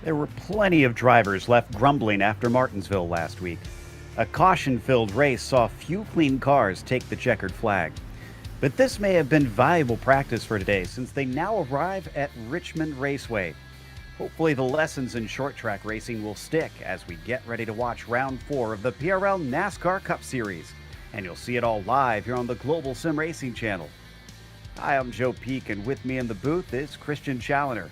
There were plenty of drivers left grumbling after Martinsville last week. A caution-filled race saw few clean cars take the checkered flag. But this may have been valuable practice for today since they now arrive at Richmond Raceway. Hopefully the lessons in short track racing will stick as we get ready to watch round 4 of the PRL NASCAR Cup Series. And you'll see it all live here on the Global SimRacing channel. Hi, I'm Joe Peak, and with me in the booth is Christian Challoner.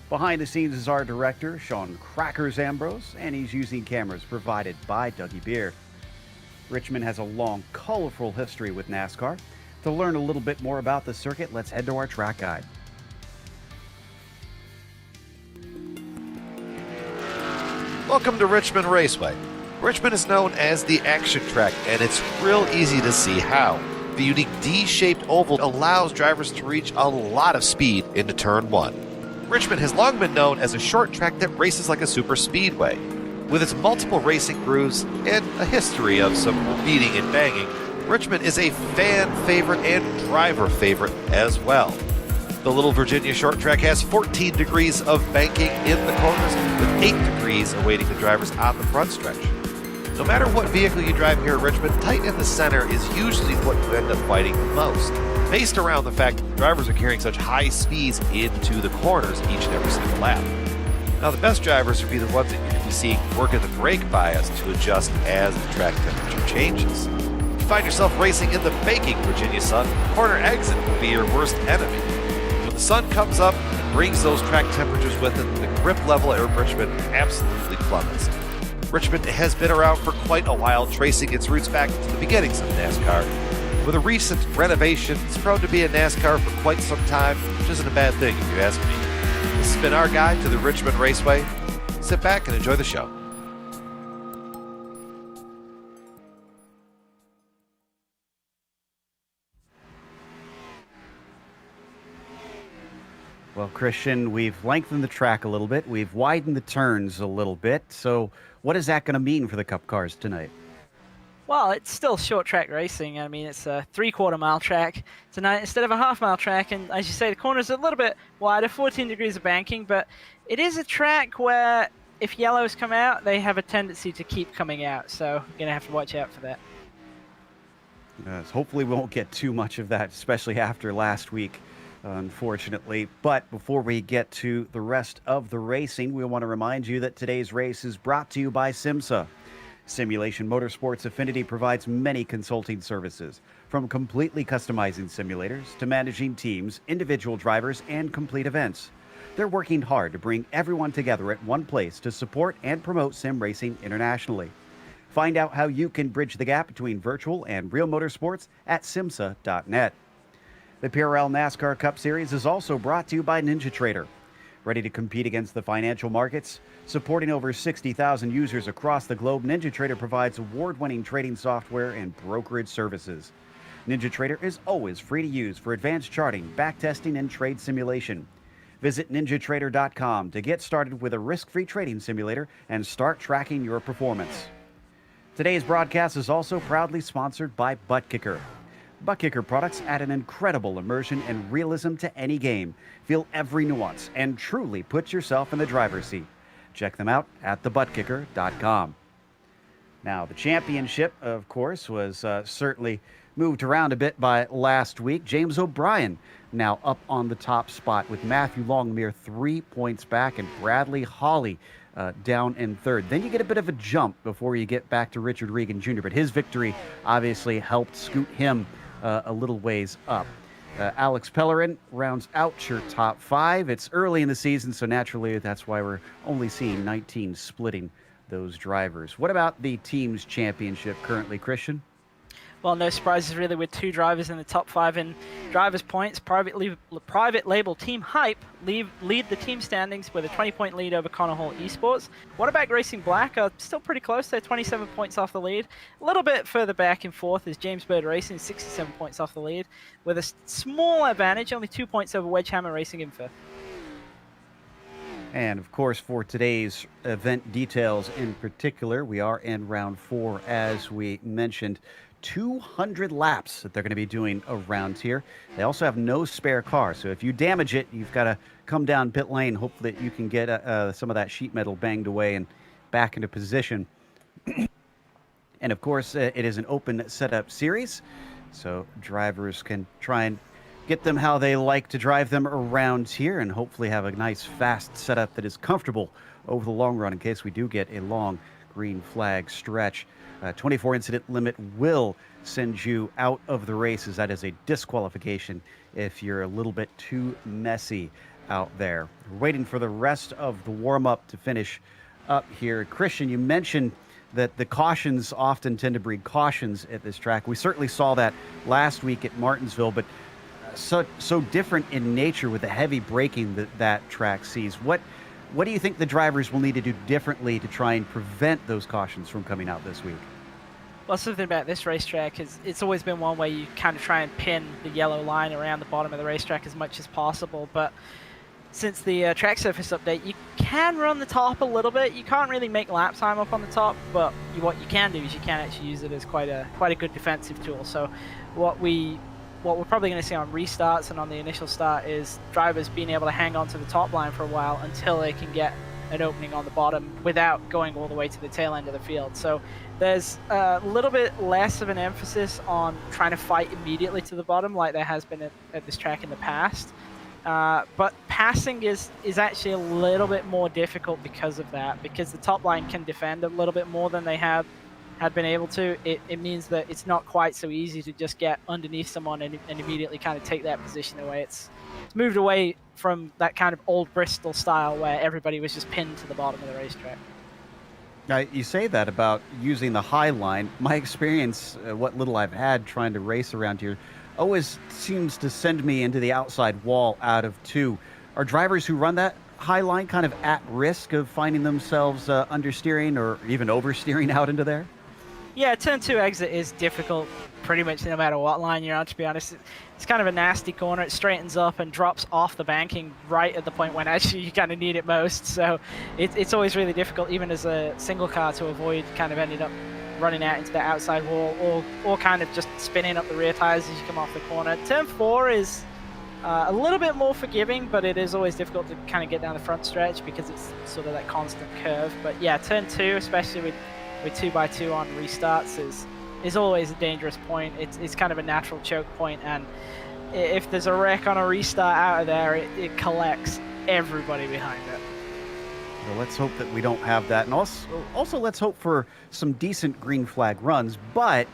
Behind the scenes is our director, Sean Crackers Ambrose, and he's using cameras provided by Dougie Beer. Richmond has a long, colorful history with NASCAR. To learn a little bit more about the circuit, let's head to our track guide. Welcome to Richmond Raceway. Richmond is known as the action track, and it's real easy to see how. The unique D-shaped oval allows drivers to reach a lot of speed into turn 1. Richmond has long been known as a short track that races like a super speedway. With its multiple racing grooves and a history of some beating and banging, Richmond is a fan favorite and driver favorite as well. The Little Virginia short track has 14 degrees of banking in the corners, with 8 degrees awaiting the drivers on the front stretch. No matter what vehicle you drive here at Richmond, tight in the center is usually what you end up fighting the most, based around the fact that drivers are carrying such high speeds into the corners each and every single lap. Now, the best drivers would be the ones that you can be seeing working the brake bias to adjust as the track temperature changes. If you find yourself racing in the baking Virginia sun, corner exit will be your worst enemy. When the sun comes up and brings those track temperatures with it, the grip level at Richmond absolutely plummets. Richmond has been around for quite a while, tracing its roots back to the beginnings of NASCAR. With a recent renovation, it's proud to be in NASCAR for quite some time, which isn't a bad thing if you ask me. This has been our guide to the Richmond Raceway. Sit back and enjoy the show. Well, Christian, we've lengthened the track a little bit. We've widened the turns a little bit. So what is that going to mean for the Cup cars tonight? Well, it's still short track racing. I mean, it's a 3/4 mile track tonight instead of a half-mile track. And as you say, the corner's a little bit wider, 14 degrees of banking. But it is a track where if yellows come out, they have a tendency to keep coming out. So you're going to have to watch out for that. Yes, hopefully we won't get too much of that, especially after last week, unfortunately. But before we get to the rest of the racing, we want to remind you that today's race is brought to you by SimMSA. Simulation Motorsports Affinity provides many consulting services, from completely customizing simulators to managing teams, individual drivers, and complete events. They're working hard to bring everyone together at one place to support and promote sim racing internationally. Find out how you can bridge the gap between virtual and real motorsports at SIMMSA.net. The PRL NASCAR Cup Series is also brought to you by NinjaTrader. Ready to compete against the financial markets? Supporting over 60,000 users across the globe, NinjaTrader provides award-winning trading software and brokerage services. NinjaTrader is always free to use for advanced charting, backtesting, and trade simulation. Visit NinjaTrader.com to get started with a risk-free trading simulator and start tracking your performance. Today's broadcast is also proudly sponsored by ButtKicker. ButtKicker products add an incredible immersion and realism to any game. Feel every nuance and truly put yourself in the driver's seat. Check them out at thebuttkicker.com. Now, the championship, of course, was certainly moved around a bit by last week. James O'Brien now up on the top spot with Matthew Longmire 3 points back and Bradley Hawley down in third. Then you get a bit of a jump before you get back to Richard Regan Jr., but his victory obviously helped scoot him a little ways up. Alex Pellerin rounds out your top 5. It's early in the season, so naturally that's why we're only seeing 19 splitting those drivers. What about the team's championship currently, Christian? Well, no surprises really with 2 drivers in the top 5 in drivers' points. Private label Team Hype lead the team standings with a 20-point lead over Connor Hall eSports. Waterback Racing Black are still pretty close. They're 27 points off the lead. A little bit further back and forth is James Bird Racing, 67 points off the lead, with a small advantage, only 2 points over Wedgehammer Racing in fifth. And of course, for today's event details in particular, we are in round 4, as we mentioned. 200 laps that they're going to be doing around here. They also have no spare car, so if you damage it, you've got to come down pit lane, hope that you can get some of that sheet metal banged away and back into position. And of course, it is an open setup series, so drivers can try and get them how they like to drive them around here and hopefully have a nice fast setup that is comfortable over the long run in case we do get a long green flag stretch. 24 incident limit will send you out of the races. That is a disqualification if you're a little bit too messy out there. We're waiting for the rest of the warm-up to finish up here. Christian, you mentioned that the cautions often tend to breed cautions at this track. We certainly saw that last week at Martinsville, but so different in nature with the heavy braking that track sees. What do you think the drivers will need to do differently to try and prevent those cautions from coming out this week? Well, something about this racetrack is it's always been one where you kind of try and pin the yellow line around the bottom of the racetrack as much as possible, but since the track surface update, you can run the top a little bit. You can't really make lap time up on the top, but what you can do is you can actually use it as quite a good defensive tool. So what we're probably going to see on restarts and on the initial start is drivers being able to hang on to the top line for a while until they can get an opening on the bottom without going all the way to the tail end of the field. So there's a little bit less of an emphasis on trying to fight immediately to the bottom like there has been at this track in the past. But passing is actually a little bit more difficult because of that, because the top line can defend a little bit more than they had been able to. It means that it's not quite so easy to just get underneath someone and immediately kind of take that position away. It's moved away from that kind of old Bristol style where everybody was just pinned to the bottom of the racetrack. Now, you say that about using the high line. My experience, what little I've had trying to race around here, always seems to send me into the outside wall out of two. Are drivers who run that high line kind of at risk of finding themselves understeering or even oversteering out into there? Yeah, turn 2 exit is difficult pretty much no matter what line you're on, to be honest. It's kind of a nasty corner. It straightens up and drops off the banking right at the point when actually you kind of need it most. So it's always really difficult, even as a single car, to avoid kind of ending up running out into the outside wall or kind of just spinning up the rear tires as you come off the corner. Turn 4 is a little bit more forgiving, but it is always difficult to kind of get down the front stretch because it's sort of that constant curve. But yeah, turn 2, especially with 2x2 on restarts, is always a dangerous point. It's kind of a natural choke point, and if there's a wreck on a restart out of there, it collects everybody behind it. Well, let's hope that we don't have that, and also let's hope for some decent green flag runs. But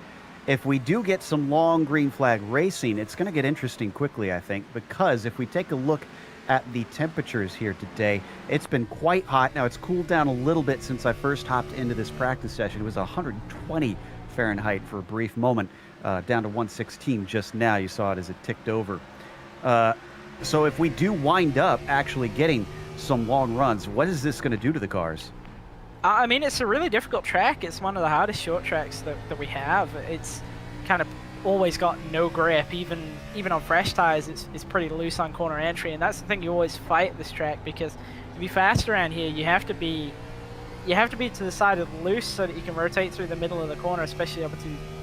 if we do get some long green flag racing, it's going to get interesting quickly, I think, because if we take a look at the temperatures here today, it's been quite hot. Now, it's cooled down a little bit since I first hopped into this practice session. It was 120 Fahrenheit for a brief moment, down to 116 just now. You saw it as it ticked over. So if we do wind up actually getting some long runs, what is this going to do to the cars? I mean, it's a really difficult track. It's one of the hardest short tracks that we have. It's kind of always got no grip. Even on fresh tires, it's pretty loose on corner entry, and that's the thing you always fight at this track, because to be fast around here, you have to be to the side of the loose so that you can rotate through the middle of the corner, especially up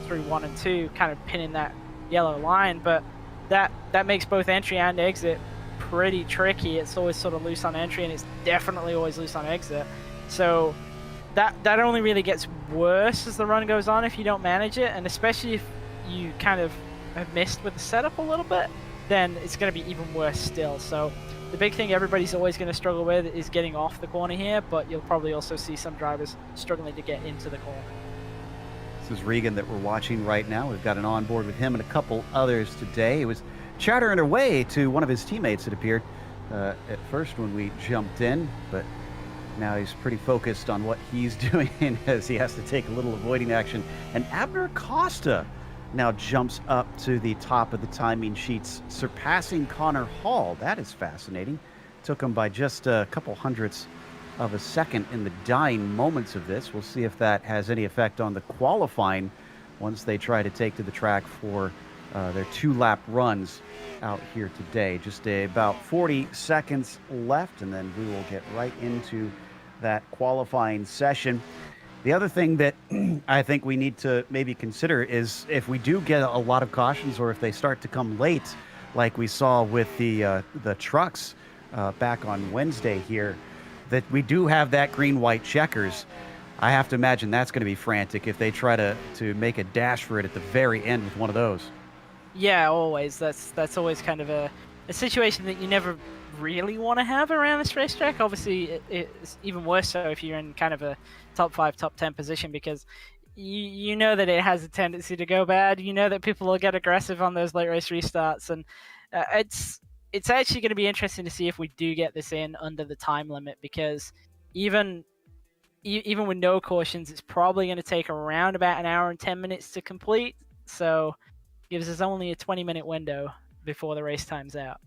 through 1 and 2, kind of pinning that yellow line. But that makes both entry and exit pretty tricky. It's always sort of loose on entry, and it's definitely always loose on exit. So that only really gets worse as the run goes on if you don't manage it, and especially if you kind of have missed with the setup a little bit, then it's going to be even worse still. So the big thing everybody's always going to struggle with is getting off the corner here, but you'll probably also see some drivers struggling to get into the corner. This is Regan that we're watching right now. We've got an onboard with him and a couple others today. It was chattering away to one of his teammates, it appeared, at first when we jumped in, but now he's pretty focused on what he's doing as he has to take a little avoiding action. And Abner Costa now jumps up to the top of the timing sheets, surpassing Connor Hall. That is fascinating. Took him by just a couple hundredths of a second in the dying moments of this. We'll see if that has any effect on the qualifying once they try to take to the track for their 2-lap runs out here today. Just about 40 seconds left, and then we will get right into that qualifying session. The other thing that I think we need to maybe consider is if we do get a lot of cautions, or if they start to come late, like we saw with the trucks back on Wednesday here, that we do have that green-white checkers. I have to imagine that's going to be frantic if they try to make a dash for it at the very end with one of those. Yeah, always. That's always kind of a situation that you never really want to have around this racetrack. Obviously, it's even worse so if you're in kind of a top 5, top 10 position, because you know that it has a tendency to go bad. You know that people will get aggressive on those late race restarts, and it's actually going to be interesting to see if we do get this in under the time limit, because even with no cautions, it's probably going to take around about an hour and 10 minutes to complete. So gives us only a 20-minute window before the race time's out.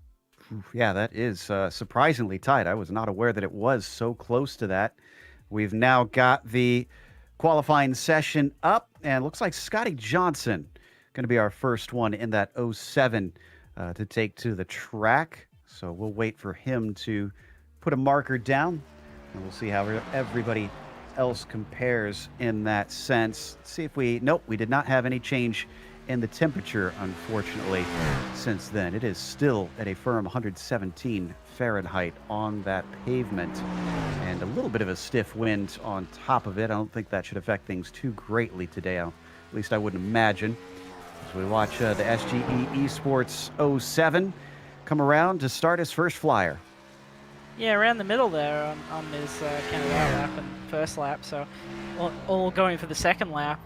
Yeah, that is surprisingly tight. I was not aware that it was so close to that. We've now got the qualifying session up, and looks like Scotty Johnson going to be our first one in that 07 to take to the track. So we'll wait for him to put a marker down, and we'll see how everybody else compares in that sense. Let's see if we did not have any change in the temperature, unfortunately, since then. It is still at a firm 117 Fahrenheit on that pavement, and a little bit of a stiff wind on top of it. I don't think that should affect things too greatly today, at least I wouldn't imagine. As we watch the SGE eSports 07 come around to start his first flyer. Yeah, around the middle there on his Canada lap and first lap, so all going for the second lap.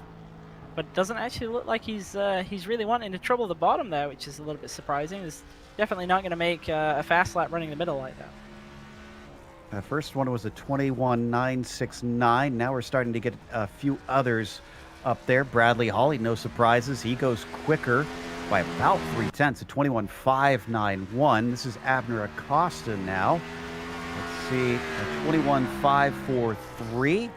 But it doesn't actually look like he's really wanting to trouble the bottom there, which is a little bit surprising. He's definitely not going to make a fast lap running the middle like that. The first one was a 21.969. Now we're starting to get a few others up there. Bradley Hawley, no surprises. He goes quicker by about 0.3, a 21.591. This is Abner Acosta now. Let's see, a 21.543.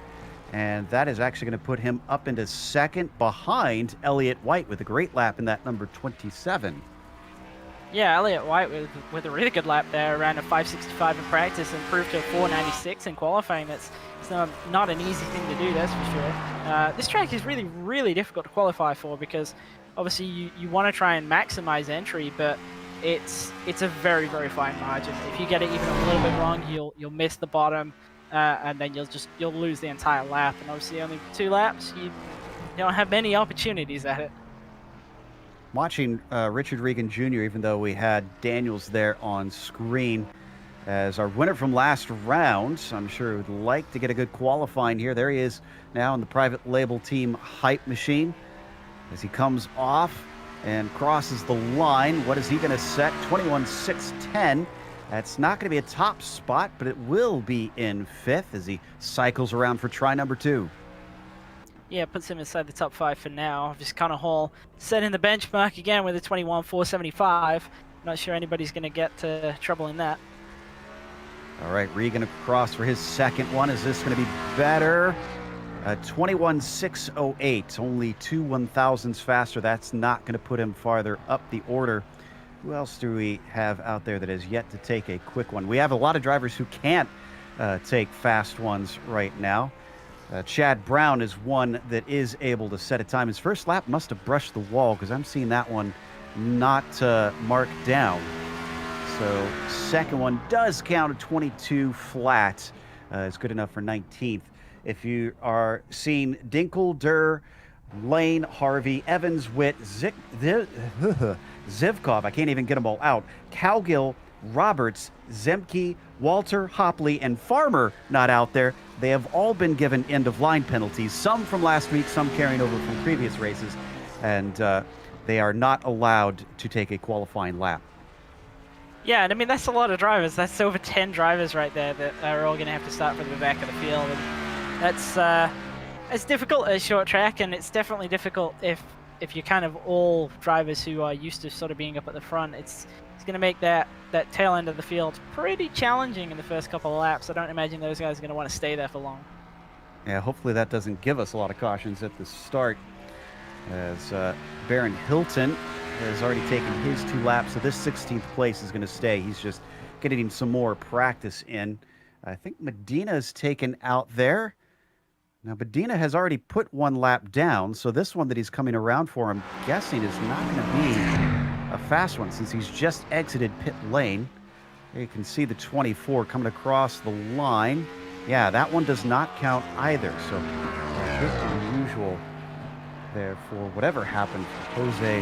And that is actually going to put him up into second behind Elliott White with a great lap in that number 27. Yeah, Elliott White with a really good lap there, around a 5.65 in practice, and improved to a 4.96 in qualifying. It's not an easy thing to do, that's for sure. This track is really, really difficult to qualify for, because obviously you want to try and maximize entry, but it's a very, very fine margin. If you get it even a little bit wrong, you'll miss the bottom. And then you'll lose the entire lap, and obviously only 2 laps, you don't have many opportunities at it. Watching Richard Regan Jr., even though we had Daniels there on screen as our winner from last round, I'm sure would like to get a good qualifying here. There he is now in the private label team hype machine as he comes off and crosses the line. What is he going to set? 21.610. That's not going to be a top spot, but it will be in 5th as he cycles around for try number 2. Yeah, puts him inside the top 5 for now. Just Connor Hall setting the benchmark again with a 21.475. Not sure anybody's going to get to trouble in that. All right, Regan across for his second one. Is this going to be better? 21.608, only 2 1,000ths faster. That's not going to put him farther up the order. Who else do we have out there that has yet to take a quick one? We have a lot of drivers who can't take fast ones right now. Chad Brown is one that is able to set a time. His first lap must have brushed the wall, because I'm seeing that one not marked down. So second one does count a 22 flat. It's good enough for 19th. If you are seeing Dinkel, Durr, Lane, Harvey, Evans, Witt, Zivkov, I can't even get them all out, Cowgill, Roberts, Zemke, Walter, Hopley, and Farmer not out there, they have all been given end-of-line penalties, some from last week, some carrying over from previous races, and they are not allowed to take a qualifying lap. Yeah, and I mean, that's a lot of drivers. That's over 10 drivers right there that are all going to have to start from the back of the field. And that's it's difficult at a short track, and it's definitely difficult if you're kind of all drivers who are used to sort of being up at the front. It's going to make that tail end of the field pretty challenging in the first couple of laps. I don't imagine those guys are going to want to stay there for long. Yeah, hopefully that doesn't give us a lot of cautions at the start, as Baron Hilton has already taken his 2 laps, so this 16th place is going to stay. He's just getting him some more practice in. I think Medina's taken out there. Now, Medina has already put one lap down, so this one that he's coming around for, I'm guessing, is not going to be a fast one since he's just exited pit lane. There you can see the 24 coming across the line. Yeah, that one does not count either, so a bit unusual there for whatever happened to Jose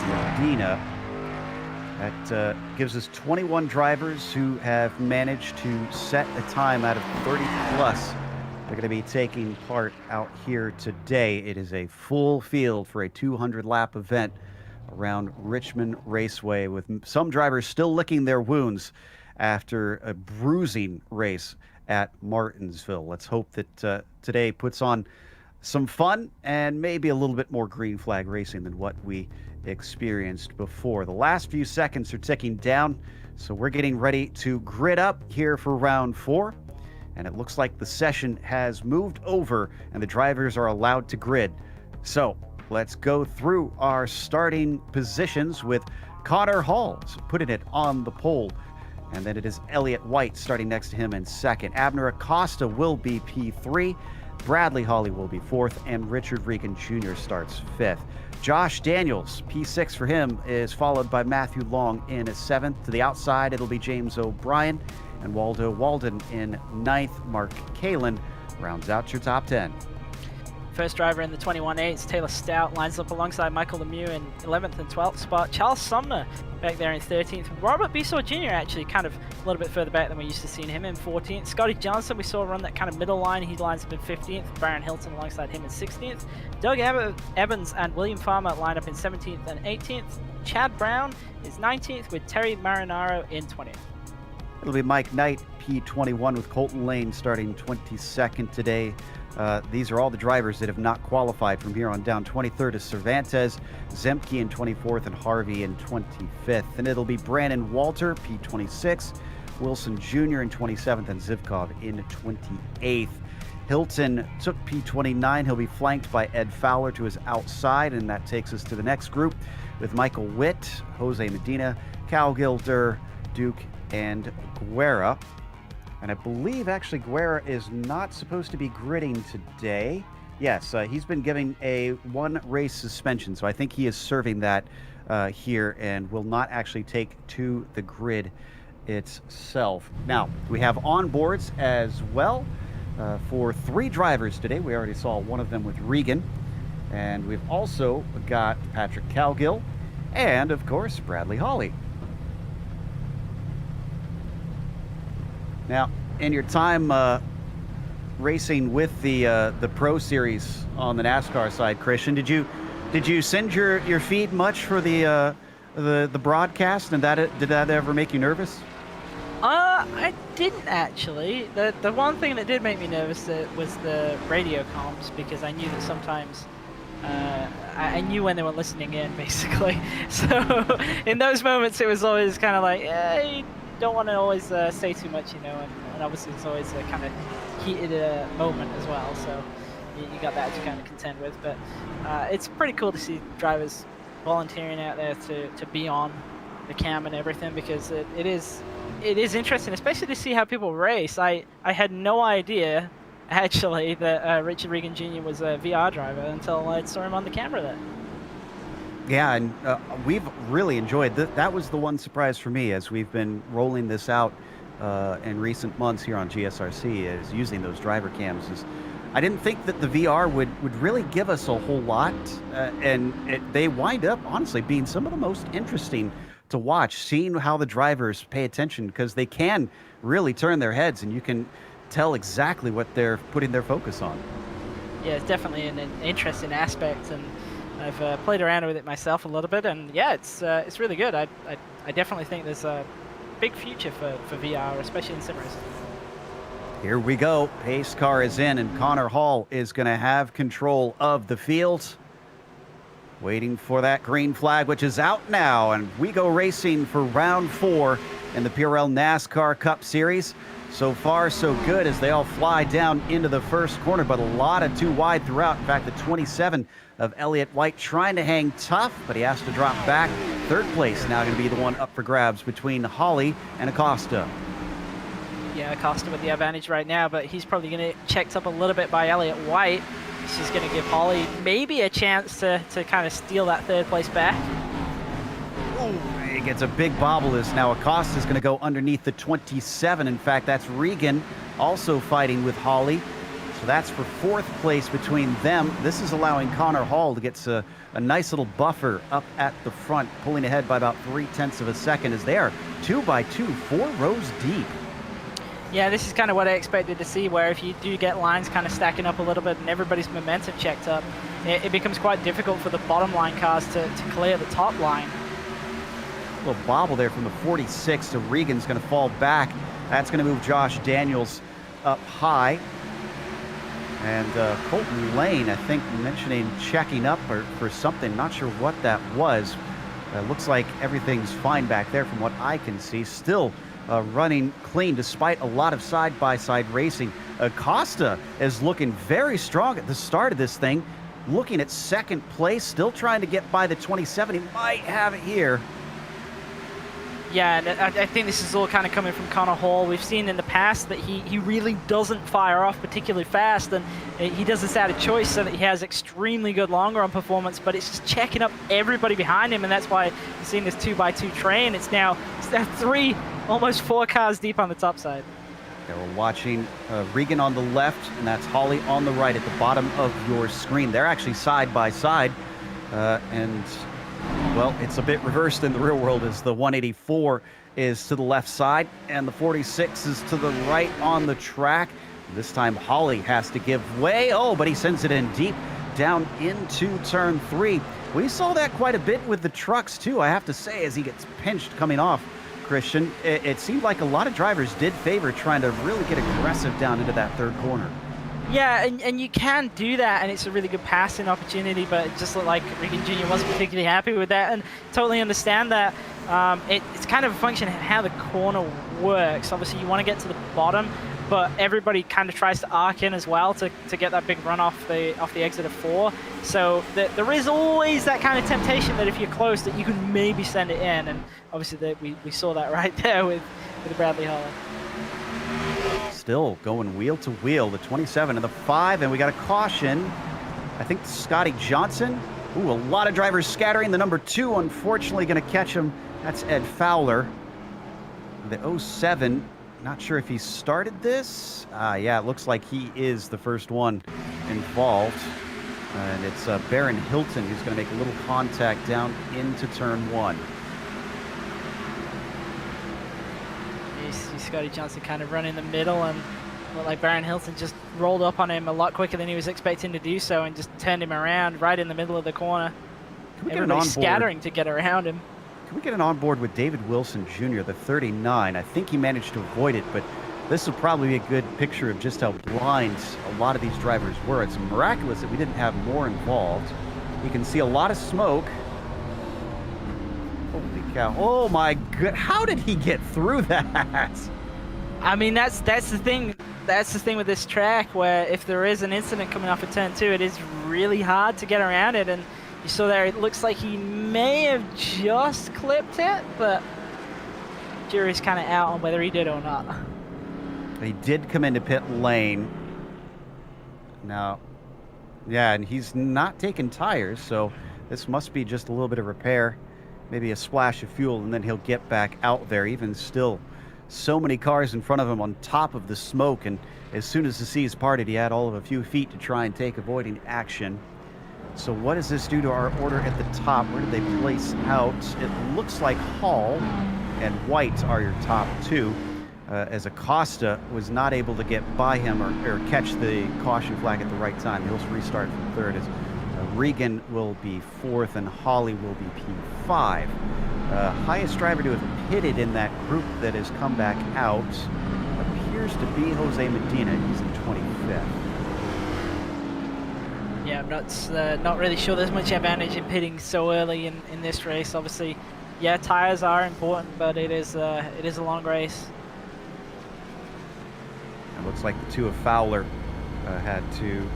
Medina. That gives us 21 drivers who have managed to set a time out of 30 plus. They're going to be taking part out here today. It is a full field for a 200-lap event around Richmond Raceway, with some drivers still licking their wounds after a bruising race at Martinsville. Let's hope that today puts on some fun and maybe a little bit more green flag racing than what we experienced before. The last few seconds are ticking down, so we're getting ready to grid up here for round 4. And it looks like the session has moved over and the drivers are allowed to grid. So let's go through our starting positions with Connor Hall putting it on the pole. And then it is Elliott White starting next to him in second. Abner Acosta will be P3. Bradley Hawley will be 4th. And Richard Regan Jr. starts 5th. Josh Daniels, P6 for him, is followed by Matthew Long in 7th. To the outside, it'll be James O'Brien. And Waldo Walden in 9th. Mark Kalin rounds out your top 10. First driver in the 21.8s, Taylor Stout, lines up alongside Michael Lemieux in 11th and 12th spot. Charles Sumner back there in 13th. Robert Bissell Jr. actually kind of a little bit further back than we're used to seeing him in 14th. Scotty Johnson, we saw run that kind of middle line. He lines up in 15th. Baron Hilton alongside him in 16th. Doug Evans and William Farmer line up in 17th and 18th. Chad Brown is 19th with Terry Marinaro in 20th. It'll be Mike Knight, P21, with Colton Lane starting 22nd today. These are all the drivers that have not qualified from here on down. 23rd is Cervantes, Zemke in 24th, and Harvey in 25th. And it'll be Brandon Walter, P26, Wilson Jr. in 27th, and Zivkov in 28th. Hilton took P29. He'll be flanked by Ed Fowler to his outside, and that takes us to the next group with Michael Witt, Jose Medina, Cal Gilder, Duke, and Guerra. And I believe actually Guerra is not supposed to be gridding today. Yes, he's been given a 1 race suspension, so I think he is serving that here and will not actually take to the grid itself. Now, we have onboards as well for 3 drivers today. We already saw one of them with Regan. And we've also got Patrick Calgill and, of course, Bradley Hawley. Now, in your time racing with the Pro Series on the NASCAR side, Christian, did you send your feed much for the broadcast, and did that ever make you nervous? I didn't actually. The one thing that did make me nervous was the radio comms, because I knew that sometimes I knew when they were listening in, basically. So in those moments, it was always kind of like, you don't want to always say too much, you know, and obviously it's always a kind of heated moment as well, so you got that to kind of contend with. But it's pretty cool to see drivers volunteering out there to be on the cam and everything, because it is interesting, especially to see how people race. I had no idea actually that Richard Regan Jr. was a VR driver until I saw him on the camera there. Yeah, and we've really enjoyed that. That was the one surprise for me as we've been rolling this out in recent months here on GSRC, is using those driver cams. I didn't think that the VR would really give us a whole lot, and they wind up, honestly, being some of the most interesting to watch, seeing how the drivers pay attention, because they can really turn their heads, and you can tell exactly what they're putting their focus on. Yeah, it's definitely an interesting aspect, and I've played around with it myself a little bit, and yeah, it's really good. I definitely think there's a big future for VR, especially in SimRacing. Here we go. Pace car is in, and Connor Hall is going to have control of the field. Waiting for that green flag, which is out now, and we go racing for round 4 in the PRL NASCAR Cup Series. So far, so good as they all fly down into the first corner, but a lot of too wide throughout. In fact, the 27 of Elliott White trying to hang tough, but he has to drop back. 3rd place now going to be the one up for grabs between Hawley and Acosta. Yeah, Acosta with the advantage right now, but he's probably going to get checked up a little bit by Elliott White. This is going to give Holly maybe a chance to kind of steal that third place back. Ooh, he gets a big bobble as now Acosta's going to go underneath the 27. In fact, that's Regan also fighting with Holly. So that's for 4th place between them. This is allowing Connor Hall to get a nice little buffer up at the front, pulling ahead by about 0.3 of a second as they are 2 by 2, 4 rows deep. Yeah, this is kind of what I expected to see, where if you do get lines kind of stacking up a little bit and everybody's momentum checked up, it becomes quite difficult for the bottom line cars to clear the top line. A little bobble there from the 46, so Regan's going to fall back. That's going to move Josh Daniels up high. And Colton Lane, I think, mentioning checking up for something. Not sure what that was. Looks like everything's fine back there from what I can see. Still running clean despite a lot of side-by-side racing. Acosta is looking very strong at the start of this thing. Looking at 2nd place, still trying to get by the 27. He might have it here. Yeah, and I think this is all kind of coming from Connor Hall. We've seen in the past that he really doesn't fire off particularly fast, and he does this out of choice so that he has extremely good longer on performance, but it's just checking up everybody behind him, and that's why you're seeing this 2x2 train. It's now 3, almost 4 cars deep on the top side. Yeah, we're watching Regan on the left, and that's Holly on the right at the bottom of your screen. They're actually side by side, and well, it's a bit reversed in the real world as the 184 is to the left side and the 46 is to the right on the track. This time Holly has to give way. Oh, but he sends it in deep down into turn 3. We saw that quite a bit with the trucks too, I have to say, as he gets pinched coming off. Christian, it seemed like a lot of drivers did favor trying to really get aggressive down into that 3rd corner. Yeah, and you can do that, and it's a really good passing opportunity, but it just looked like Regan Jr. wasn't particularly happy with that, and totally understand that. It's kind of a function of how the corner works. Obviously, you want to get to the bottom, but everybody kind of tries to arc in as well to get that big run off the exit of 4. So there is always that kind of temptation that if you're close, that you can maybe send it in, and obviously we saw that right there with Bradley Holland. Still going wheel to wheel, the 27 and the 5, and we got a caution. I think Scotty Johnson. Ooh, a lot of drivers scattering. The number 2, unfortunately, going to catch him. That's Ed Fowler. The 07, not sure if he started this. Yeah, it looks like he is the first one involved. And it's Baron Hilton who's going to make a little contact down into turn 1. You see Scotty Johnson kind of running the middle, and looked like Baron Hilton just rolled up on him a lot quicker than he was expecting to do so and just turned him around right in the middle of the corner. Everybody's scattering to get around him. Can we get an onboard with David Wilson Jr., the 39? I think he managed to avoid it, but this will probably be a good picture of just how blind a lot of these drivers were. It's miraculous that we didn't have more involved. You can see a lot of smoke. Holy cow. Oh my god, how did he get through that? I mean, that's the thing. That's the thing with this track, where if there is an incident coming off of turn 2, it is really hard to get around it. And you saw there, it looks like he may have just clipped it, but jury's kind of out on whether he did or not. He did come into pit lane. Now, yeah, and he's not taking tires, so this must be just a little bit of repair, maybe a splash of fuel, and then he'll get back out there. Even still, so many cars in front of him on top of the smoke, and as soon as the seas parted, he had all of a few feet to try and take avoiding action. So what does this do to our order at the top? Where did they place out? It looks like Hall and White are your top 2, as Acosta was not able to get by him or catch the caution flag at the right time. He'll restart from 3rd as Regan will be 4th and Holly will be P5. Highest driver to have pitted in that group that has come back out appears to be Jose Medina. He's in 25th. Yeah, I'm not really sure there's much advantage in pitting so early in this race. Obviously, yeah, tires are important, but it is a long race. It looks like the 2 of Fowler had to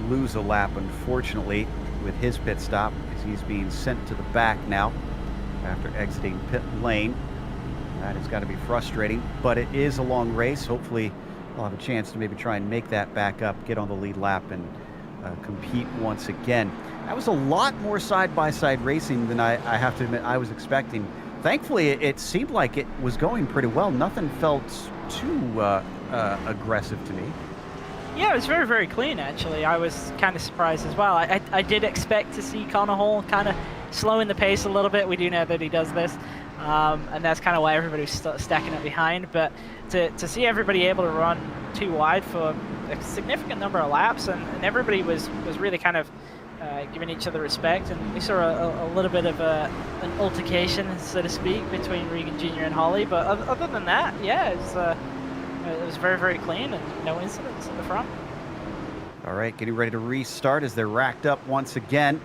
lose a lap, unfortunately, with his pit stop, as he's being sent to the back now after exiting pit lane. That has got to be frustrating, but it is a long race. Hopefully I'll have a chance to maybe try and make that back up, get on the lead lap, and compete once again. That was a lot more side-by-side racing than I have to admit I was expecting. Thankfully, it seemed like it was going pretty well. Nothing felt too aggressive to me. Yeah, it was very, very clean, actually. I was kind of surprised as well. I did expect to see Connor Hall kind of slowing the pace a little bit. We do know that he does this, and that's kind of why everybody was stacking up behind. But to see everybody able to run too wide for a significant number of laps, and everybody was really kind of giving each other respect, and we saw a little bit of an altercation, so to speak, between Regan Jr. and Holly. But other than that, yeah, it was very, very clean and no incidents at the front. All right, getting ready to restart as they're racked up once again.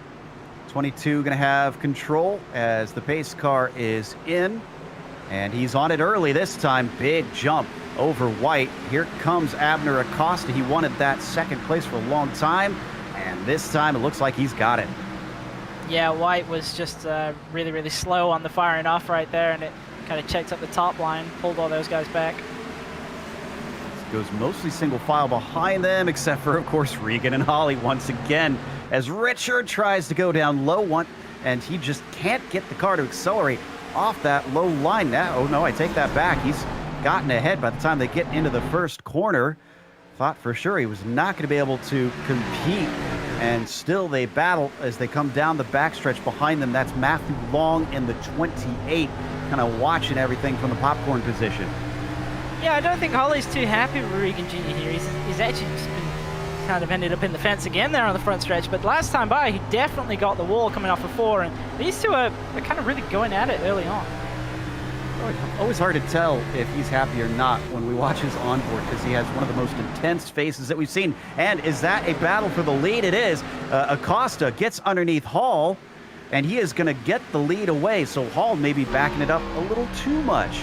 22 going to have control as the pace car is in, and he's on it early this time. Big jump over White. Here comes Abner Acosta. He wanted that second place for a long time, and this time it looks like he's got it. Yeah, White was just really, really slow on the firing off right there, and it kind of checked up the top line, pulled all those guys back. Goes mostly single file behind them, except for, of course, Regan and Holly once again, as Richard tries to go down low one, and he just can't get the car to accelerate off that low line. Now, oh no, I take that back. He's gotten ahead by the time they get into the first corner. Thought for sure he was not going to be able to compete, and still they battle as they come down the backstretch behind them. That's Matthew Long in the 28, kind of watching everything from the popcorn position. Yeah, I don't think Holly's too happy with Regan Jr. here. He's actually just been kind of ended up in the fence again there on the front stretch. But last time by, he definitely got the wall coming off of 4. And these two are kind of really going at it early on. Always hard to tell if he's happy or not when we watch his onboard, because he has one of the most intense faces that we've seen. And is that a battle for the lead? It is. Acosta gets underneath Hall, and he is going to get the lead away. So Hall may be backing it up a little too much.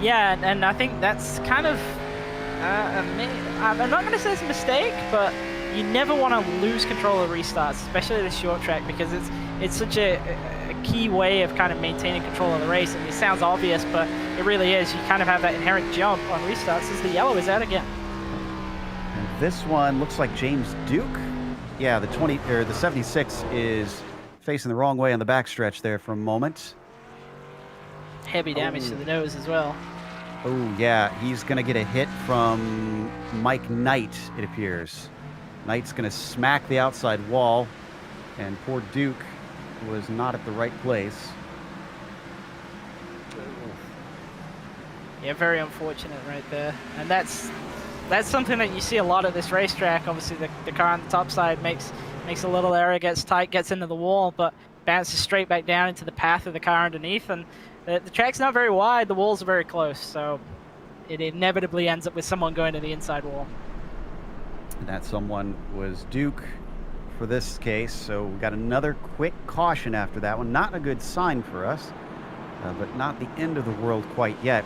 Yeah, and I think that's kind of, I'm not going to say it's a mistake, but you never want to lose control of restarts, especially the short track, because it's such a key way of kind of maintaining control of the race. And it sounds obvious, but it really is. You kind of have that inherent jump on restarts as the yellow is out again. And this one looks like James Duke. Yeah, the 76 is facing the wrong way on the backstretch there for a moment. Heavy damage to the nose as well. Oh, yeah, he's going to get a hit from Mike Knight, it appears. Knight's going to smack the outside wall, and poor Duke was not at the right place. Yeah, very unfortunate right there. And that's something that you see a lot at this racetrack. Obviously, the car on the top side makes a little error, gets tight, gets into the wall, but bounces straight back down into the path of the car underneath. And the track's not very wide, the walls are very close, so it inevitably ends up with someone going to the inside wall. And that someone was Duke for this case, so we got another quick caution after that one. Not a good sign for us, but not the end of the world quite yet.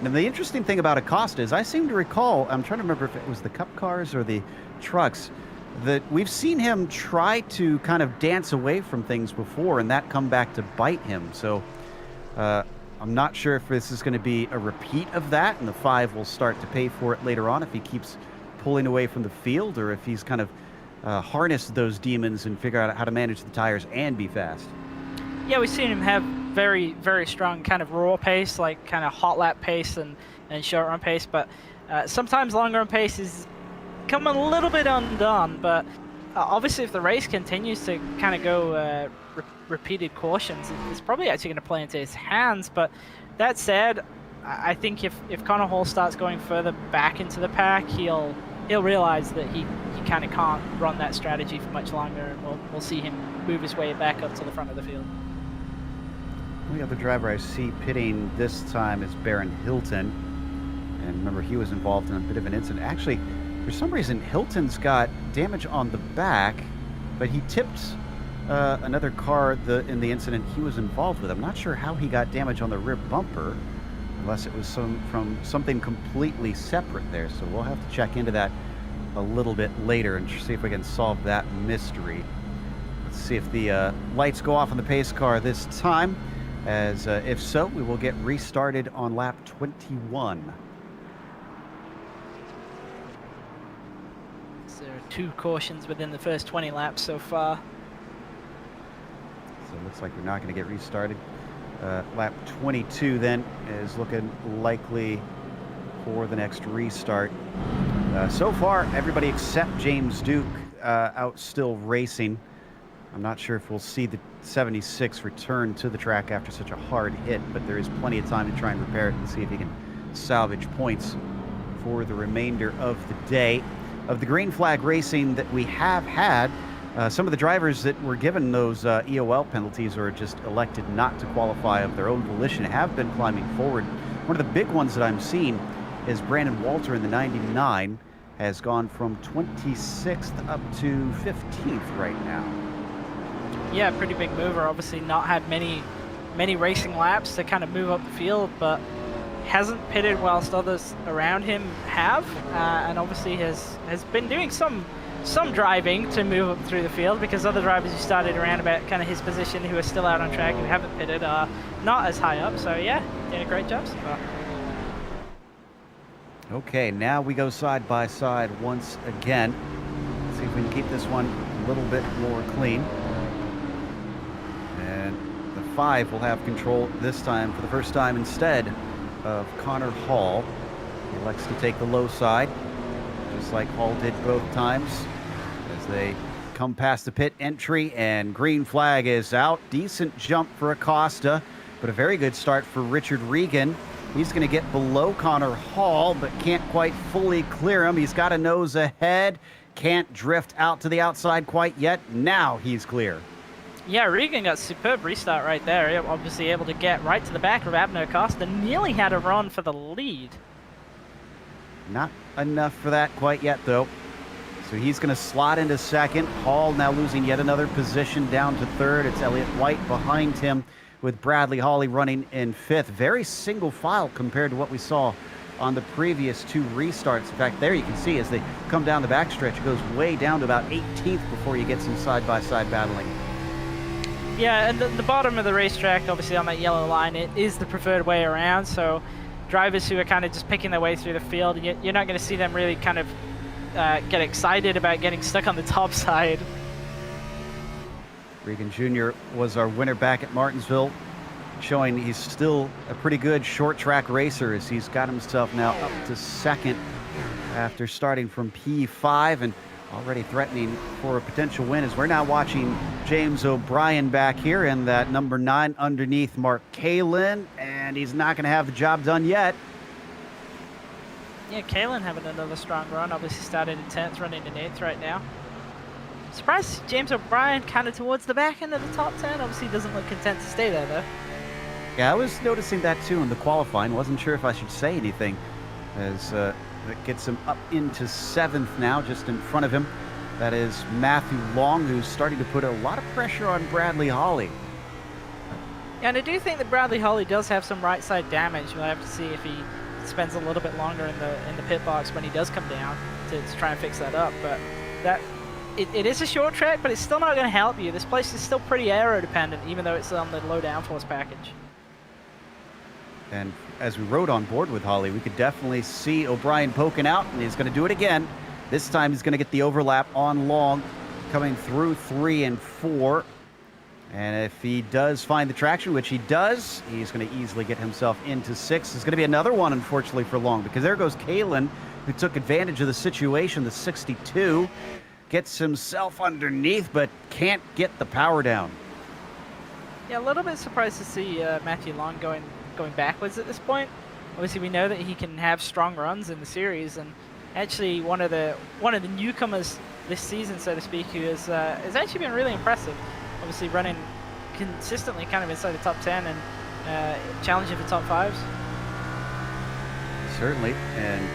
And the interesting thing about Acosta is I seem to recall, I'm trying to remember if it was the Cup cars or the trucks, that we've seen him try to kind of dance away from things before, and that come back to bite him. So I'm not sure if this is going to be a repeat of that, and the 5 will start to pay for it later on if he keeps pulling away from the field, or if he's kind of harnessed those demons and figure out how to manage the tires and be fast. Yeah, we've seen him have very, very strong kind of raw pace, like kind of hot lap pace and short run pace, but sometimes long run pace is come a little bit undone. But obviously if the race continues to kind of go repeated cautions, it's probably actually going to play into his hands. But that said, I think if Connor Hall starts going further back into the pack, he'll realize that he kind of can't run that strategy for much longer, and we'll see him move his way back up to the front of the field. The other driver I see pitting this time is Baron Hilton, and remember he was involved in a bit of an incident. Actually, for some reason Hilton's got damage on the back, but he tipped another car in the incident he was involved with. I'm not sure how he got damage on the rear bumper, unless it was from something completely separate there. So we'll have to check into that a little bit later and see if we can solve that mystery. Let's see if the lights go off on the pace car this time. As if so, we will get restarted on lap 21. So there are 2 cautions within the first 20 laps so far. So it looks like we're not going to get restarted. Lap 22 then is looking likely for the next restart. So far, everybody except James Duke out still racing. I'm not sure if we'll see the 76 return to the track after such a hard hit, but there is plenty of time to try and repair it and see if he can salvage points for the remainder of the day. Of the green flag racing that we have had, some of the drivers that were given those EOL penalties or just elected not to qualify of their own volition have been climbing forward. One of the big ones that I'm seeing is Brandon Walter in the 99 has gone from 26th up to 15th right now. Yeah, pretty big mover. Obviously not had many racing laps to kind of move up the field, but hasn't pitted whilst others around him have, and obviously has been doing some driving to move up through the field, because other drivers who started around about kind of his position who are still out on track who haven't pitted are not as high up. So yeah, doing a great job so far. Okay, now we go side by side once again. Let's see if we can keep this one a little bit more clean. And the 5 will have control this time for the first time instead of Connor Hall. He elects to take the low side, just like Hall did both times, as they come past the pit entry, and green flag is out. Decent jump for Acosta, but a very good start for Richard Regan. He's going to get below Connor Hall, but can't quite fully clear him. He's got a nose ahead, can't drift out to the outside quite yet. Now he's clear. Yeah, Regan got a superb restart right there. Obviously able to get right to the back of Abner Acosta. Nearly had a run for the lead. Not enough for that quite yet, though. So he's going to slot into second. Hall now losing yet another position down to third. It's Elliott White behind him, with Bradley Hawley running in 5th. Very single file compared to what we saw on the previous 2 restarts. In fact, there you can see as they come down the backstretch, it goes way down to about 18th before you get some side-by-side battling. Yeah, and the bottom of the racetrack, obviously on that yellow line, it is the preferred way around. So drivers who are kind of just picking their way through the field, you're not going to see them really kind of get excited about getting stuck on the top side. Regan Jr. was our winner back at Martinsville, showing he's still a pretty good short track racer, as he's got himself now up to 2nd after starting from P5 and already threatening for a potential win, as we're now watching James O'Brien back here in that number 9 underneath Mark Kalin, and he's not going to have the job done yet. Yeah, Kalin having another strong run. Obviously started in 10th, running in 8th right now. Surprised James O'Brien kind of towards the back end of the top 10. Obviously doesn't look content to stay there, though. Yeah, I was noticing that too in the qualifying. Wasn't sure if I should say anything, as that gets him up into 7th now, just in front of him. That is Matthew Long, who's starting to put a lot of pressure on Bradley Hawley. Yeah, and I do think that Bradley Hawley does have some right side damage. We'll have to see if he spends a little bit longer in the pit box when he does come down to try and fix that up. But that it is a short track, but it's still not going to help you. This place is still pretty aero dependent, even though it's on the low downforce package. And as we rode on board with Hawley, we could definitely see O'Brien poking out, and he's going to do it again. This time he's going to get the overlap on Long, coming through 3 and 4. And if he does find the traction, which he does, he's going to easily get himself into 6th. There's going to be another one, unfortunately, for Long, because there goes Kalin, who took advantage of the situation. The 62 gets himself underneath, but can't get the power down. Yeah, a little bit surprised to see Matthew Long going backwards at this point. Obviously, we know that he can have strong runs in the series, and actually one of the newcomers this season, so to speak, who has actually been really impressive. Obviously, running consistently kind of inside the top 10 and challenging for top 5s. Certainly, and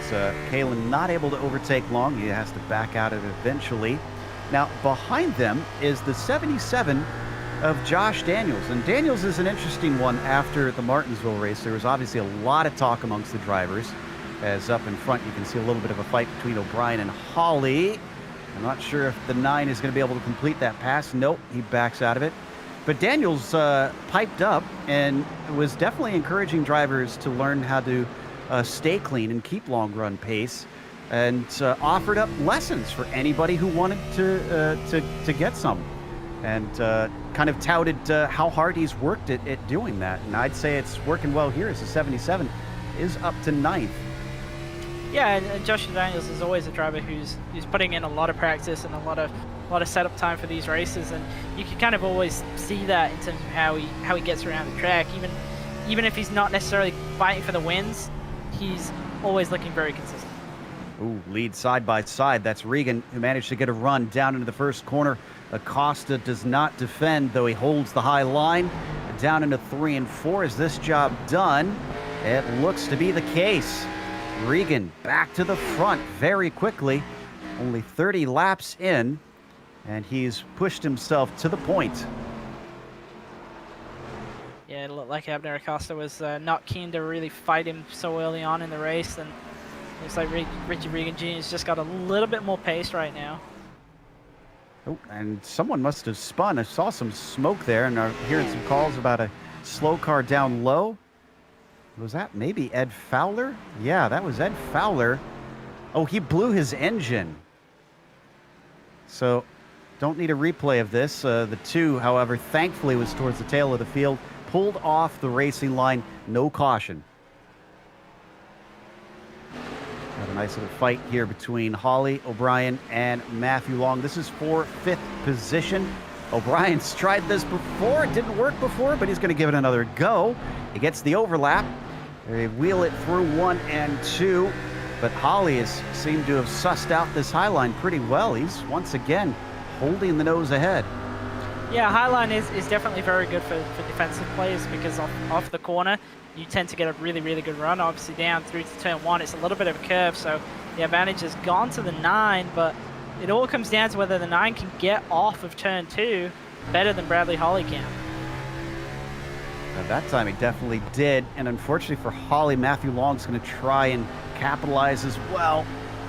Kalin not able to overtake Long. He has to back out of it eventually. Now, behind them is the 77 of Josh Daniels. And Daniels is an interesting one after the Martinsville race. There was obviously a lot of talk amongst the drivers, as up in front you can see a little bit of a fight between O'Brien and Hawley. I'm not sure if the 9 is going to be able to complete that pass. Nope, he backs out of it. But Daniels piped up and was definitely encouraging drivers to learn how to stay clean and keep long run pace, and offered up lessons for anybody who wanted to get some, and kind of touted how hard he's worked at doing that. And I'd say it's working well here as the 77 is up to 9th. Yeah, and Josh Daniels is always a driver who's putting in a lot of practice and a lot of setup time for these races, and you can kind of always see that in terms of how he gets around the track. Even if he's not necessarily fighting for the wins, he's always looking very consistent. Ooh, lead side by side. That's Regan, who managed to get a run down into the first corner. Acosta does not defend, though he holds the high line. Down into 3 and 4. Is this job done? It looks to be the case. Regan back to the front very quickly. Only 30 laps in, and he's pushed himself to the point. Yeah, it looked like Abner Acosta was not keen to really fight him so early on in the race, and looks like Richie Regan Jr. has just got a little bit more pace right now. Oh, and someone must have spun. I saw some smoke there, and I'm hearing some calls about a slow car down low. Was that maybe Ed Fowler? Yeah, that was Ed Fowler. Oh, he blew his engine. So, don't need a replay of this. The 2, however, thankfully was towards the tail of the field. Pulled off the racing line. No caution. Got a nice little fight here between Holly, O'Brien, and Matthew Long. This is for 5th position. O'Brien's tried this before. It didn't work before, but he's going to give it another go. He gets the overlap. They wheel it through 1 and 2, but Holly has seemed to have sussed out this high line pretty well. He's once again holding the nose ahead. Yeah, high line is definitely very good for defensive players, because off the corner you tend to get a really, really good run. Obviously down through to turn 1, it's a little bit of a curve, so the advantage has gone to the 9, but it all comes down to whether the 9 can get off of turn 2 better than Bradley Holly can. At that time, he definitely did. And unfortunately for Holly, Matthew Long's going to try and capitalize as well.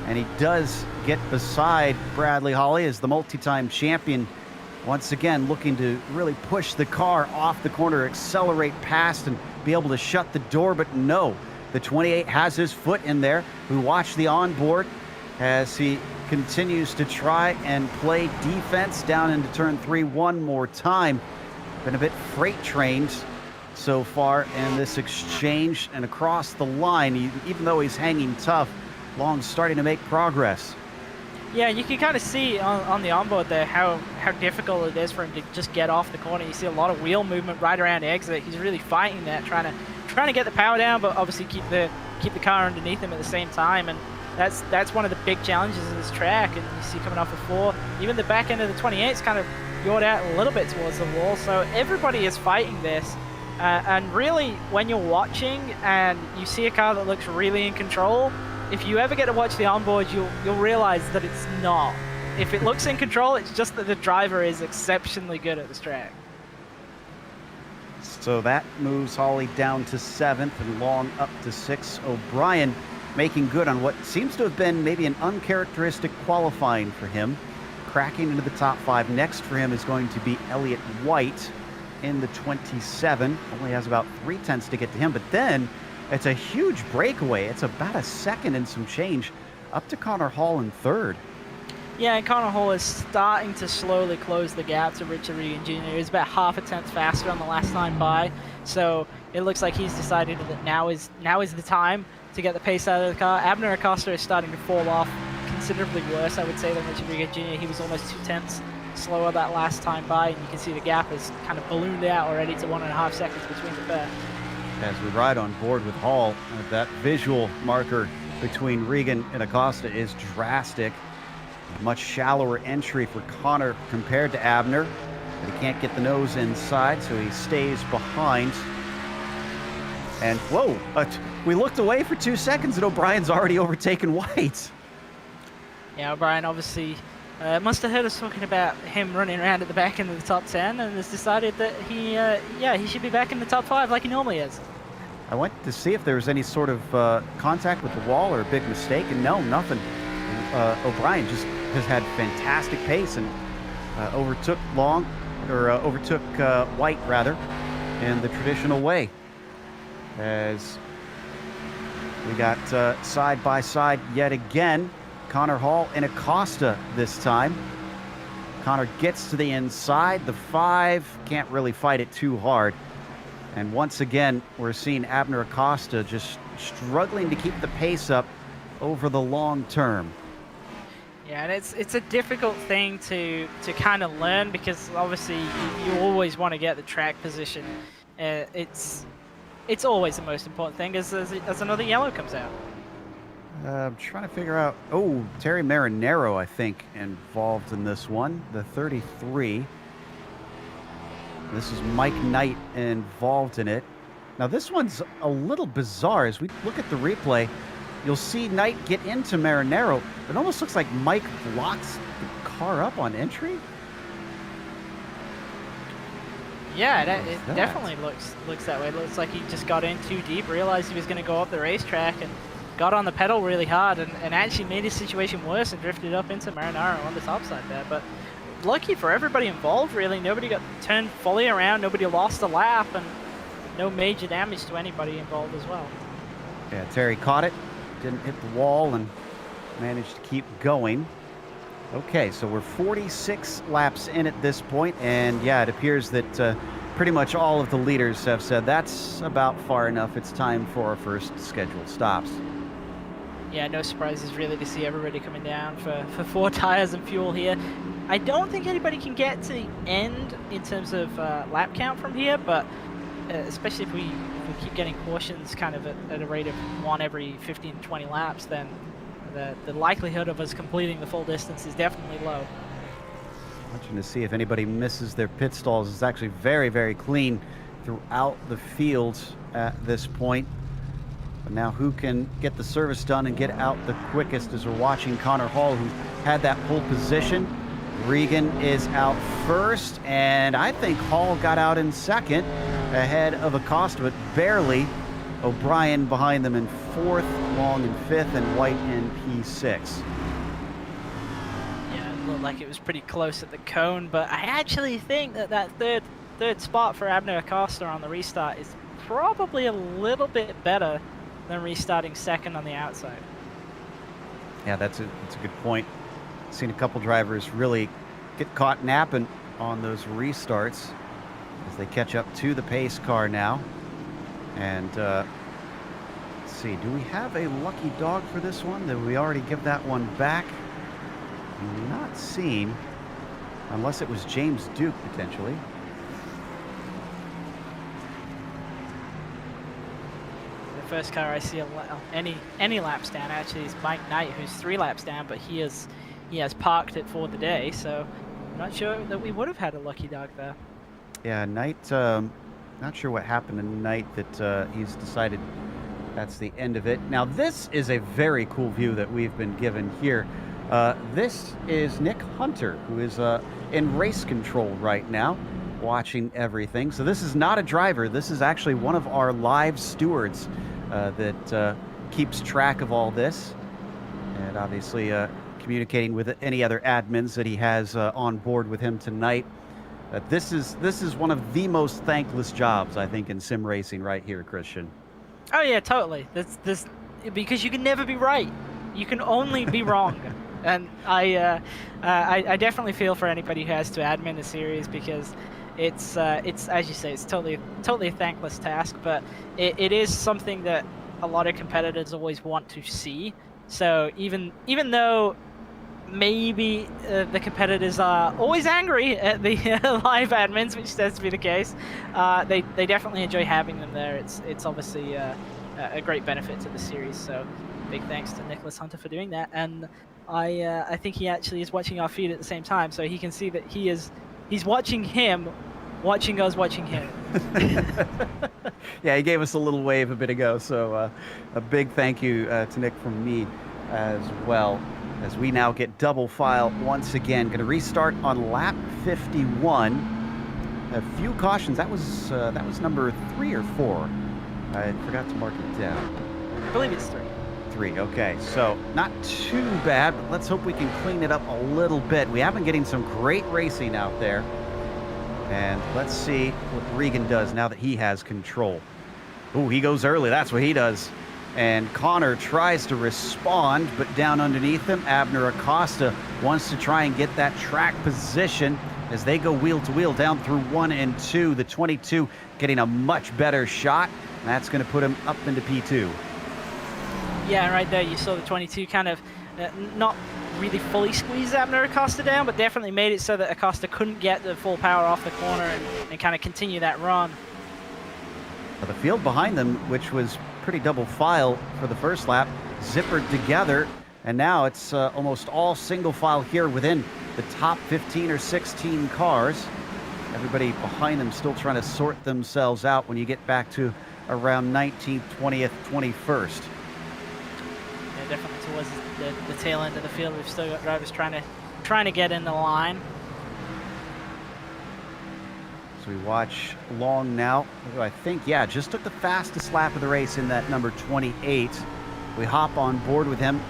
And he does get beside Bradley Holly as the multi-time champion. Once again, looking to really push the car off the corner, accelerate past, and be able to shut the door. But no, the 28 has his foot in there. We watch the onboard as he continues to try and play defense down into turn 3 one more time. Been a bit freight trained so far in this exchange, and across the line, even though he's hanging tough, Long's starting to make progress. Yeah, you can kind of see on the onboard there how difficult it is for him to just get off the corner. You see a lot of wheel movement right around the exit. He's really fighting that, trying to get the power down, but obviously keep the car underneath him at the same time. And that's one of the big challenges of this track. And you see coming off the 4, even the back end of the 28's kind of yawed out a little bit towards the wall. So everybody is fighting this. And really, when you're watching and you see a car that looks really in control, if you ever get to watch the onboard, you'll realize that it's not. If it looks in control, it's just that the driver is exceptionally good at this track. So that moves Holly down to 7th and Long up to 6th. O'Brien making good on what seems to have been maybe an uncharacteristic qualifying for him, cracking into the top 5. Next for him is going to be Elliott White in the 27. Only has about 3/10 to get to him, but then it's a huge breakaway. It's about a second and some change up to Connor Hall in 3rd. Yeah, and Connor Hall is starting to slowly close the gap to Richard Regan Jr. He's about 0.5 faster on the last time by, so it looks like he's decided that now is the time to get the pace out of the car. Abner Acosta is starting to fall off considerably worse, I would say, than Richard Regan Jr. He was almost 0.2 slower that last time by, and you can see the gap has kind of ballooned out already to 1.5 seconds between the pair. As we ride on board with Hall, that visual marker between Regan and Acosta is drastic. A much shallower entry for Connor compared to Abner, but he can't get the nose inside, so he stays behind. And whoa, we looked away for 2 seconds and O'Brien's already overtaken White. Yeah, O'Brien obviously must have heard us talking about him running around at the back end of the top 10 and has decided that he should be back in the top 5 like he normally is. I went to see if there was any sort of contact with the wall or a big mistake, and no, nothing. O'Brien just has had fantastic pace and overtook Long. overtook White rather, in the traditional way. As we got side by side yet again, Connor Hall and Acosta this time. Connor gets to the inside. The 5 can't really fight it too hard. And once again, we're seeing Abner Acosta just struggling to keep the pace up over the long term. Yeah, and it's a difficult thing to kind of learn, because obviously you always want to get the track position. It's always the most important thing as another yellow comes out. I'm trying to figure out. Oh, Terry Marinero, I think, involved in this one. The 33. This is Mike Knight involved in it. Now, this one's a little bizarre. As we look at the replay, you'll see Knight get into Marinero. It almost looks like Mike blocks the car up on entry. Yeah, it definitely looks that way. It looks like he just got in too deep, realized he was going to go up the racetrack, and got on the pedal really hard, and actually made his situation worse and drifted up into Marinaro on the top side there. But lucky for everybody involved, really. Nobody got turned fully around, nobody lost a lap, and no major damage to anybody involved as well. Yeah, Terry caught it, didn't hit the wall, and managed to keep going. Okay, so we're 46 laps in at this point, and yeah, it appears that pretty much all of the leaders have said that's about far enough. It's time for our first scheduled stops. Yeah, no surprises really to see everybody coming down for 4 tires and fuel here. I don't think anybody can get to the end in terms of lap count from here, but especially if we keep getting cautions kind of at a rate of 1 every 15 to 20 laps, then the likelihood of us completing the full distance is definitely low. Watching to see if anybody misses their pit stalls. It's actually very, very clean throughout the field at this point. But now who can get the service done and get out the quickest, as we're watching Connor Hall, who had that pole position. Regan is out first, and I think Hall got out in second ahead of Acosta, but barely. O'Brien behind them in 4th, Long in 5th, and White in P6. Yeah, it looked like it was pretty close at the cone, but I actually think that third spot for Abner Acosta on the restart is probably a little bit better than restarting second on the outside. Yeah, that's a good point. Seen a couple drivers really get caught napping on those restarts as they catch up to the pace car now. And let's see, do we have a lucky dog for this one? Did we already give that one back? I'm not seeing, unless it was James Duke potentially. The first car I see any laps down actually is Mike Knight, who's 3 laps down, but he has parked it for the day, so I'm not sure that we would have had a lucky dog there. Yeah, Knight, not sure what happened tonight that he's decided that's the end of it. Now, this is a very cool view that we've been given here. This is Nick Hunter, who is in race control right now, watching everything. So this is not a driver. This is actually one of our live stewards that keeps track of all this, and obviously communicating with any other admins that he has on board with him tonight. This is one of the most thankless jobs, I think, in sim racing right here, Christian. Oh yeah, totally. This because you can never be right. You can only be wrong. And I definitely feel for anybody who has to admin a series, because it's as you say, it's totally a thankless task, but it is something that a lot of competitors always want to see. So even though maybe the competitors are always angry at the live admins, which tends to be the case, they definitely enjoy having them there. It's obviously a great benefit to the series. So big thanks to Nicholas Hunter for doing that. And I think he actually is watching our feed at the same time, so he can see that he's watching him, watching us watching him. Yeah, he gave us a little wave a bit ago, so a big thank you to Nick from me as well. As we now get double file once again. Going to restart on lap 51. A few cautions. That was number 3 or 4. I forgot to mark it down. I believe it's 3. 3, okay. So not too bad, but let's hope we can clean it up a little bit. We have been getting some great racing out there. And let's see what Regan does now that he has control. Ooh, he goes early. That's what he does. And Connor tries to respond, but down underneath him, Abner Acosta wants to try and get that track position as they go wheel to wheel down through 1 and 2. The 22 getting a much better shot. And that's going to put him up into P2. Yeah, right there you saw the 22 kind of not really fully squeeze Abner Acosta down, but definitely made it so that Acosta couldn't get the full power off the corner and kind of continue that run. The field behind them, which was pretty double file for the first lap, zippered together, and now it's almost all single file here within the top 15 or 16 cars. Everybody behind them still trying to sort themselves out when you get back to around 19th, 20th, 21st. Yeah, definitely towards the tail end of the field. We've still got drivers trying to get in the line. So we watch Long now, who I think, yeah, just took the fastest lap of the race in that number 28. We hop on board with him.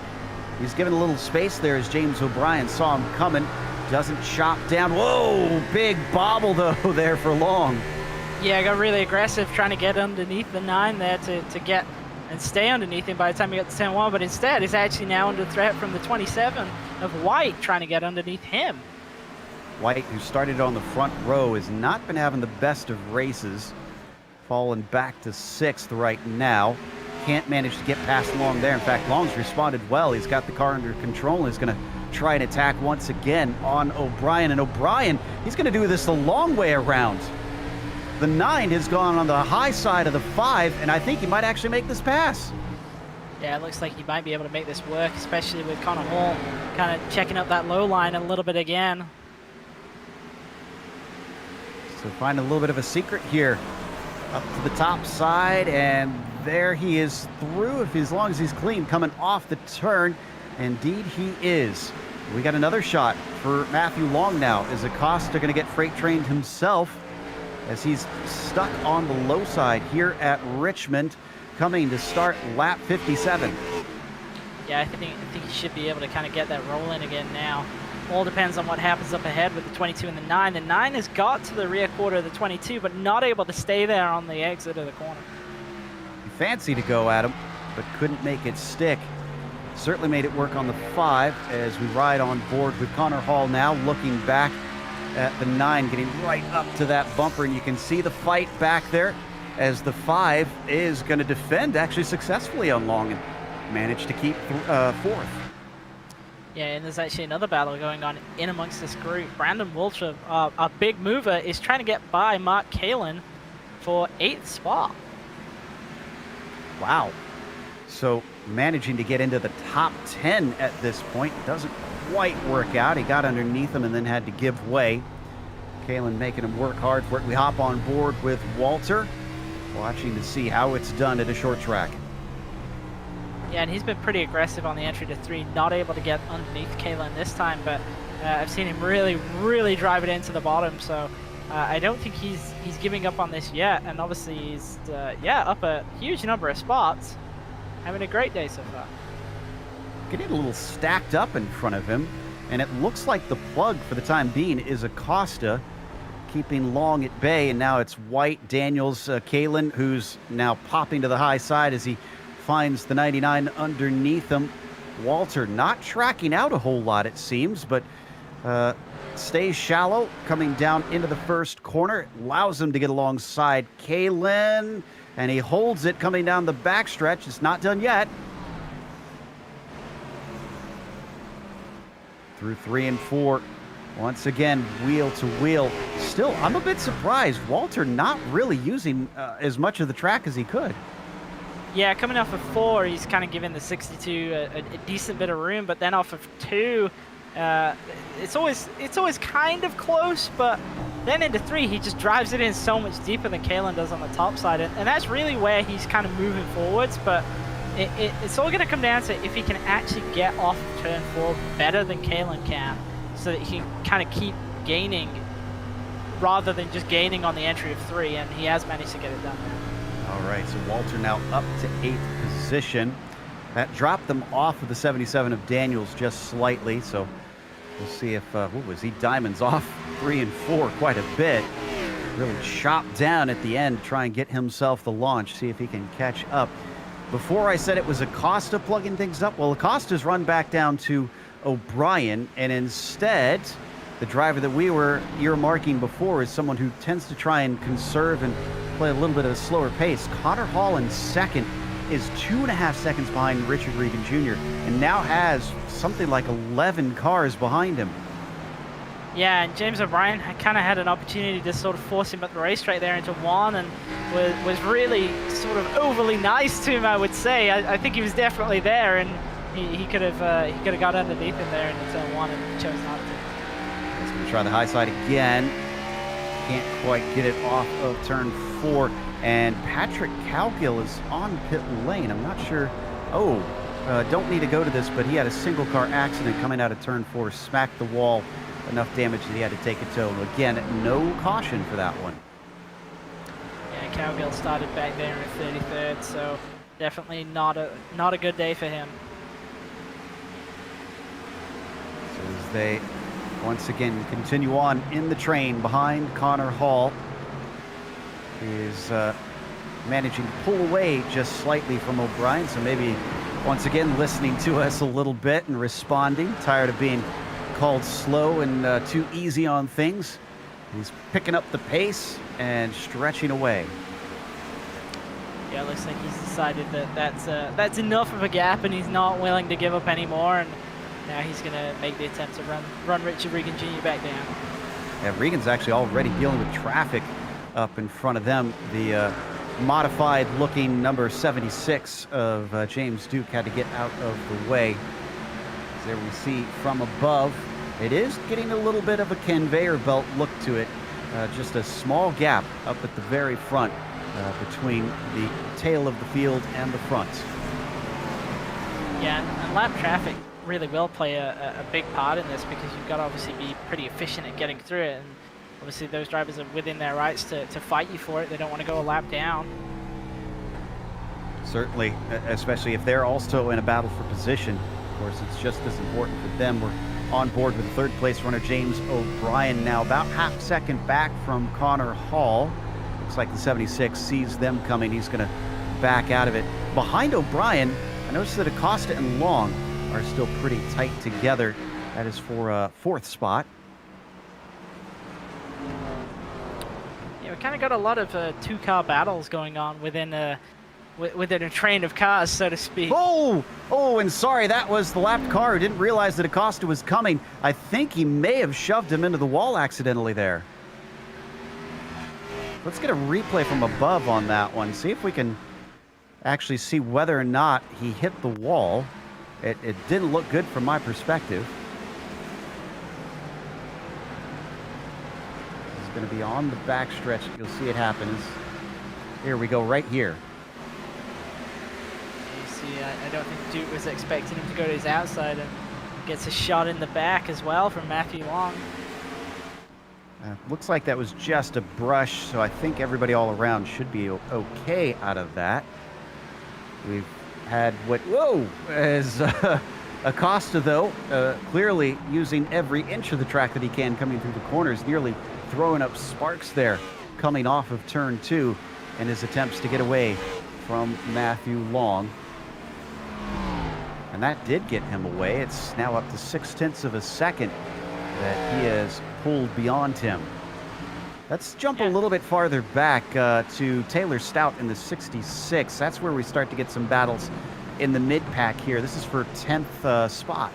He's given a little space there as James O'Brien saw him coming. Doesn't chop down. Whoa, big bobble though there for Long. Yeah, got really aggressive trying to get underneath the 9 there to get and stay underneath him by the time he got to 10-1, but instead he's actually now under threat from the 27 of White trying to get underneath him. White, who started on the front row, has not been having the best of races. Falling back to 6th right now. Can't manage to get past Long there. In fact, Long's responded well. He's got the car under control and is going to try and attack once again on O'Brien. And O'Brien, he's going to do this the long way around. The 9 has gone on the high side of the 5, and I think he might actually make this pass. Yeah, it looks like he might be able to make this work, especially with Connor Hall kind of checking up that low line a little bit again. So find a little bit of a secret here. Up to the top side, and there he is through, as long as he's clean, coming off the turn. Indeed he is. We got another shot for Matthew Long now. Is Acosta going to get freight trained himself as he's stuck on the low side here at Richmond, coming to start lap 57. Yeah, I think he should be able to kind of get that rolling again now. All depends on what happens up ahead with the 22 and the 9. The 9 has got to the rear quarter of the 22, but not able to stay there on the exit of the corner. Fancy to go at him, but couldn't make it stick. Certainly made it work on the 5 as we ride on board with Connor Hall now, looking back at the 9, getting right up to that bumper, and you can see the fight back there as the 5 is going to defend actually successfully on Long and manage to keep 4th. Yeah, and there's actually another battle going on in amongst this group. Brandon Walter, a big mover, is trying to get by Mark Kalin for 8th spot. Wow. So managing to get into the top 10 at this point doesn't quite work out. He got underneath him and then had to give way. Kalin making him work hard for it. We hop on board with Walter, watching to see how it's done at a short track. Yeah, and he's been pretty aggressive on the entry to 3, not able to get underneath Kalin this time, but I've seen him really drive it into the bottom, so I don't think he's giving up on this yet, and obviously he's, up a huge number of spots. Having a great day so far. Getting a little stacked up in front of him, and it looks like the plug for the time being is Acosta, keeping Long at bay, and now it's White, Daniels, Kalin, who's now popping to the high side as he finds the 99 underneath him. Walter not tracking out a whole lot, it seems, but stays shallow, coming down into the first corner, allows him to get alongside Kalin, and he holds it coming down the backstretch. It's not done yet. Through 3 and 4, once again, wheel to wheel. Still, I'm a bit surprised. Walter not really using as much of the track as he could. Yeah, coming off of 4, he's kind of giving the 62 a decent bit of room, but then off of 2, it's always kind of close, but then into 3, he just drives it in so much deeper than Kalin does on the top side, and that's really where he's kind of moving forwards, but it's all going to come down to if he can actually get off turn 4 better than Kalin can, so that he can kind of keep gaining rather than just gaining on the entry of 3, and he has managed to get it done there. All right, so Walter now up to 8th position. That dropped them off of the 77 of Daniels just slightly, so We'll see if, what was he? Diamonds off 3 and 4 quite a bit. Really chopped down at the end to try and get himself the launch, see if he can catch up. Before I said it was Acosta plugging things up. Well, Acosta's run back down to O'Brien, and instead, the driver that we were earmarking before is someone who tends to try and conserve and play a little bit of a slower pace. Connor Hall in second is 2.5 seconds behind Richard Regan Jr. and now has something like 11 cars behind him. Yeah, and James O'Brien kind of had an opportunity to sort of force him at the racetrack there into one, and was really sort of overly nice to him, I would say. I think he was definitely there, and he could have got underneath him there in turn one and chose not to. He's going to try the high side again. Can't quite get it off of turn 4. And Patrick Cowgill is on pit lane. I'm not sure. Oh, don't need to go to this, but he had a single car accident coming out of turn 4, smacked the wall. Enough damage that he had to take it to him. Again, no caution for that one. Yeah, Cowgill started back there in 33rd, so definitely not a good day for him. So as they once again continue on in the train behind Connor Hall, he is managing to pull away just slightly from O'Brien, so maybe once again listening to us a little bit and responding, tired of being called slow and too easy on things. He's picking up the pace and stretching away. Yeah, it looks like he's decided that that's enough of a gap, and he's not willing to give up anymore. And now he's going to make the attempt to run Richard Regan Jr. back down. Yeah, Regan's actually already dealing with traffic up in front of them. The modified-looking number 76 of James Duke had to get out of the way. There we see from above, it is getting a little bit of a conveyor belt look to it. Just a small gap up at the very front between the tail of the field and the front. Yeah, and lap traffic really will play a big part in this, because you've got to obviously be pretty efficient at getting through it. And obviously those drivers are within their rights to fight you for it. They don't want to go a lap down. Certainly, especially if they're also in a battle for position. Of course, it's just as important for them. We're on board with third place runner James O'Brien now, about half second back from Connor Hall. Looks like the 76 sees them coming. He's going to back out of it. Behind O'Brien, I noticed that Acosta and Long are still pretty tight together. That is for a 4th spot. Yeah, we kind of got a lot of 2-car battles going on within a train of cars, so to speak. Oh, and sorry, that was the lapped car who didn't realize that Acosta was coming. I think he may have shoved him into the wall accidentally there. Let's get a replay from above on that one. See if we can actually see whether or not he hit the wall. It didn't look good from my perspective. He's going to be on the backstretch. You'll see it happen. Here we go, right here. I don't think Duke was expecting him to go to his outside, and gets a shot in the back as well from Matthew Long. Looks like that was just a brush, so I think everybody all around should be okay out of that. We've had as Acosta, though, clearly using every inch of the track that he can coming through the corners, nearly throwing up sparks there coming off of turn 2 in his attempts to get away from Matthew Long. And that did get him away. It's now up to 0.6 of a second that he has pulled beyond him. Let's jump a little bit farther back to Taylor Stout in the 66. That's where we start to get some battles in the mid-pack here. This is for 10th spot.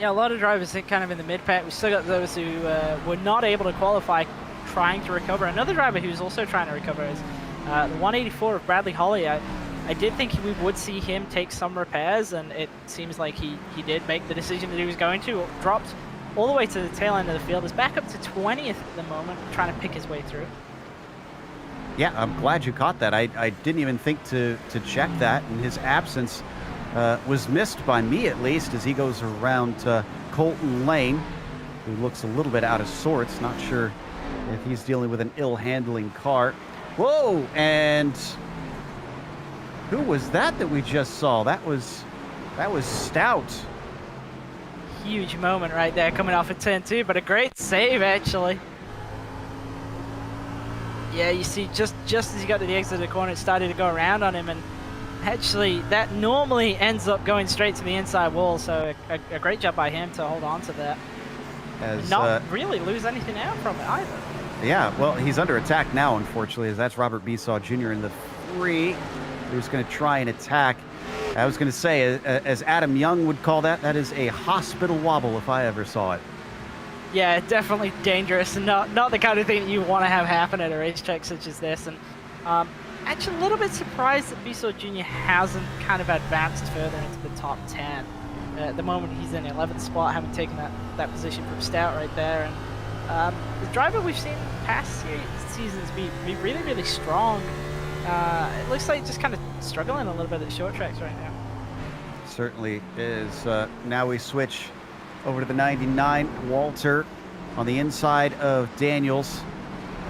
Yeah, a lot of drivers are kind of in the mid-pack. We've still got those who were not able to qualify, trying to recover. Another driver who's also trying to recover is the 184 of Bradley Holly. I did think we would see him take some repairs, and it seems like he did make the decision that he was going to. Dropped all the way to the tail end of the field. Is back up to 20th at the moment, trying to pick his way through. Yeah, I'm glad you caught that. I didn't even think to check that, and his absence was missed by me, at least, as he goes around Colton Lane, who looks a little bit out of sorts. Not sure if he's dealing with an ill-handling car. Whoa, and who was that we just saw? That was Stout. huge moment right there coming off of turn 2, but a great save actually. Yeah, you see, just as he got to the exit of the corner, it started to go around on him, and actually that normally ends up going straight to the inside wall, so a great job by him to hold on to that. And not really lose anything out from it either. Yeah, well, he's under attack now, unfortunately, as that's Robert Besaw Jr. in the 3, who's going to try and attack. I was going to say, as Adam Young would call that, that is a hospital wobble if I ever saw it. Yeah, definitely dangerous, and not the kind of thing that you want to have happen at a racetrack such as this. And actually a little bit surprised that Besaw Jr. hasn't kind of advanced further into the top 10. At the moment, he's in the 11th spot, having taken that position from Stout right there. And the driver we've seen past seasons be really, really strong. It looks like just kind of struggling a little bit at the short tracks right now. Certainly is. Now we switch over to the 99, Walter on the inside of Daniels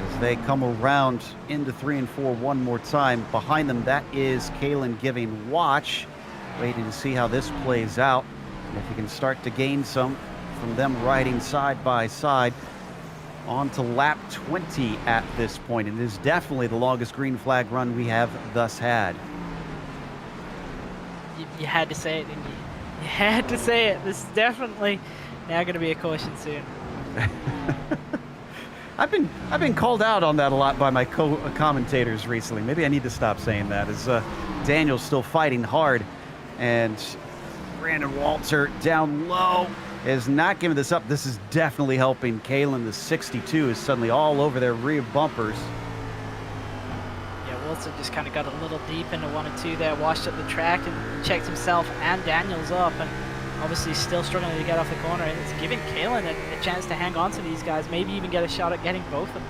as they come around into 3 and 4 one more time. Behind them, that is Kalen giving watch, waiting to see how this plays out. And if he can start to gain some from them riding side by side. On to lap 20 at this point, and it is definitely the longest green flag run we have thus had. You had to say it, didn't you? You had to say it. This is definitely now going to be a caution soon. I've been called out on that a lot by my commentators recently. Maybe I need to stop saying that. As Daniel's still fighting hard, and Brandon Walter down low is not giving this up. This is definitely helping Kalen. The 62 is suddenly all over their rear bumpers. Yeah, Walter just kind of got a little deep into 1 and 2 there, washed up the track and checked himself and Daniels up, and obviously still struggling to get off the corner. And it's giving Kalen a chance to hang on to these guys, maybe even get a shot at getting both of them.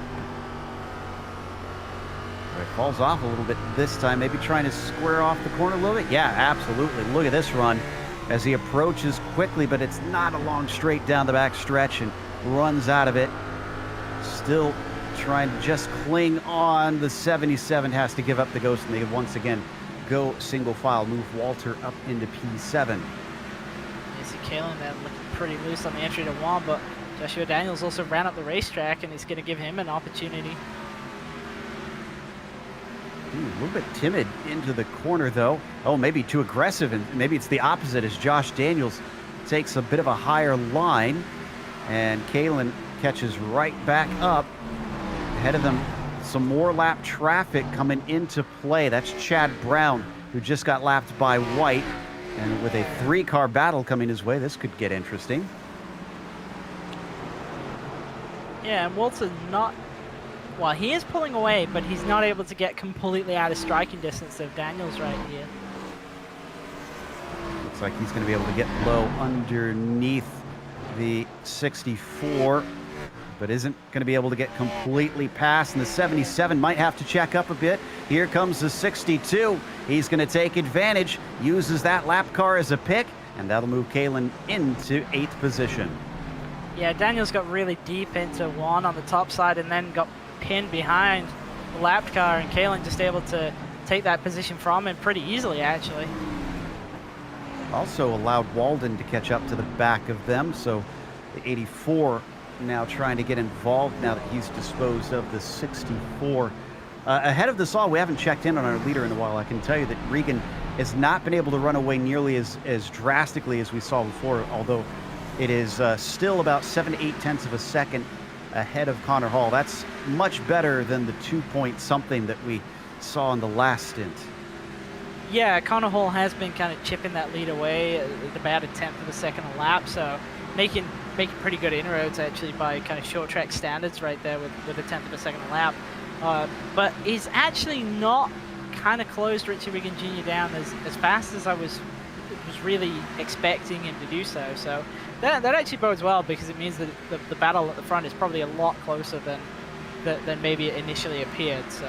It falls off a little bit this time, maybe trying to square off the corner a little bit. Yeah, absolutely. Look at this run as he approaches quickly, but it's not a long straight down the back stretch and runs out of it. Still trying to just cling on. The 77 has to give up the ghost, and they once again go single file, move Walter up into P7. You see Kalen there looking pretty loose on the entry to 1, but Joshua Daniels also ran up the racetrack, and it's going to give him an opportunity. A little bit timid into the corner, though. Oh, maybe too aggressive, and maybe it's the opposite as Josh Daniels takes a bit of a higher line, and Kalen catches right back up. Ahead of them, some more lap traffic coming into play. That's Chad Brown, who just got lapped by White, and with a 3-car battle coming his way, this could get interesting. Yeah, and Walter not... Well, he is pulling away, but he's not able to get completely out of striking distance of Daniels right here. Looks like he's going to be able to get low underneath the 64, but isn't going to be able to get completely past. And the 77 might have to check up a bit. Here comes the 62. He's going to take advantage, uses that lap car as a pick, and that'll move Kalen into 8th position. Yeah, Daniels got really deep into 1 on the top side and then got pinned behind the lapped car, and Kalen just able to take that position from him pretty easily, actually. Also allowed Walden to catch up to the back of them, so the 84 now trying to get involved now that he's disposed of the 64. Ahead of this all, we haven't checked in on our leader in a while. I can tell you that Regan has not been able to run away nearly as drastically as we saw before, although it is still about 7 to 8 tenths of a second ahead of Connor Hall. That's much better than the 2-point-something that we saw in the last stint. Yeah, Connor Hall has been kind of chipping that lead away at about 1/10 of a second a lap, so making pretty good inroads actually by kind of short track standards right there with 1/10 of a second a lap. But he's actually not kind of closed Richie Regan Jr. down as fast as I was really expecting him to do so. So that actually bodes well, because it means that the battle at the front is probably a lot closer than maybe it initially appeared. So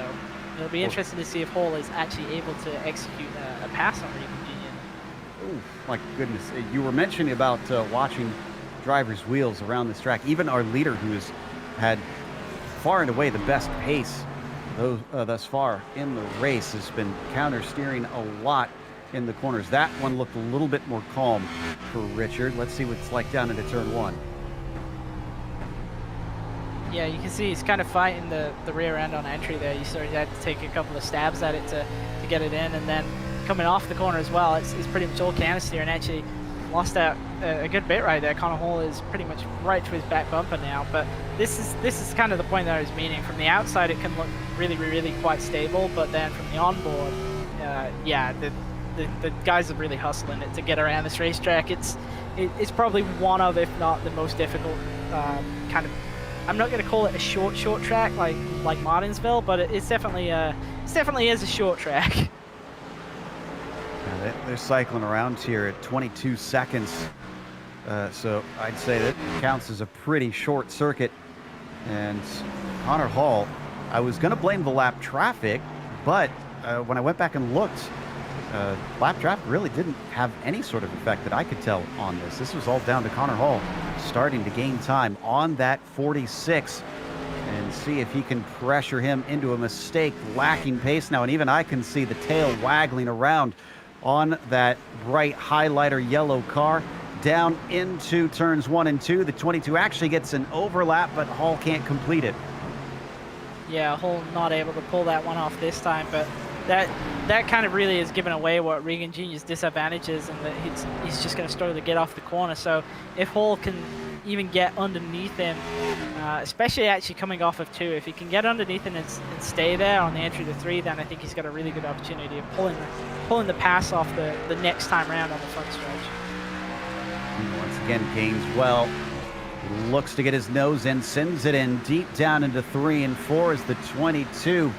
it'll be interesting to see if Hall is actually able to execute a pass on Regan Jr. Oh, my goodness. You were mentioning about watching drivers' wheels around this track. Even our leader, who has had far and away the best pace thus far in the race, has been counter-steering a lot. in the corners. That one looked a little bit more calm for Richard. Let's see what it's like down into turn 1. Yeah, you can see he's kind of fighting the rear end on entry there. You sort of had to take a couple of stabs at it to get it in, and then coming off the corner as well, it's pretty much all canister, and actually lost out a good bit right there. Connor Hall is pretty much right to his back bumper now, but this is kind of the point that I was meaning. From the outside, it can look really quite stable, but then from the onboard, yeah, the guys are really hustling it to get around this racetrack. It's probably one of, if not the most difficult kind of. I'm not going to call it a short track like Martinsville, but it's definitely is a short track. Yeah, they're cycling around here at 22 seconds, so I'd say that counts as a pretty short circuit. And Connor Hall, I was going to blame the lap traffic, but when I went back and looked, lap traffic really didn't have any sort of effect that I could tell on this. This was all down to Connor Hall starting to gain time on that 46 and see if he can pressure him into a mistake, lacking pace now. And even I can see the tail waggling around on that bright highlighter yellow car down into turns 1 and 2. The 22 actually gets an overlap, but Hall can't complete it. Yeah, Hall not able to pull that one off this time, but that kind of really is giving away what Regan Jr.'s disadvantage is, and that he's just going to struggle to get off the corner. So if Hall can even get underneath him, especially actually coming off of 2, if he can get underneath him and stay there on the entry to 3, then I think he's got a really good opportunity of pulling the pass off the next time around on the front stretch. And once again, gains well. Looks to get his nose in, sends it in deep down into 3 and 4 as the 22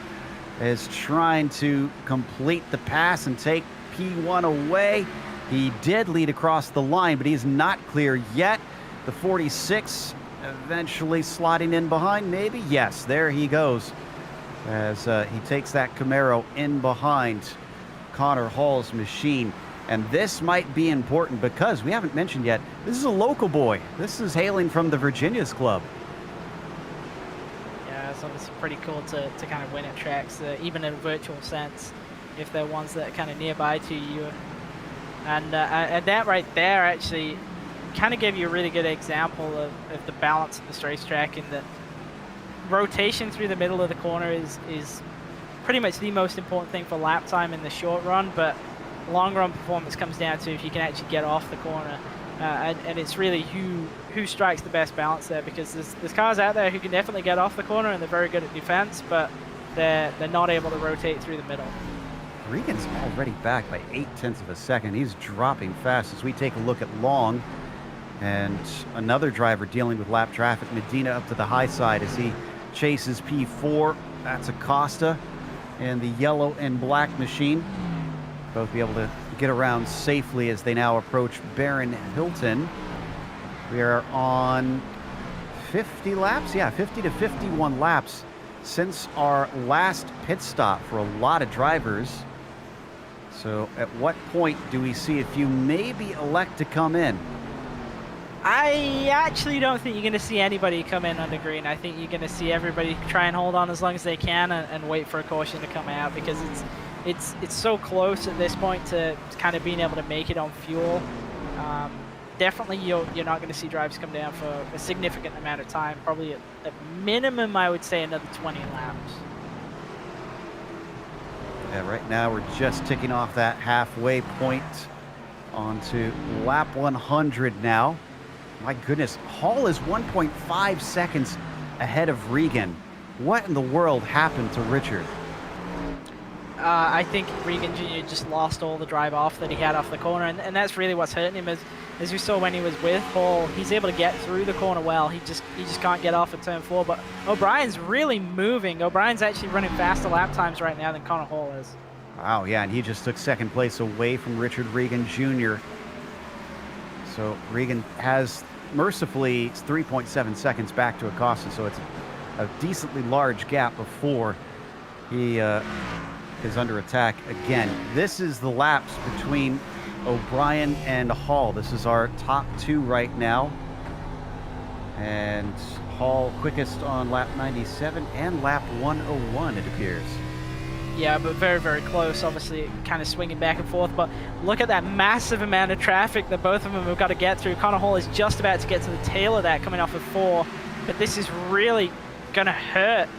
is trying to complete the pass and take P1 away. He did lead across the line, but he's not clear yet. The 46 eventually slotting in behind, maybe? Yes, there he goes as he takes that Camaro in behind Connor Hall's machine. And this might be important because we haven't mentioned yet, this is a local boy. This is hailing from the Virginia's Club. Yeah, it's obviously pretty cool to kind of win at tracks, even in a virtual sense, if they're ones that are kind of nearby to you. And that right there actually kind of gave you a really good example of the balance of this racetrack, in that rotation through the middle of the corner is pretty much the most important thing for lap time in the short run, but long run performance comes down to if you can actually get off the corner. And it's really who strikes the best balance there, because there's cars out there who can definitely get off the corner and they're very good at defense, but they're not able to rotate through the middle. Regan's already back by 0.8 of a second. He's dropping fast as we take a look at Long, and another driver dealing with lap traffic. Medina up to the high side as he chases P4. That's Acosta and the yellow and black machine. Both be able to get around safely as they now approach Barron Hilton. We are on 50 laps? Yeah, 50 to 51 laps since our last pit stop for a lot of drivers. So at what point do we see a few maybe elect to come in? I actually don't think you're going to see anybody come in under green. I think you're going to see everybody try and hold on as long as they can and wait for a caution to come out, because it's so close at this point to kind of being able to make it on fuel. Definitely you're not going to see drivers come down for a significant amount of time. Probably at minimum, I would say another 20 laps. Yeah, right now we're just ticking off that halfway point onto lap 100 now. My goodness, Hall is 1.5 seconds ahead of Regan. What in the world happened to Richard? I think Regan Jr. just lost all the drive off that he had off the corner, and that's really what's hurting him. As we saw when he was with Hall, he's able to get through the corner well. He just can't get off at turn 4. But O'Brien's really moving. O'Brien's actually running faster lap times right now than Connor Hall is. Wow, yeah, and he just took second place away from Richard Regan Jr. So Regan has mercifully 3.7 seconds back to Acosta, so it's a decently large gap before he is under attack again. This is the laps between O'Brien and Hall. This is our top 2 right now. And Hall quickest on lap 97 and lap 101, it appears. Yeah, but very, very close. Obviously, kind of swinging back and forth. But look at that massive amount of traffic that both of them have got to get through. Connor Hall is just about to get to the tail of that, coming off of 4. But this is really going to hurt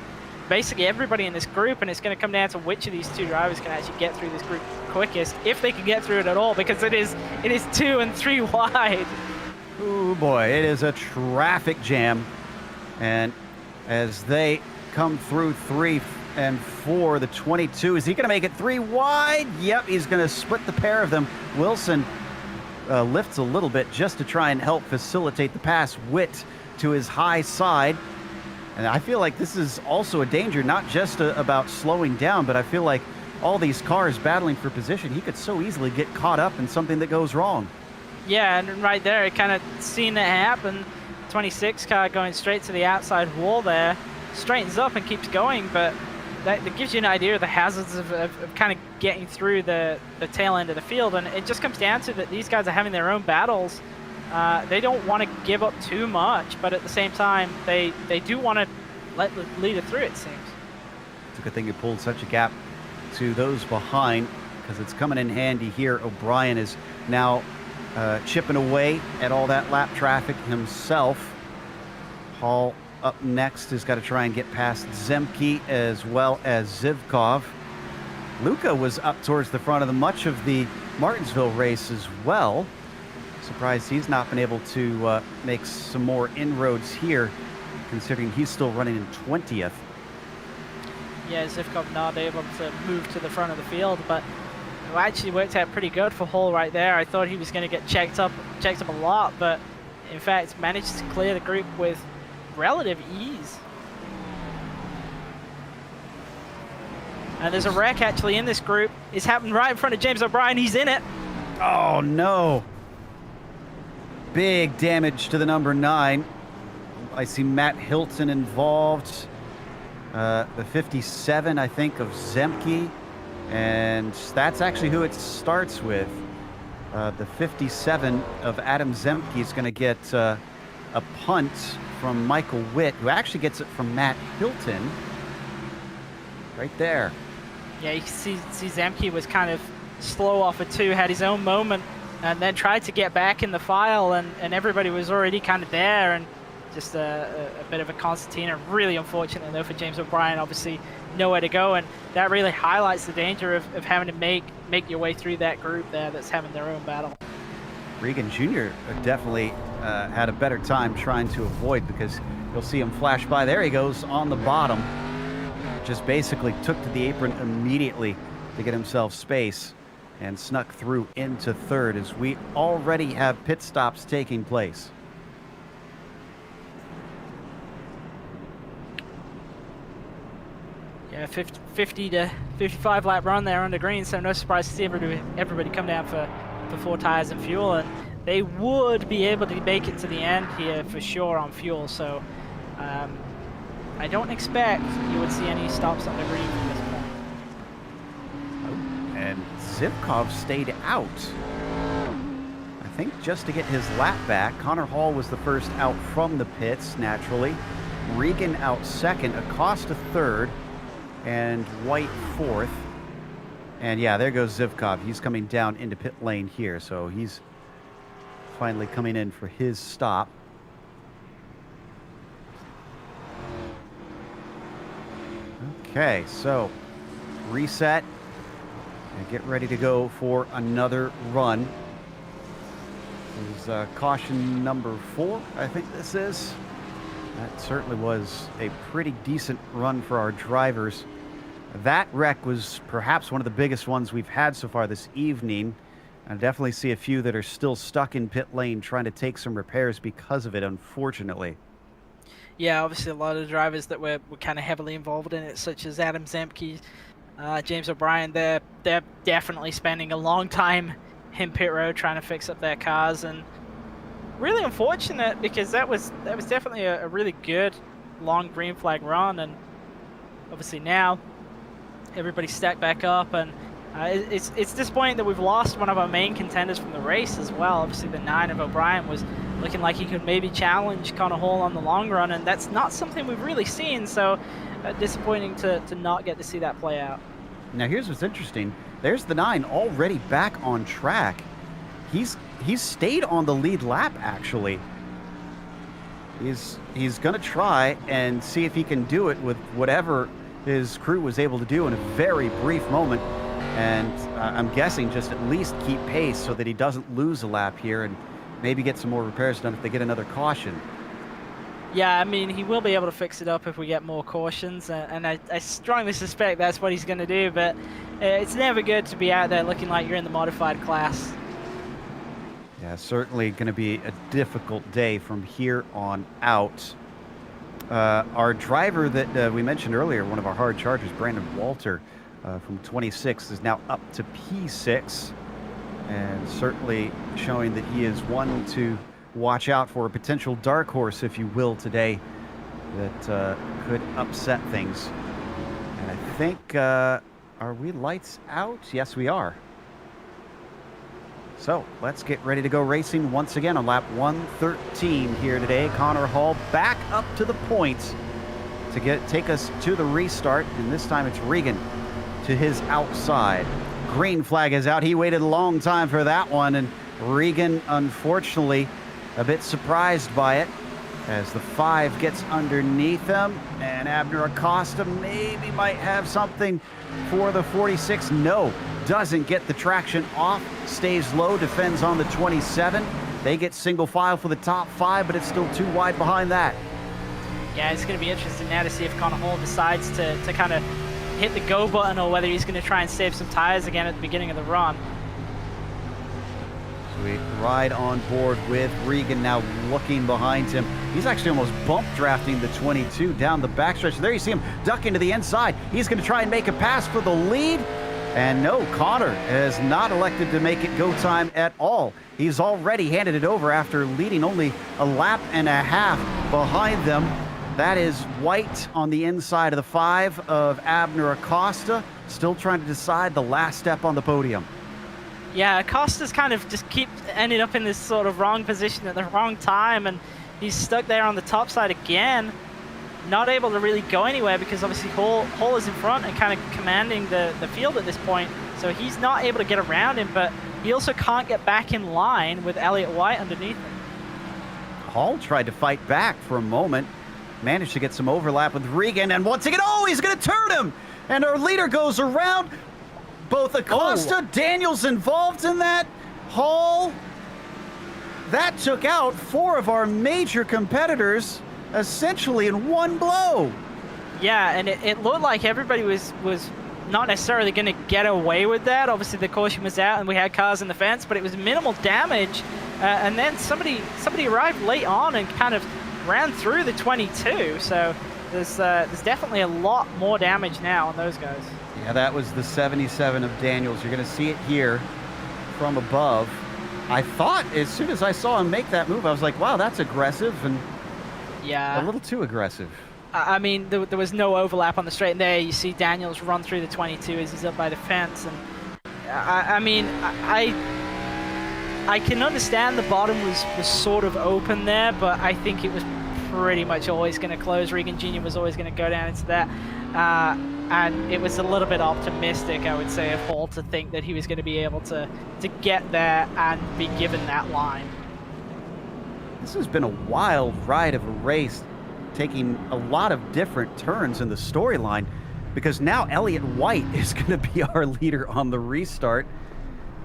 basically everybody in this group, and it's going to come down to which of these two drivers can actually get through this group quickest, if they can get through it at all, because it is 2 and 3 wide. Oh boy, it is a traffic jam. And as they come through 3 and 4, the 22, is he going to make it 3 wide? Yep, he's going to split the pair of them. Wilson lifts a little bit just to try and help facilitate the pass. Witt to his high side. And I feel like this is also a danger, not just about slowing down, but I feel like all these cars battling for position, he could so easily get caught up in something that goes wrong. Yeah, and right there, it kind of seen it happen. 26 car going straight to the outside wall there, straightens up and keeps going, but that gives you an idea of the hazards of kind of getting through the tail end of the field. And it just comes down to that these guys are having their own battles. They don't want to give up too much, but at the same time, they do want to let the leader through, it seems. It's a good thing you pulled such a gap to those behind, because it's coming in handy here. O'Brien is now chipping away at all that lap traffic himself. Hall up next has got to try and get past Zemke as well as Zivkov. Luca was up towards the front of much of the Martinsville race as well. Surprised he's not been able to make some more inroads here, considering he's still running in 20th. Yeah, Zivkov not able to move to the front of the field, but it actually worked out pretty good for Hall right there. I thought he was going to get checked up a lot, but in fact managed to clear the group with relative ease. And there's a wreck actually in this group. It's happened right in front of James O'Brien. He's in it. Oh no. Big damage to the number 9. I see Matt Hilton involved. The 57, I think, of Zemke. And that's actually who it starts with. The 57 of Adam Zemke is going to get a punt from Michael Witt, who actually gets it from Matt Hilton. Right there. Yeah, you can see Zemke was kind of slow off of 2, had his own moment, and then tried to get back in the file, and everybody was already kind of there, and just a bit of a concertina. Really unfortunate, though, for James O'Brien. Obviously, nowhere to go, and that really highlights the danger of having to make your way through that group there that's having their own battle. Regan Jr. definitely had a better time trying to avoid, because you'll see him flash by. There he goes on the bottom. Just basically took to the apron immediately to get himself space and snuck through into 3rd, as we already have pit stops taking place. Yeah, 50 to 55 lap run there under green, so no surprise to see everybody come down for 4 tires and fuel, and they would be able to make it to the end here for sure on fuel. So I don't expect you would see any stops on the green from this point. Oh, and Zivkov stayed out, I think, just to get his lap back. Connor Hall was the first out from the pits, naturally. Regan out 2nd, Acosta 3rd, and White 4th. And yeah, there goes Zivkov. He's coming down into pit lane here, so he's finally coming in for his stop. Okay, so reset and get ready to go for another run. This is caution number 4, I think this is. That certainly was a pretty decent run for our drivers. That wreck was perhaps one of the biggest ones we've had so far this evening. I definitely see a few that are still stuck in pit lane trying to take some repairs because of it, unfortunately. Yeah, obviously a lot of drivers that were kind of heavily involved in it, such as Adam Zemke, James O'Brien. They're definitely spending a long time in pit road trying to fix up their cars, and really unfortunate, because that was definitely a really good long green flag run. And obviously now everybody's stacked back up, and it's disappointing that we've lost one of our main contenders from the race as well. Obviously the 9 of O'Brien was looking like he could maybe challenge Connor Hall on the long run, and that's not something we've really seen, so disappointing to not get to see that play out. Now here's what's interesting. There's the 9 already back on track. He's stayed on the lead lap, actually. He's going to try and see if he can do it with whatever his crew was able to do in a very brief moment. And I'm guessing just at least keep pace so that he doesn't lose a lap here and maybe get some more repairs done if they get another caution. Yeah, I mean, he will be able to fix it up if we get more cautions, and I strongly suspect that's what he's going to do, but it's never good to be out there looking like you're in the modified class. Yeah, certainly going to be a difficult day from here on out. Our driver that we mentioned earlier, one of our hard chargers, Brandon Walter, from 26 is now up to P6, and certainly showing that he is one to watch out for, a potential dark horse, if you will, today that could upset things. And I think, are we lights out? Yes, we are. So let's get ready to go racing once again on lap 113 here today. Connor Hall back up to the points to take us to the restart, and this time it's Regan to his outside. Green flag is out. He waited a long time for that one, and Regan, unfortunately, a bit surprised by it as the 5 gets underneath him, and Abner Acosta maybe might have something for the 46. No, doesn't get the traction off, stays low, defends on the 27. They get single file for the top 5, but it's still too wide behind that. Yeah, it's going to be interesting now to see if Connor Hall decides to kind of hit the go button or whether he's going to try and save some tires again at the beginning of the run. We ride on board with Regan now looking behind him. He's actually almost bump drafting the 22 down the backstretch. There you see him ducking to the inside. He's going to try and make a pass for the lead. And no, Connor has not elected to make it go time at all. He's already handed it over after leading only a lap and a half behind them. That is White on the inside of the 5 of Abner Acosta, still trying to decide the last step on the podium. Yeah, Acosta's kind of just keep ending up in this sort of wrong position at the wrong time, and he's stuck there on the top side again, not able to really go anywhere because obviously Hall is in front and kind of commanding the field at this point, so he's not able to get around him, but he also can't get back in line with Elliott White underneath him. Hall tried to fight back for a moment, managed to get some overlap with Regan, and once again, oh, he's going to turn him! And our leader goes around. Both Acosta, Daniels involved in that. Hall, that took out 4 of our major competitors essentially in one blow. Yeah, and it looked like everybody was not necessarily going to get away with that. Obviously the caution was out and we had cars in the fence, but it was minimal damage. And then somebody arrived late on and kind of ran through the 22. So there's definitely a lot more damage now on those guys. Yeah, that was the 77 of Daniels. You're going to see it here from above. I thought as soon as I saw him make that move, I was like, wow, that's aggressive, and yeah, a little too aggressive. I mean, there was no overlap on the straight, and there you see Daniels run through the 22 as he's up by the fence. And I mean, I can understand the bottom was sort of open there, but I think it was pretty much always going to close. Regan Jr. was always going to go down into that. And it was a little bit optimistic, I would say, of Hall to think that he was going to be able to get there and be given that line. This has been a wild ride of a race, taking a lot of different turns in the storyline, because now Elliott White is going to be our leader on the restart.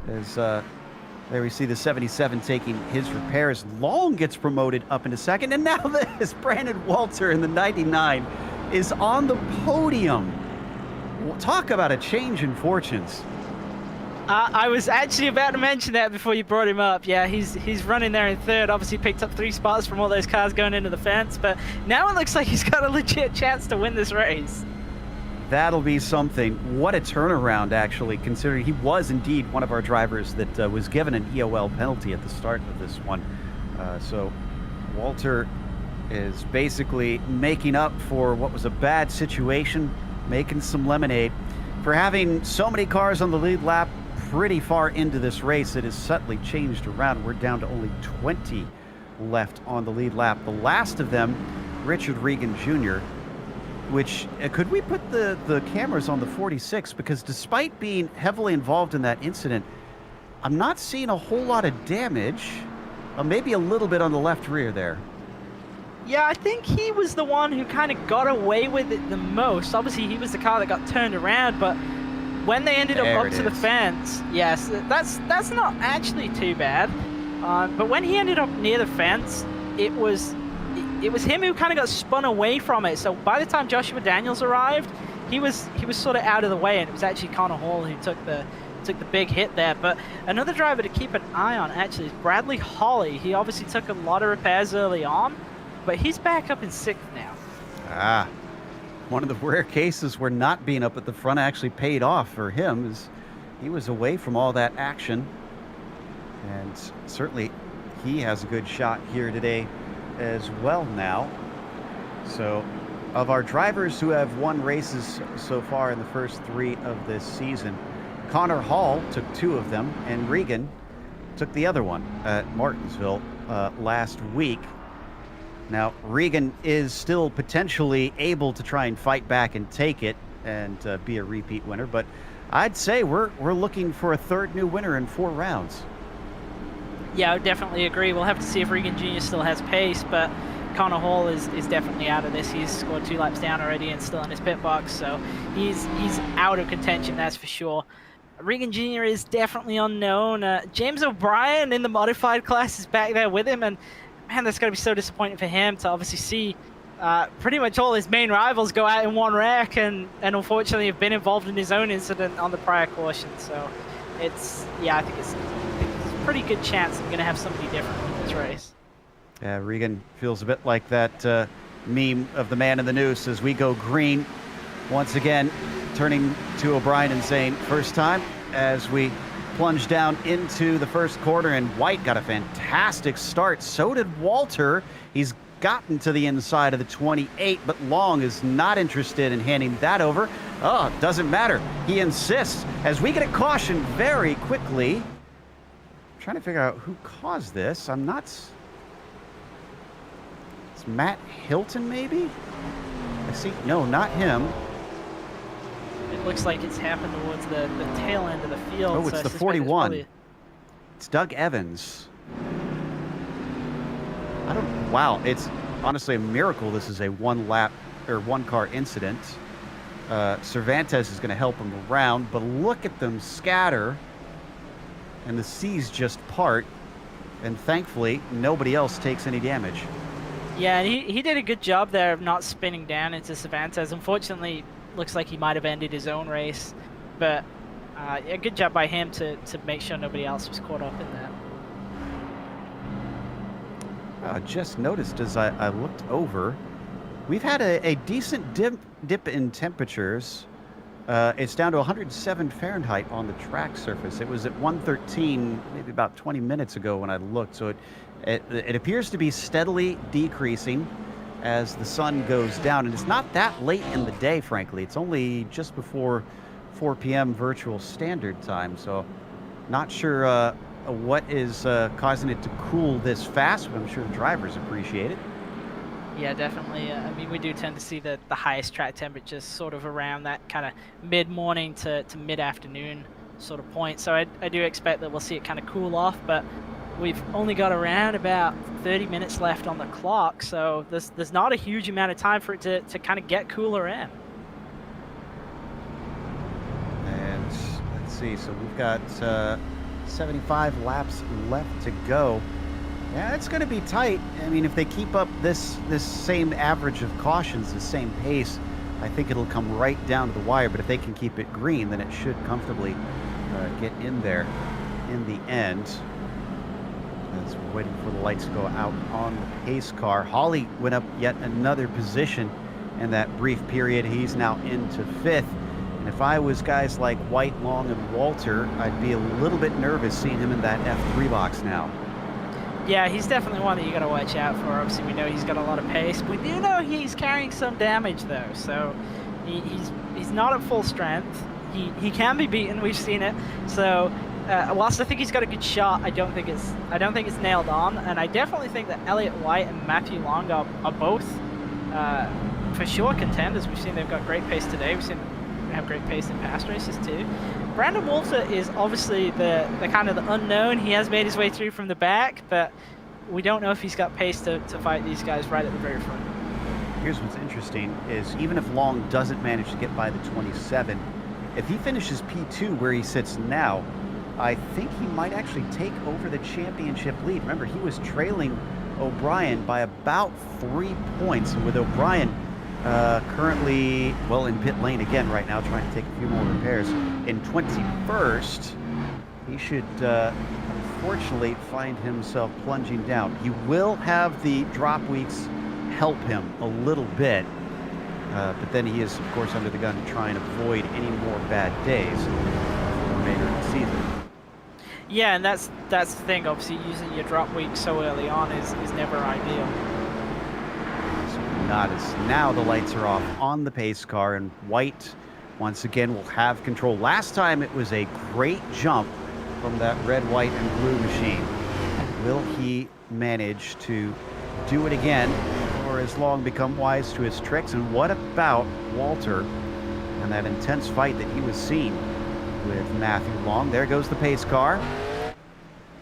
As there we see the 77 taking his repairs. Long gets promoted up into second, and now this Brandon Walter in the 99 is on the podium. We'll talk about a change in fortunes. I was actually about to mention that before you brought him up. Yeah, he's running there in third. Obviously picked up 3 spots from all those cars going into the fence, but now it looks like he's got a legit chance to win this race. That'll be something. What a turnaround, actually, considering he was indeed one of our drivers that was given an EOL penalty at the start of this one. So Walter is basically making up for what was a bad situation, making some lemonade. For having so many cars on the lead lap pretty far into this race, it has subtly changed around. We're down to only 20 left on the lead lap. The last of them, Richard Regan Jr., which could we put the cameras on the 46? Because despite being heavily involved in that incident, I'm not seeing a whole lot of damage. Maybe a little bit on the left rear there. Yeah, I think he was the one who kind of got away with it the most. Obviously, he was the car that got turned around, but when they ended up to the fence, yes, that's not actually too bad. But when he ended up near the fence, it was him who kind of got spun away from it. So by the time Joshua Daniels arrived, he was sort of out of the way, and it was actually Connor Hall who took the big hit there. But another driver to keep an eye on actually is Bradley Holly. He obviously took a lot of repairs early on, but he's back up in 6th now. One of the rare cases where not being up at the front actually paid off for him, is he was away from all that action. And certainly he has a good shot here today as well now. So of our drivers who have won races so far in the first 3 of this season, Connor Hall took 2 of them, and Regan took the other one at Martinsville last week. Now, Regan is still potentially able to try and fight back and take it and be a repeat winner, but I'd say we're looking for a 3rd new winner in 4 rounds. Yeah, I would definitely agree. We'll have to see if Regan Jr. still has pace, but Connor Hall is definitely out of this. He's scored 2 laps down already and still in his pit box, so he's out of contention, that's for sure. Regan Jr. is definitely unknown. James O'Brien in the modified class is back there with him, and man, that's got to be so disappointing for him to obviously see pretty much all his main rivals go out in one wreck, and unfortunately have been involved in his own incident on the prior caution. So I think it's a pretty good chance I'm going to have somebody different in this race. Yeah, Regan feels a bit like that meme of the man in the noose as we go green. Once again, turning to O'Brien and saying, first time, as we plunge down into the first corner, and White got a fantastic start. So did Walter. He's gotten to the inside of the 28, but Long is not interested in handing that over. Oh, doesn't matter. He insists as we get a caution very quickly. I'm trying to figure out who caused this. It's Matt Hilton, maybe? I see. No, not him. It looks like it's happened towards the tail end of the field. Oh, it's so the 41. It's Doug Evans. Wow, it's honestly a miracle this is a one-car incident. Cervantes is going to help him around, but look at them scatter, and the seas just part, and thankfully nobody else takes any damage. Yeah, and he did a good job there of not spinning down into Cervantes. Unfortunately, looks like he might have ended his own race, but a good job by him to make sure nobody else was caught up in that. I just noticed as I looked over, we've had a decent dip in temperatures. It's down to 107 Fahrenheit on the track surface. It was at 113 maybe about 20 minutes ago when I looked, so it appears to be steadily decreasing as the sun goes down, and it's not that late in the day, frankly. It's only just before 4 p.m. virtual standard time, so not sure what is causing it to cool this fast, but I'm sure the drivers appreciate it. Yeah, definitely. I mean, we do tend to see the highest track temperatures sort of around that kind of mid-morning to mid-afternoon sort of point, so I do expect that we'll see it kind of cool off, but we've only got around about 30 minutes left on the clock, so there's not a huge amount of time for it to kind of get cooler in. And let's see, so we've got 75 laps left to go. Yeah, it's going to be tight. I mean, if they keep up this same average of cautions, the same pace, I think it'll come right down to the wire, but if they can keep it green, then it should comfortably get in there in the end. As we're waiting for the lights to go out on the pace car. Hawley went up yet another position in that brief period. He's now into 5th. And if I was guys like White, Long, and Walter, I'd be a little bit nervous seeing him in that F3 box now. Yeah, he's definitely one that you got to watch out for. Obviously, we know he's got a lot of pace. We do know he's carrying some damage, though. So he's not at full strength. He can be beaten. We've seen it. So whilst I think he's got a good shot, I don't think it's nailed on. And I definitely think that Elliott White and Matthew Long are both for sure contenders. We've seen they've got great pace today. We've seen they have great pace in past races too. Brandon Walter is obviously the kind of the unknown. He has made his way through from the back, but we don't know if he's got pace to fight these guys right at the very front. Here's what's interesting is even if Long doesn't manage to get by the 27, if he finishes P2 where he sits now, I think he might actually take over the championship lead. Remember, he was trailing O'Brien by about 3 points, and with O'Brien currently, well, in pit lane again right now, trying to take a few more repairs, in 21st, he should unfortunately find himself plunging down. He will have the drop weeks help him a little bit, but then he is, of course, under the gun to try and avoid any more bad days for the remainder of the season. Yeah, and that's the thing. Obviously, using your drop week so early on is never ideal. So not as now the lights are off on the pace car, and White once again will have control. Last time it was a great jump from that red, white, and blue machine. Will he manage to do it again, or has Long become wise to his tricks? And what about Walter and that intense fight that he was seeing with Matthew Long? There goes the pace car.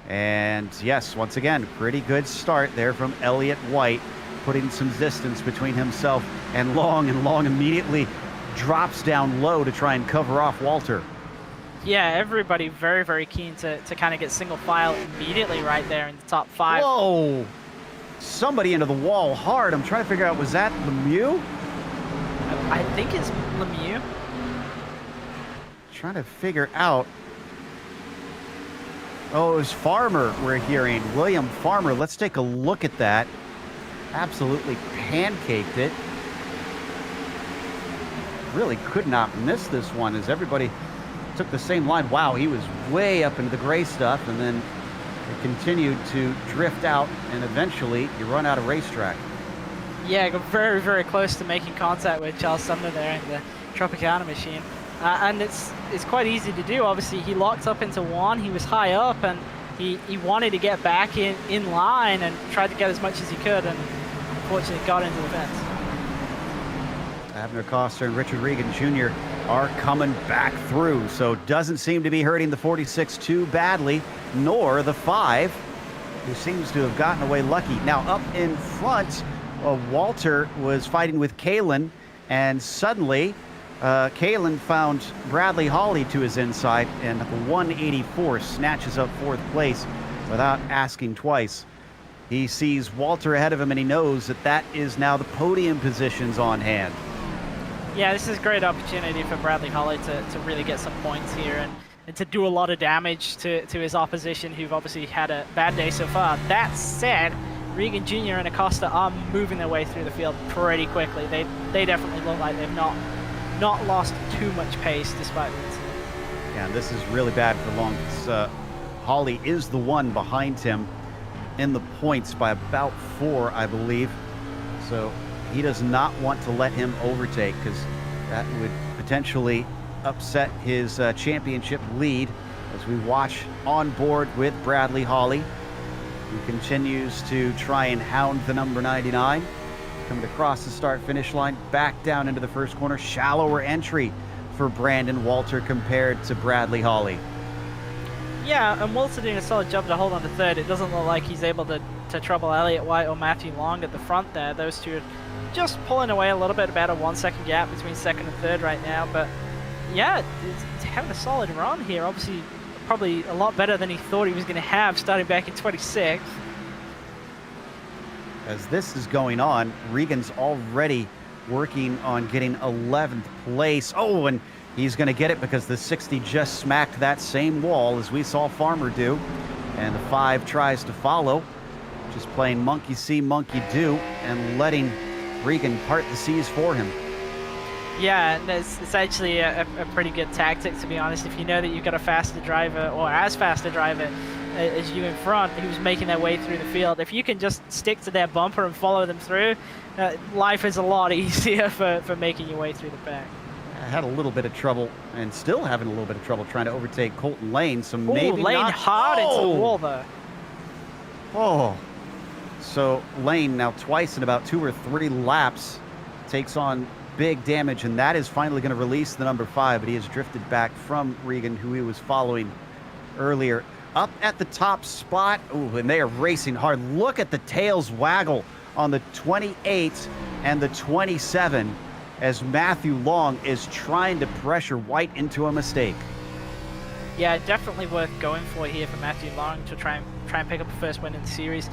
And yes, once again, pretty good start there from Elliott White, putting some distance between himself and Long immediately drops down low to try and cover off Walter. Yeah, everybody very, very keen to kind of get single file immediately right there in the top 5. Whoa! Somebody into the wall hard. I'm trying to figure out, was that Lemieux? I think it's Lemieux. Trying to figure out. Oh, it was Farmer we're hearing. William Farmer. Let's take a look at that. Absolutely pancaked it. Really could not miss this one as everybody took the same line. Wow, he was way up into the gray stuff, and then it continued to drift out, and eventually you run out of racetrack. Yeah, got very, very close to making contact with Charles Sumner there in the Tropicana machine. And it's quite easy to do. Obviously, he locked up into one. He was high up, and he wanted to get back in line and tried to get as much as he could, and unfortunately got into the fence. Abner Costa and Richard Regan Jr. are coming back through, so doesn't seem to be hurting the 46 too badly, nor the 5, who seems to have gotten away lucky. Now up in front, Walter was fighting with Kalen, and suddenly Kalen found Bradley Hawley to his inside, and the 184 snatches up 4th place without asking twice. He sees Walter ahead of him, and he knows that that is now the podium positions on hand. Yeah, this is a great opportunity for Bradley Hawley to really get some points here and to do a lot of damage to his opposition, who've obviously had a bad day so far. That said, Regan Jr. and Acosta are moving their way through the field pretty quickly. They definitely look like they've not lost too much pace despite the incident. Yeah, and this is really bad for Long. Hawley is the one behind him in the points by about 4, I believe. So he does not want to let him overtake, because that would potentially upset his championship lead, as we watch on board with Bradley Hawley, who continues to try and hound the number 99. Coming across the start-finish line, back down into the first corner. Shallower entry for Brandon Walter compared to Bradley Hawley. Yeah, and Walter doing a solid job to hold on to 3rd. It doesn't look like he's able to trouble Elliott White or Matthew Long at the front there. Those two are just pulling away a little bit, about a 1 second gap between 2nd and 3rd right now. But yeah, it's having a solid run here. Obviously, probably a lot better than he thought he was going to have starting back in 26th. As this is going on, Regan's already working on getting 11th place. Oh, and he's going to get it because the 60 just smacked that same wall as we saw Farmer do. And the 5 tries to follow, just playing monkey see, monkey do, and letting Regan part the seas for him. Yeah, it's actually a pretty good tactic, to be honest. If you know that you've got a faster driver, or as fast a driver as you in front, who's making their way through the field, if you can just stick to their bumper and follow them through, life is a lot easier for making your way through the pack. I had a little bit of trouble, and still having a little bit of trouble trying to overtake Colton Lane, so maybe Lane not. hard into the wall, though. Oh, so Lane now twice in about 2 or 3 laps takes on big damage, and that is finally going to release the number 5, but he has drifted back from Regan, who he was following earlier. Up at the top spot, ooh, and they are racing hard. Look at the tails waggle on the 28 and the 27 as Matthew Long is trying to pressure White into a mistake. Yeah, definitely worth going for here for Matthew Long to try and pick up the first win in the series.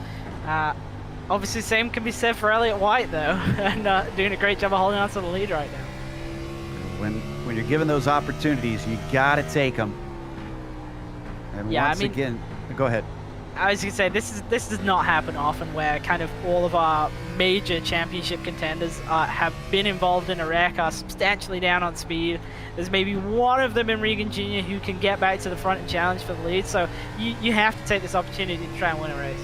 Obviously, same can be said for Elliott White, though, and doing a great job of holding on to the lead right now. When you're given those opportunities, you got to take them. And yeah, once again, go ahead. I was going to say, this does not happen often, where kind of all of our major championship contenders have been involved in a wreck, are substantially down on speed. There's maybe one of them in Regan Jr. who can get back to the front and challenge for the lead, so you have to take this opportunity to try and win a race.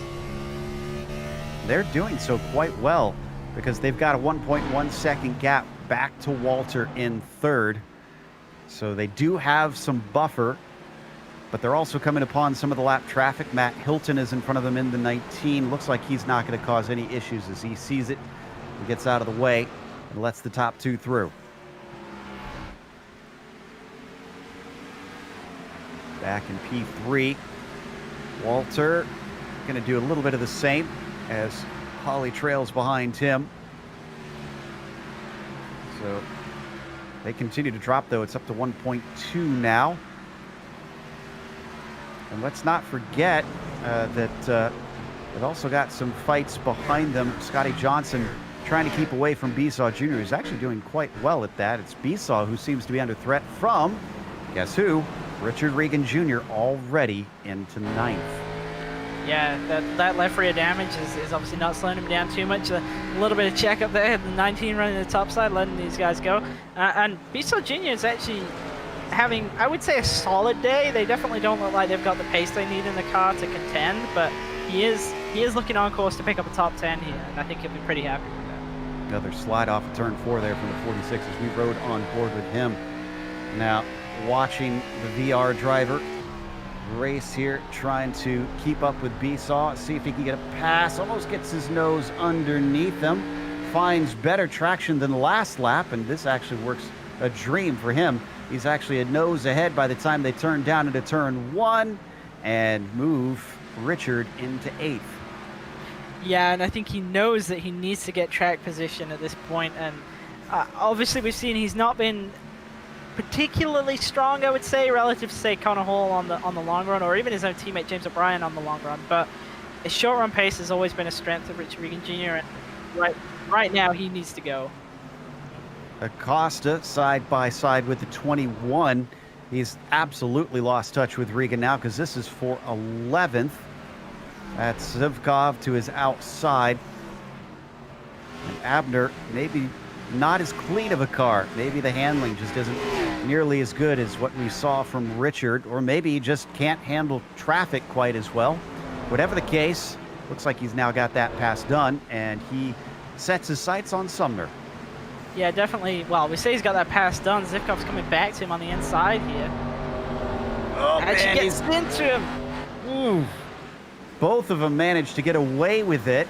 They're doing so quite well because they've got a 1.1 second gap back to Walter in third. So they do have some buffer, but they're also coming upon some of the lap traffic. Matt Hilton is in front of them in the 19. Looks like he's not going to cause any issues as he sees it and gets out of the way and lets the top 2 through. Back in P3, Walter going to do a little bit of the same as Holly trails behind him. So they continue to drop, though. It's up to 1.2 now. And let's not forget that they've also got some fights behind them. Scotty Johnson trying to keep away from Besaw Jr. is actually doing quite well at that. It's Besaw who seems to be under threat from, guess who? Richard Regan Jr. already into 9th. Yeah, that left rear damage is obviously not slowing him down too much. A little bit of check up there, the 19 running the top side, letting these guys go. And Besaw Jr. is actually having, I would say, a solid day. They definitely don't look like they've got the pace they need in the car to contend, but he is looking on course to pick up a top 10 here, and I think he'll be pretty happy with that. Another slide off of turn 4 there from the 46 as we rode on board with him. Now, watching the VR driver race here, trying to keep up with Besaw, see if he can get a pass, almost gets his nose underneath him, finds better traction than the last lap, and this actually works a dream for him. He's actually a nose ahead by the time they turn down into turn 1 and move Richard into 8th. Yeah, and I think he knows that he needs to get track position at this point, and obviously we've seen he's not been particularly strong, I would say, relative to, say, Connor Hall on the long run, or even his own teammate James O'Brien on the long run. But his short run pace has always been a strength of Richard Regan Jr., and right now he needs to go. Acosta side by side with the 21. He's absolutely lost touch with Regan now because this is for 11th. That's Zivkov to his outside. And Abner maybe not as clean of a car. Maybe the handling just isn't nearly as good as what we saw from Richard, or maybe he just can't handle traffic quite as well. Whatever the case, looks like he's now got that pass done, and he sets his sights on Sumner. Yeah, definitely. Well, we say he's got that pass done. Zivkov's coming back to him on the inside here. Oh, actually gets into him. Ooh. Both of them managed to get away with it.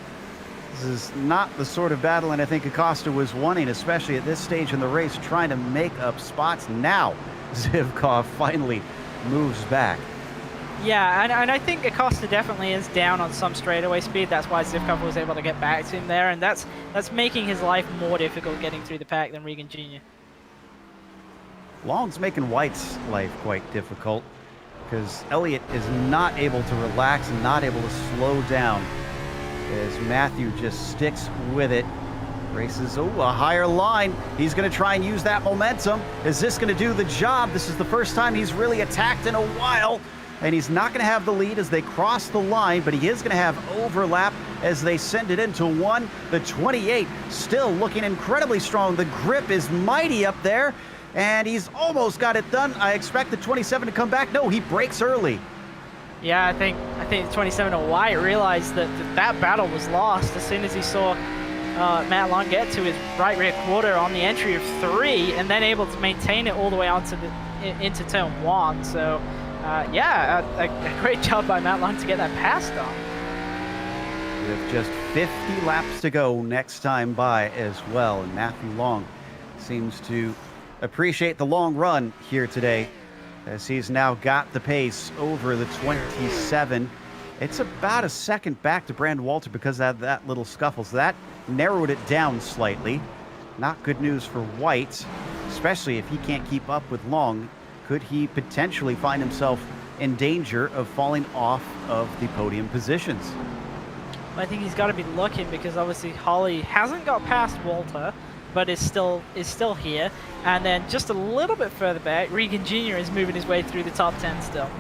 This is not the sort of battle, and I think Acosta was wanting, especially at this stage in the race, trying to make up spots. Now Zivkov finally moves back. Yeah, and I think Acosta definitely is down on some straightaway speed. That's why Zivkov was able to get back to him there, and that's making his life more difficult getting through the pack than Regan Jr. Long's making White's life quite difficult because Elliott is not able to relax and not able to slow down as Matthew just sticks with it. Races, a higher line. He's going to try and use that momentum. Is this going to do the job? This is the first time he's really attacked in a while. And he's not going to have the lead as they cross the line, but he is going to have overlap as they send it into 1. The 28 still looking incredibly strong. The grip is mighty up there, and he's almost got it done. I expect the 27 to come back. No, he breaks early. Yeah, I think the 27 of White realized that battle was lost as soon as he saw Matt Long get to his right rear quarter on the entry of 3, and then able to maintain it all the way onto into turn 1. So, yeah, a great job by Matt Long to get that passed on. with just 50 laps to go next time by as well. And Matthew Long seems to appreciate the long run here today, as he's now got the pace over the 27. It's about a second back to Brandon Walter because of that little scuffle. So that narrowed it down slightly. Not good news for White, especially if he can't keep up with Long. Could he potentially find himself in danger of falling off of the podium positions? I think he's got to be looking, because obviously Holly hasn't got past Walter, but is still here. And then just a little bit further back, Regan Jr. is moving his way through the top 10 still.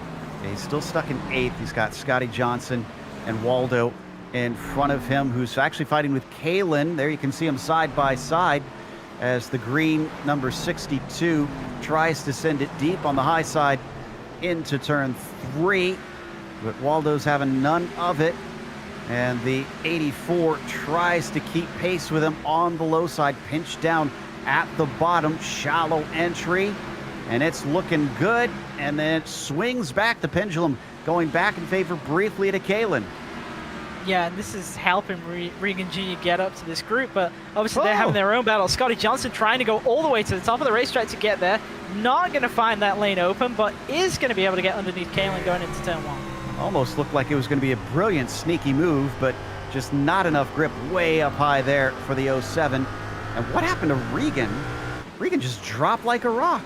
Yeah, he's still stuck in 8th. He's got Scotty Johnson and Waldo in front of him, who's actually fighting with Kalen. There you can see them side by side as the green number 62 tries to send it deep on the high side into turn 3, but Waldo's having none of it. And the 84 tries to keep pace with him on the low side, pinched down at the bottom, shallow entry, and it's looking good. And then it swings back, the pendulum going back in favor briefly to Kalen. Yeah, and this is helping Regan Jr. get up to this group, but obviously they're having their own battle. Scotty Johnson trying to go all the way to the top of the racetrack to get there. Not going to find that lane open, but is going to be able to get underneath Kalen going into turn 1. Almost looked like it was going to be a brilliant sneaky move, but just not enough grip way up high there for the 07. And what happened to Regan? Regan just dropped like a rock.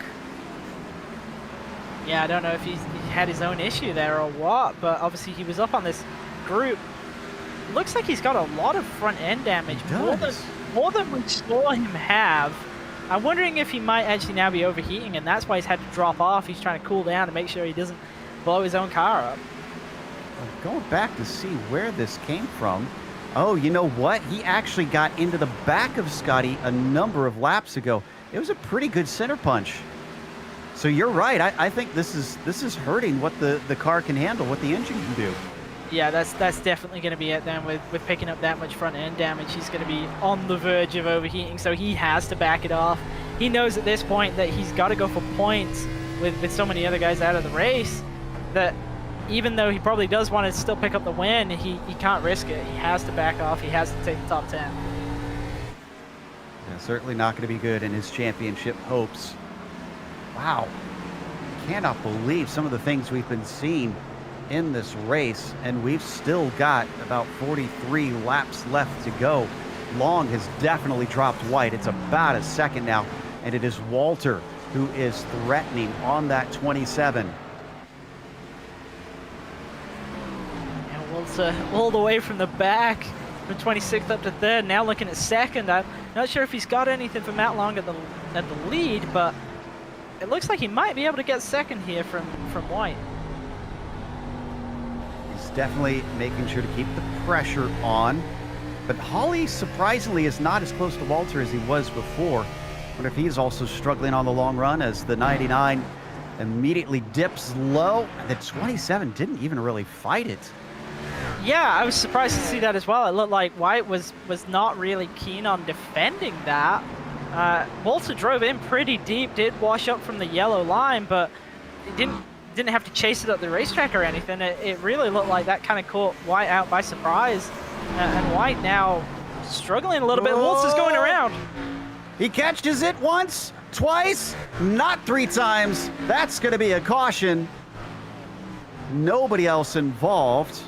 Yeah, I don't know if he had his own issue there or what, but obviously he was up on this group. Looks like he's got a lot of front end damage, more than we saw him have. I'm wondering if he might actually now be overheating, and that's why he's had to drop off. He's trying to cool down to make sure he doesn't blow his own car up. Going back to see where this came from. Oh, you know what? He actually got into the back of Scotty a number of laps ago. It was a pretty good center punch. So you're right. I think this is hurting what the car can handle, what the engine can do. Yeah, that's definitely going to be it then. With picking up that much front end damage, he's going to be on the verge of overheating, so he has to back it off. He knows at this point that he's got to go for points with so many other guys out of the race, that even though he probably does want to still pick up the win, he can't risk it. He has to back off. He has to take the top 10. Yeah, certainly not going to be good in his championship hopes. Wow. Cannot believe some of the things we've been seeing in this race, and we've still got about 43 laps left to go. Long has definitely dropped White. It's about a second now, and it is Walter who is threatening on that 27. And Walter all the way from the back, from 26th up to 3rd, now looking at 2nd. I'm not sure if he's got anything for Matt Long at the lead, but it looks like he might be able to get 2nd here from White. Definitely making sure to keep the pressure on. But Holly, surprisingly, is not as close to Walter as he was before. I wonder if he's also struggling on the long run, as the 99 immediately dips low. The 27 didn't even really fight it. Yeah, I was surprised to see that as well. It looked like White was not really keen on defending that. Walter drove in pretty deep, did wash up from the yellow line, but it didn't have to chase it up the racetrack or anything. It really looked like that kind of caught White out by surprise. And White now struggling a little bit. Walter's going around. He catches it once, twice, not 3 times. That's going to be a caution. Nobody else involved.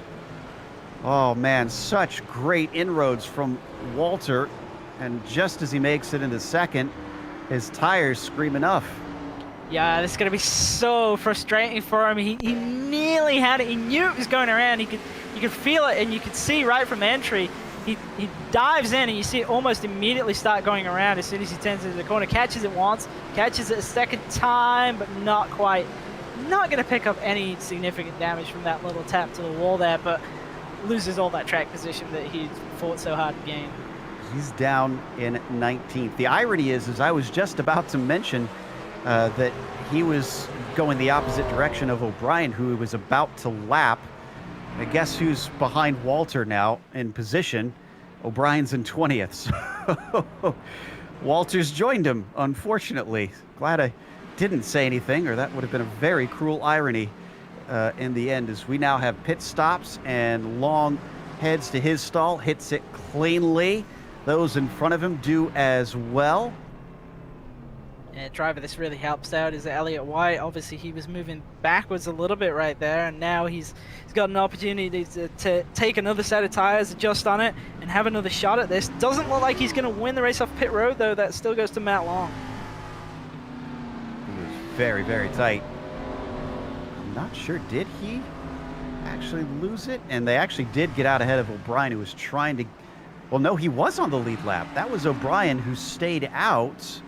Oh man, such great inroads from Walter. And just as he makes it into 2nd, his tires scream enough. Yeah, this is going to be so frustrating for him. He nearly had it. He knew it was going around. You could feel it, and you could see right from the entry. He dives in, and you see it almost immediately start going around as soon as he turns into the corner. Catches it once, catches it a second time, but not quite. Not going to pick up any significant damage from that little tap to the wall there, but loses all that track position that he fought so hard to gain. He's down in 19th. The irony is, as I was just about to mention, that he was going the opposite direction of O'Brien, who was about to lap. I guess who's behind Walter now in position? O'Brien's in 20th. So Walter's joined him, unfortunately. Glad I didn't say anything, or that would have been a very cruel irony in the end, as we now have pit stops and Long heads to his stall, hits it cleanly. Those in front of him do as well. And driver this really helps out is Elliott White. Obviously, he was moving backwards a little bit right there, and now he's got an opportunity to take another set of tires, adjust on it, and have another shot at this. Doesn't look like he's going to win the race off pit road, though. That still goes to Matt Long. He was very, very tight. I'm not sure, did he actually lose it? And they actually did get out ahead of O'Brien, who was trying to... Well, no, he was on the lead lap. That was O'Brien who stayed out.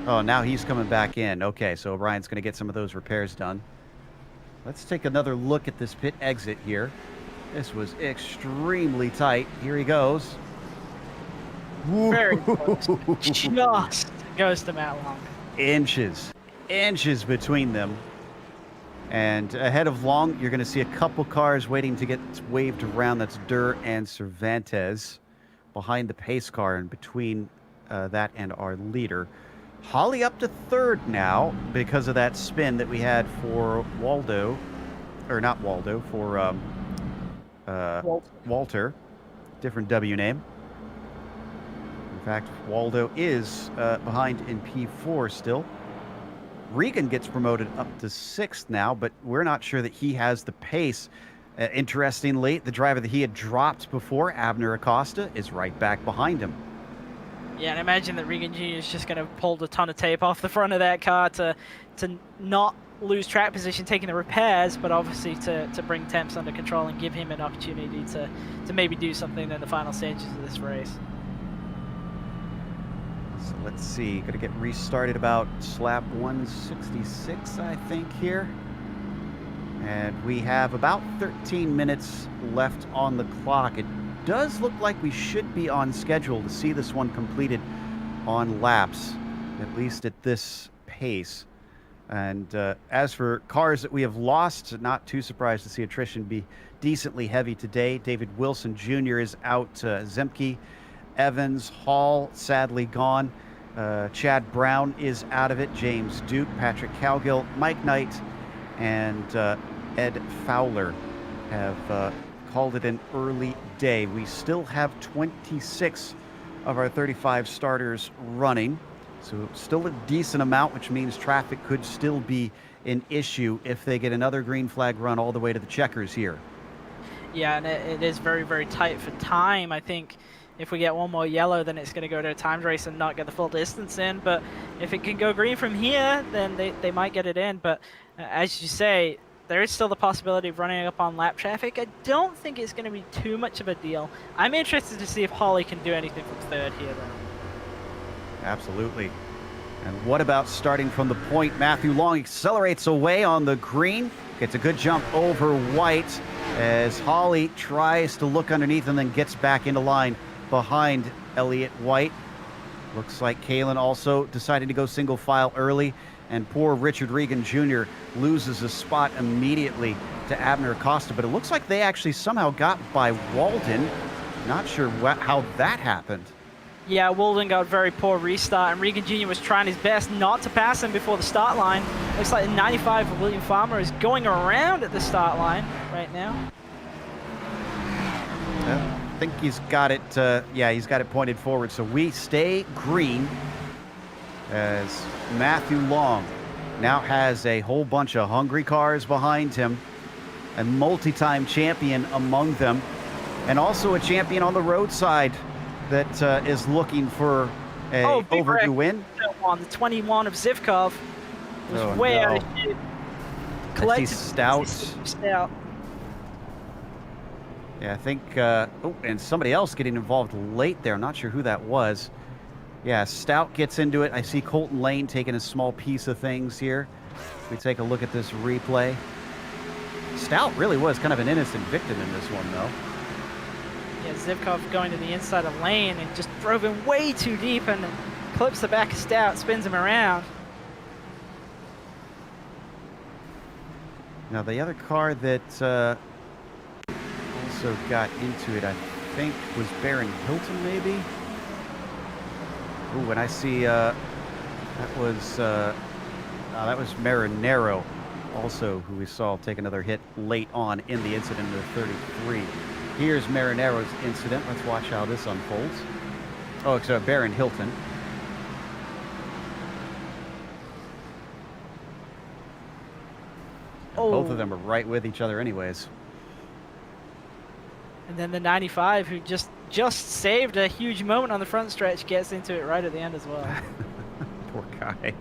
Oh, now he's coming back in. Okay, so O'Brien's going to get some of those repairs done. Let's take another look at this pit exit here. This was extremely tight. Here he goes. Very close. Just goes to Matt Long. Inches between them. And ahead of Long, you're going to see a couple cars waiting to get waved around. That's Durr and Cervantes behind the pace car, and between that and our leader. Holly up to third now because of that spin that we had for Waldo, or not Waldo, for Walter, different W name. In fact, Waldo is behind in P4 still. Regan gets promoted up to 6th now, but we're not sure that he has the pace. Interestingly, the driver that he had dropped before, Abner Acosta, is right back behind him. Yeah, and imagine that Regan Jr. is just going to pull a ton of tape off the front of that car to not lose track position, taking the repairs, but obviously to bring temps under control and give him an opportunity to maybe do something in the final stages of this race. So let's see, going to get restarted about lap 166, I think, here. And we have about 13 minutes left on the clock. It does look like we should be on schedule to see this one completed on laps, at least at this pace. And as for cars that we have lost, not too surprised to see attrition be decently heavy today. David Wilson Jr. is out. Zemke, Evans, Hall sadly gone. Chad Brown is out of it. James Duke, Patrick Cowgill, Mike Knight, and Ed Fowler have called it an early day. We still have 26 of our 35 starters running, so still a decent amount, which means traffic could still be an issue if they get another green flag run all the way to the checkers here. Yeah, and it is very, very tight for time. I think if we get one more yellow, then it's going to go to a timed race and not get the full distance in. But if it can go green from here, then they might get it in. But as you say, there is still the possibility of running up on lap traffic. I don't think it's going to be too much of a deal. I'm interested to see if Holly can do anything from third here, though. Absolutely. And what about starting from the point? Matthew Long accelerates away on the green, gets a good jump over White as Holly tries to look underneath and then gets back into line behind Elliott White. Looks like Kalen also decided to go single file early, and poor Richard Regan Jr. loses a spot immediately to Abner Acosta, but it looks like they actually somehow got by Walden. Not sure how that happened. Yeah, Walden got a very poor restart, and Regan Jr. was trying his best not to pass him before the start line. Looks like the 95 of William Farmer is going around at the start line right now. I think he's got it, yeah, he's got it pointed forward. So we stay green as Matthew Long now has a whole bunch of hungry cars behind him, a multi-time champion among them, and also a champion on the roadside that is looking for a overdue win. The 21 of Zivkov was way out of shape. Collected Stout. Stout. Yeah, I think, oh, and somebody else getting involved late there. I'm not sure who that was. Yeah, Stout gets into it. I see Colton Lane taking a small piece of things here. We take a look at this replay. Stout really was kind of an innocent victim in this one, though. Yeah, Zivkov going to the inside of Lane and just drove him way too deep and clips the back of Stout, spins him around. Now, the other car that also got into it, I think, was Baron Hilton, maybe? Ooh, and I see that was Marinero also, who we saw take another hit late on in the incident of 33. Here's Marinaro's incident. Let's watch how this unfolds. Oh, it's Baron Hilton. Oh. Both of them are right with each other anyways. And then the 95, who just saved a huge moment on the front stretch, gets into it right at the end as well. Poor guy.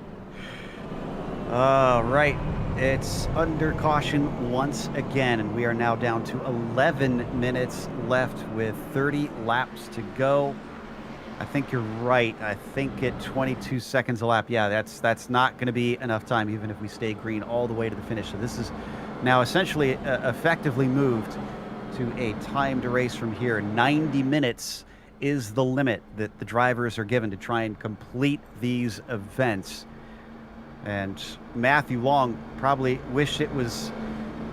All right. It's under caution once again, and we are now down to 11 minutes left with 30 laps to go. I think you're right. I think at 22 seconds a lap, yeah, that's not going to be enough time, even if we stay green all the way to the finish. So this is now essentially effectively moved to a timed race from here. 90 minutes is the limit that the drivers are given to try and complete these events. And Matthew Long probably wished it was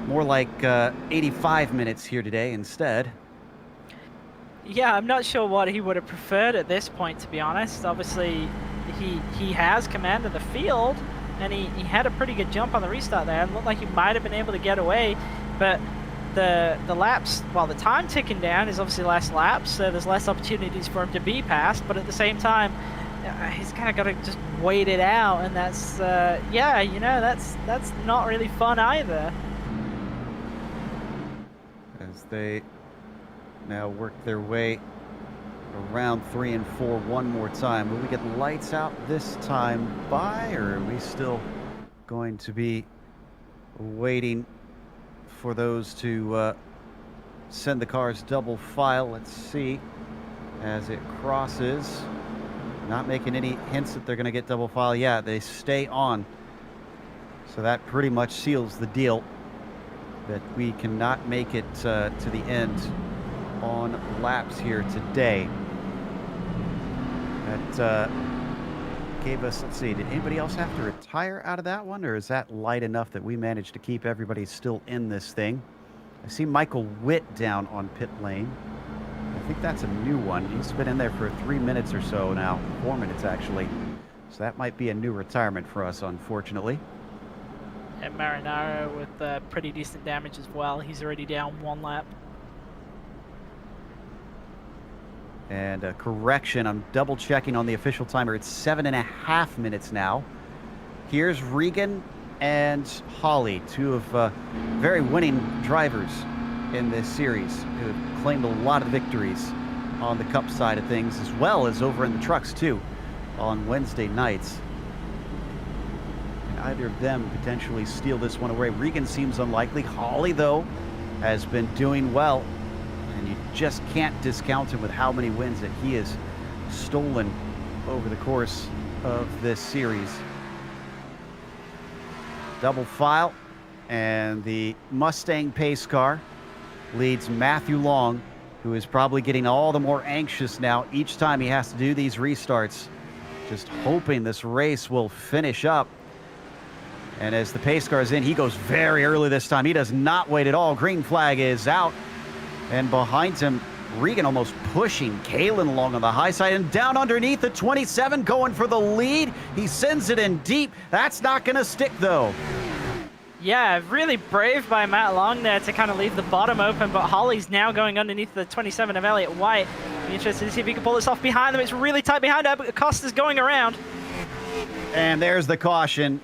more like 85 minutes here today instead. Yeah, I'm not sure what he would have preferred at this point, to be honest. Obviously, he has command of the field, and he had a pretty good jump on the restart there. It looked like he might have been able to get away, but the laps, well, the time ticking down is obviously less laps, so there's less opportunities for him to be passed, but at the same time, he's kind of got to just wait it out, and that's, yeah, you know, that's not really fun either. As they now work their way around 3 and 4 one more time. Will we get lights out this time by, or are we still going to be waiting for those to send the cars double file? Let's see as it crosses. Not making any hints that they're going to get double file. Yeah, they stay on. So that pretty much seals the deal that we cannot make it to the end on laps here today. That gave us, let's see, did anybody else have to retire out of that one, or is that light enough that we managed to keep everybody still in this thing? I see Michael Witt down on pit lane. I think that's a new one. He's been in there for 3 minutes or so now, 4 minutes actually. So that might be a new retirement for us, unfortunately. And Marinaro with pretty decent damage as well. He's already down 1 lap. And a correction, I'm double checking on the official timer. It's 7.5 minutes now. Here's Regan and Holly, two of very winning drivers in this series who have claimed a lot of victories on the Cup side of things, as well as over in the trucks too on Wednesday nights. And either of them potentially steal this one away. Regan seems unlikely. Holly, though, has been doing well, and you just can't discount him with how many wins that he has stolen over the course of this series. Double file, and the Mustang pace car leads Matthew Long, who is probably getting all the more anxious now each time he has to do these restarts, just hoping this race will finish up. And as the pace car is in, he goes very early this time. He does not wait at all. Green flag is out. And behind him, Regan almost pushing Kalen along on the high side, and down underneath the 27 going for the lead. He sends it in deep. That's not going to stick, though. Yeah, really brave by Matt Long there to kind of leave the bottom open, but Holly's now going underneath the 27 of Elliott White. Be interested to see if he can pull this off behind them. It's really tight behind him, but Acosta's going around. And there's the caution.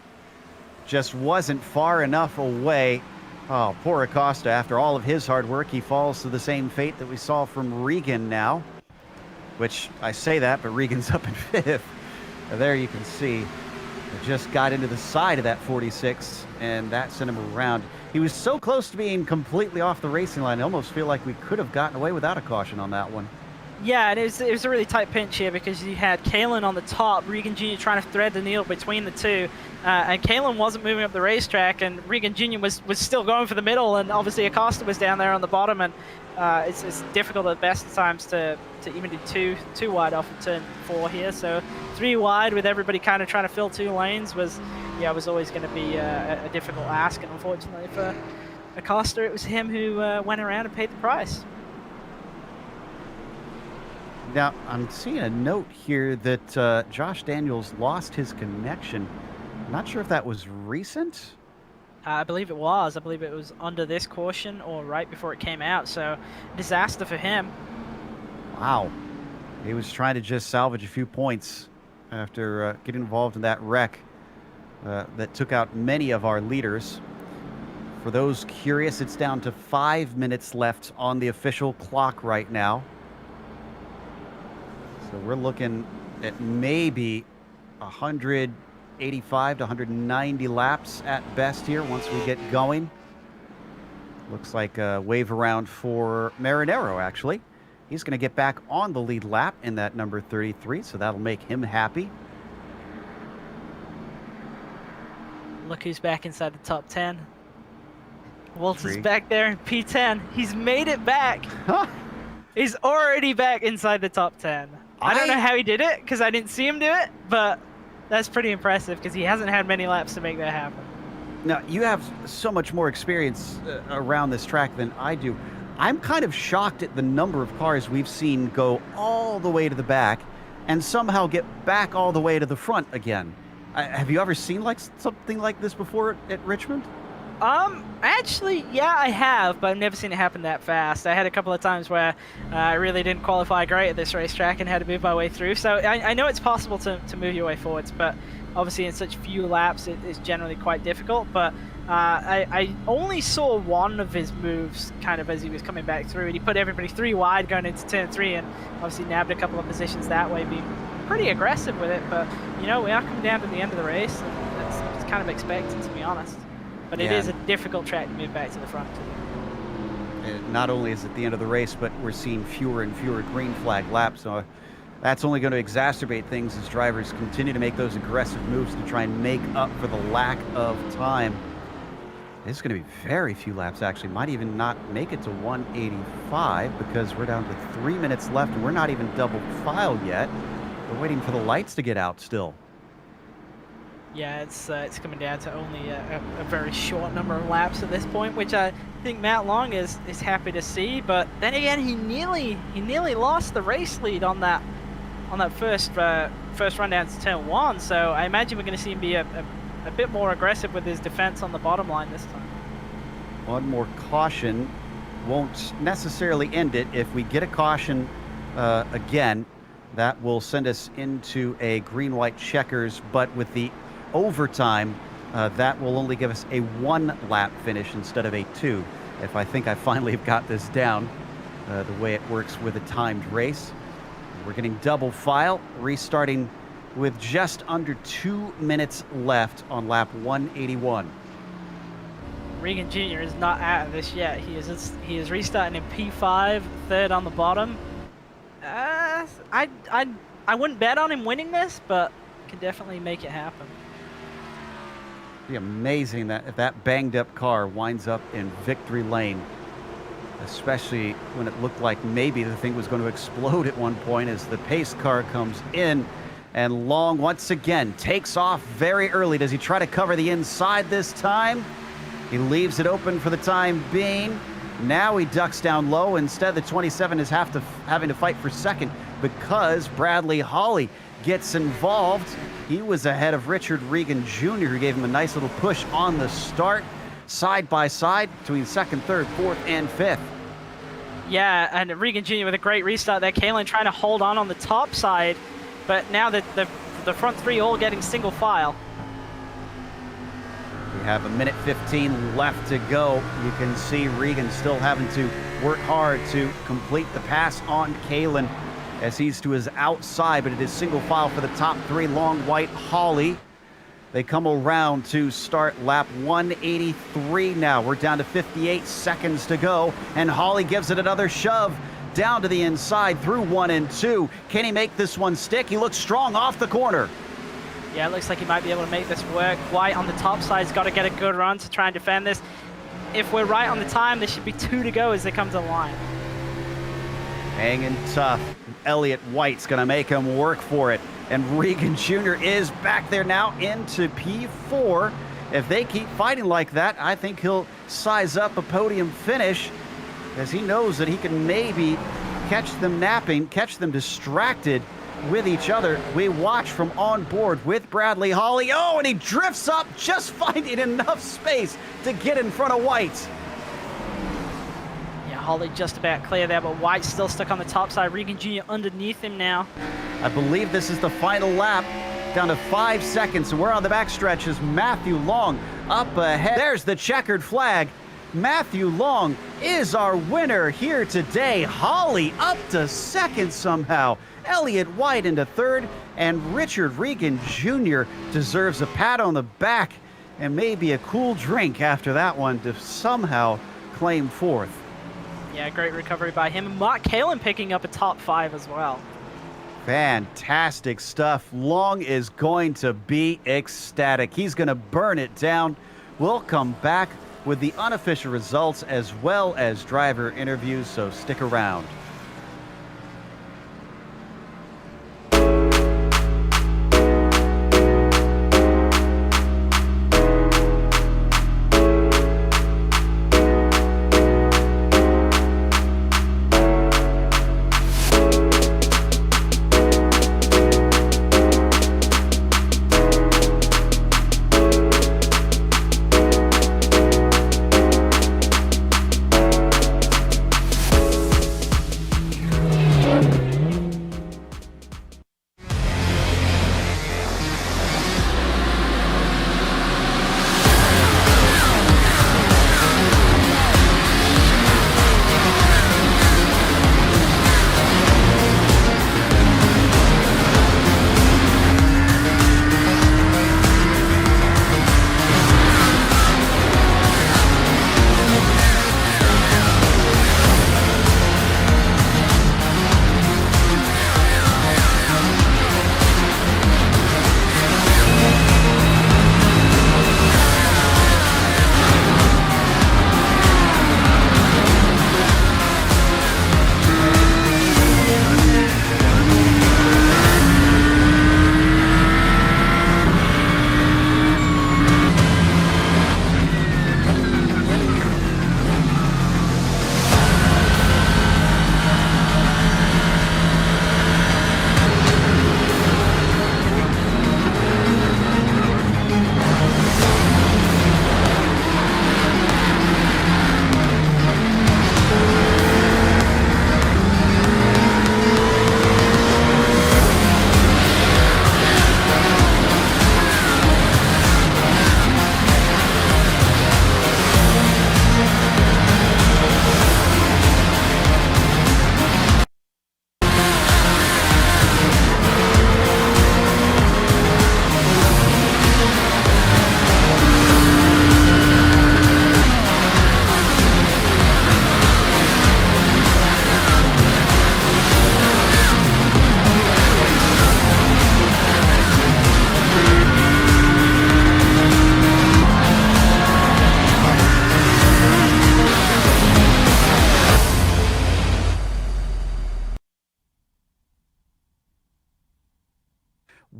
Just wasn't far enough away. Oh, poor Acosta. After all of his hard work, he falls to the same fate that we saw from Regan now. Which, I say that, but Regan's up in 5th. There you can see. It just got into the side of that 46, and that sent him around. He was so close to being completely off the racing line. I almost feel like we could have gotten away without a caution on that one. Yeah, and it was a really tight pinch here because you had Kalen on the top, Regan Jr. trying to thread the needle between the two, and Kalen wasn't moving up the racetrack, and Regan Jr. was still going for the middle, and obviously Acosta was down there on the bottom, and it's difficult at best at times to even do two wide off of turn 4 here. So 3 wide with everybody kind of trying to fill 2 lanes was always going to be a difficult ask, and unfortunately for Acosta, it was him who went around and paid the price. Now, I'm seeing a note here that Josh Daniels lost his connection. I'm not sure if that was recent. I believe it was. I believe it was under this caution or right before it came out. So, disaster for him. Wow. He was trying to just salvage a few points after getting involved in that wreck that took out many of our leaders. For those curious, it's down to 5 minutes left on the official clock right now. So we're looking at maybe 185 to 190 laps at best here once we get going. Looks like a wave around for Marinero, actually. He's going to get back on the lead lap in that number 33, so that'll make him happy. Look who's back inside the top 10. Walter's Three. back there in P10. He's made it back. Huh? He's already back inside the top 10. I don't know how he did it because I didn't see him do it, but that's pretty impressive because he hasn't had many laps to make that happen. Now, you have so much more experience around this track than I do. I'm kind of shocked at the number of cars we've seen go all the way to the back and somehow get back all the way to the front again. Have you ever seen something like this before at Richmond? Actually, yeah, I have, but I've never seen it happen that fast. I had a couple of times where I really didn't qualify great at this racetrack and had to move my way through. So I know it's possible to move your way forwards, but obviously in such few laps, it's generally quite difficult. But I only saw one of his moves kind of as he was coming back through, and he put everybody 3 wide going into turn 3, and obviously nabbed a couple of positions that way, being pretty aggressive with it. But, you know, we are coming down to the end of the race, and that's kind of expected, to be honest. But it is a difficult track to move back to the front. Not only is it the end of the race, but we're seeing fewer and fewer green flag laps. So that's only going to exacerbate things as drivers continue to make those aggressive moves to try and make up for the lack of time. It's going to be very few laps, actually. Might even not make it to 185 because we're down to 3 minutes left and we're not even double file yet. We're waiting for the lights to get out still. Yeah, it's coming down to only a very short number of laps at this point, which I think Matt Long is happy to see. But then again, he nearly lost the race lead on that first run down to turn 1. So I imagine we're going to see him be a bit more aggressive with his defense on the bottom line this time. One more caution won't necessarily end it. If we get a caution again, that will send us into a green-white checkers, but with the overtime, that will only give us a 1-lap finish instead of a 2. If I think I finally have got this down, the way it works with a timed race. We're getting double file, restarting with just under 2 minutes left on lap 181. Regan Jr. is not out of this yet. He is restarting in P5, third on the bottom. I wouldn't bet on him winning this, but can definitely make it happen. It'd be amazing that if that banged up car winds up in victory lane, especially when it looked like maybe the thing was going to explode at one point as the pace car comes in. And Long once again takes off very early. Does he try to cover the inside this time? He leaves it open for the time being. Now he ducks down low. Instead, the 27 is having to fight for second because Bradley Hawley gets involved. He was ahead of Richard Regan Jr., who gave him a nice little push on the start, side by side between second, third, fourth, and fifth. Yeah, and Regan Jr. with a great restart there. Kalen trying to hold on the top side, but now the front 3 all getting single file. We have a minute 15 left to go. You can see Regan still having to work hard to complete the pass on Kalen as he's to his outside, but it is single file for the top 3. Long, White, Hawley. They come around to start lap 183 now. We're down to 58 seconds to go, and Hawley gives it another shove down to the inside through 1 and 2. Can he make this one stick? He looks strong off the corner. Yeah, it looks like he might be able to make this work. White on the top side's got to get a good run to try and defend this. If we're right on the time, there should be 2 to go as they come to the line. Hanging tough. Elliott White's going to make him work for it. And Regan Jr. is back there now into P4. If they keep fighting like that, I think he'll size up a podium finish as he knows that he can maybe catch them napping, catch them distracted with each other. We watch from on board with Bradley Holly. Oh, and he drifts up, just finding enough space to get in front of White. Yeah, Holly just about clear there, but White's still stuck on the top side. Regan Jr. underneath him now. I believe this is the final lap. Down to 5 seconds, and we're on the backstretch as Matthew Long up ahead. There's the checkered flag. Matthew Long is our winner here today. Holly up to second somehow. Elliott White into third, and Richard Regan Jr. deserves a pat on the back and maybe a cool drink after that one to somehow claim fourth. Yeah, great recovery by him. And Mark Kalin picking up a top 5 as well. Fantastic stuff. Long is going to be ecstatic. He's going to burn it down. We'll come back with the unofficial results as well as driver interviews, so stick around.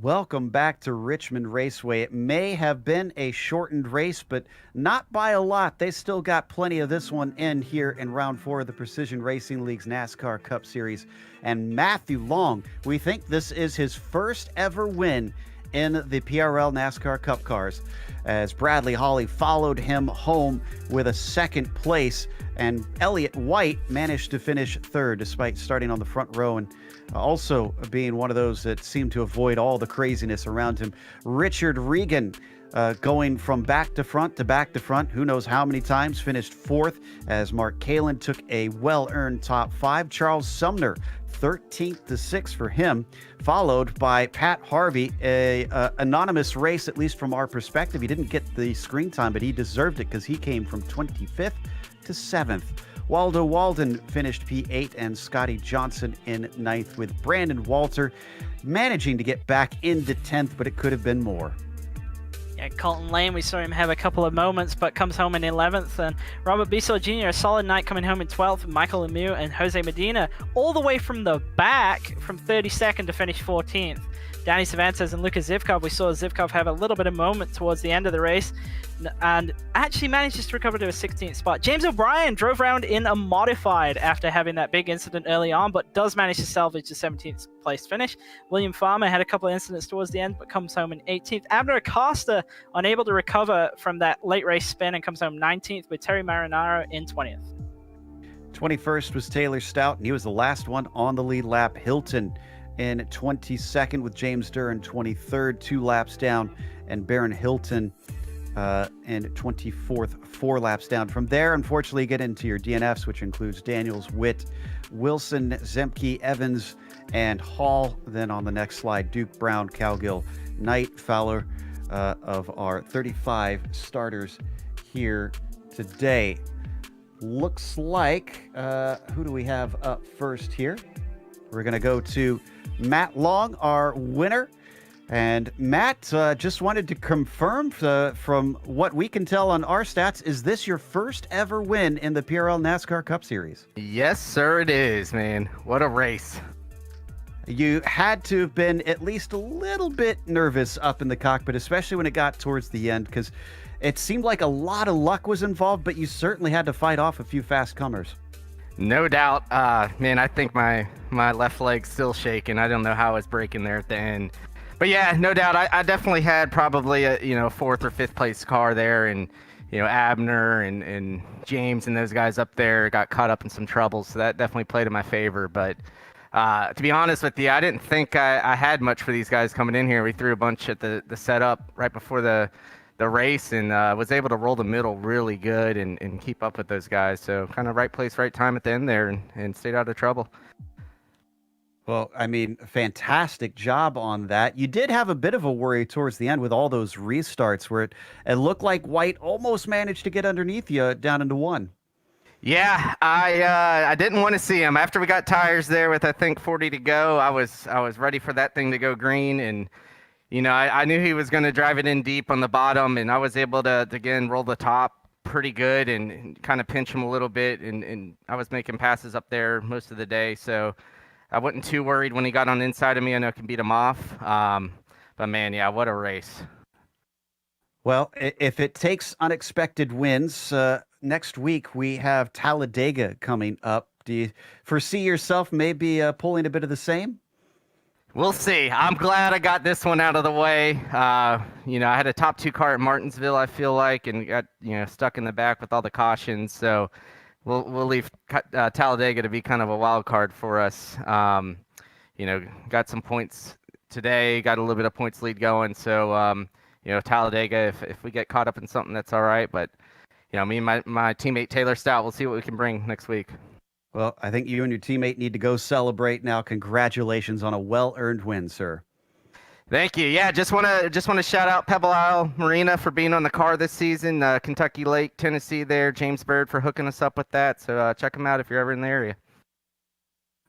Welcome back to Richmond Raceway. It may have been a shortened race, but not by a lot. They still got plenty of this one in here in round 4 of the Precision Racing League's NASCAR Cup Series. And Matthew Long, we think this is his first ever win in the PRL NASCAR Cup cars, as Bradley Holly followed him home with a second place, and Elliott White managed to finish third despite starting on the front row and also being one of those that seemed to avoid all the craziness around him. Richard Regan going from back to front to back to front, who knows how many times, finished fourth as Mark Kalin took a well-earned top 5. Charles Sumner, 13th to 6th for him, followed by Pat Harvey, a anonymous race, at least from our perspective. He didn't get the screen time, but he deserved it because he came from 25th to 7th. Waldo Walden finished P8 and Scotty Johnson in 9th, with Brandon Walter managing to get back into 10th, but it could have been more. Yeah, Colton Lane, we saw him have a couple of moments, but comes home in 11th. And Robert Bissell Jr., a solid night, coming home in 12th. Michael Lemieux and Jose Medina all the way from the back from 32nd to finish 14th. Danny Cervantes and Lucas Zivkov, we saw Zivkov have a little bit of moment towards the end of the race. and actually manages to recover to a 16th spot. James O'Brien drove around in a modified after having that big incident early on, but does manage to salvage the 17th place finish. William Farmer had a couple of incidents towards the end, but comes home in 18th. Abner Acosta unable to recover from that late race spin and comes home 19th, with Terry Marinaro in 20th. 21st was Taylor Stout, and he was the last one on the lead lap. Hilton in 22nd with James Duran 23rd, 2 laps down, and Baron Hilton and 24th, 4 laps down. From there, unfortunately, you get into your DNFs, which includes Daniels, Witt, Wilson, Zemke, Evans, and Hall. Then on the next slide, Duke, Brown, Cowgill, Knight, Fowler of our 35 starters here today. Looks like, who do we have up first here? We're going to go to Matt Long, our winner. And Matt, just wanted to confirm from what we can tell on our stats, is this your first ever win in the PRL NASCAR Cup Series? Yes, sir, it is, man. What a race. You had to have been at least a little bit nervous up in the cockpit, especially when it got towards the end, because it seemed like a lot of luck was involved, but you certainly had to fight off a few fast comers. No doubt. Man, I think my left leg's still shaking. I don't know how it's breaking there at the end. But yeah, no doubt. I definitely had probably a 4th or 5th place car there, and Abner and James and those guys up there got caught up in some trouble, so that definitely played in my favor. But to be honest with you, I didn't think I had much for these guys coming in here. We threw a bunch at the setup right before the race, and was able to roll the middle really good and keep up with those guys. So kind of right place, right time at the end there, and stayed out of trouble. Well, I mean, fantastic job on that. You did have a bit of a worry towards the end with all those restarts where it looked like White almost managed to get underneath you down into 1. Yeah, I didn't want to see him. After we got tires there with, I think, 40 to go, I was ready for that thing to go green, and I knew he was going to drive it in deep on the bottom, and I was able to again roll the top pretty good and kind of pinch him a little bit, and I was making passes up there most of the day, so I wasn't too worried when he got on the inside of me. I know I can beat him off. But man, yeah, what a race. Well, if it takes unexpected wins, next week we have Talladega coming up. Do you foresee yourself maybe pulling a bit of the same? We'll see. I'm glad I got this one out of the way. I had a top 2 car at Martinsville, I feel like, and got stuck in the back with all the cautions. So we'll leave Talladega to be kind of a wild card for us. Got some points today, got a little bit of points lead going. So Talladega, if we get caught up in something, that's all right. But me and my teammate Taylor Stout, we'll see what we can bring next week. Well, I think you and your teammate need to go celebrate now. Congratulations on a well-earned win, sir. Thank you. Yeah, just want to shout out Pebble Isle Marina for being on the car this season. Kentucky Lake, Tennessee there. James Bird for hooking us up with that. So check them out if you're ever in the area.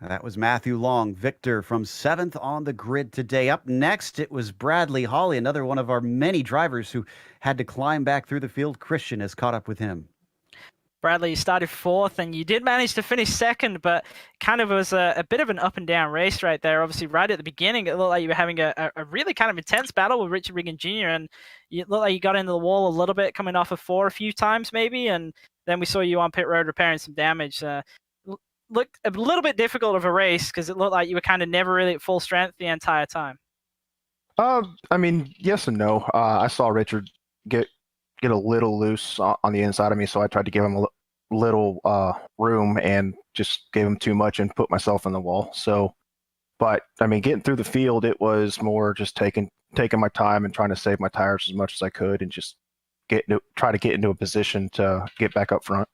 That was Matthew Long, Victor from 7th on the grid today. Up next, it was Bradley Hawley, another one of our many drivers who had to climb back through the field. Christian has caught up with him. Bradley, you started 4th, and you did manage to finish 2nd, but kind of was a bit of an up and down race right there. Obviously, right at the beginning, it looked like you were having a really kind of intense battle with Richard Riggin Jr., and you looked like you got into the wall a little bit, coming off of 4 a few times maybe, and then we saw you on pit road repairing some damage. Looked a little bit difficult of a race because it looked like you were kind of never really at full strength the entire time. I mean, yes and no. I saw Richard get a little loose on the inside of me, so I tried to give him a little room and just gave him too much and put myself in the wall. So, but I mean, getting through the field, it was more just taking my time and trying to save my tires as much as I could and just try to get into a position to get back up front.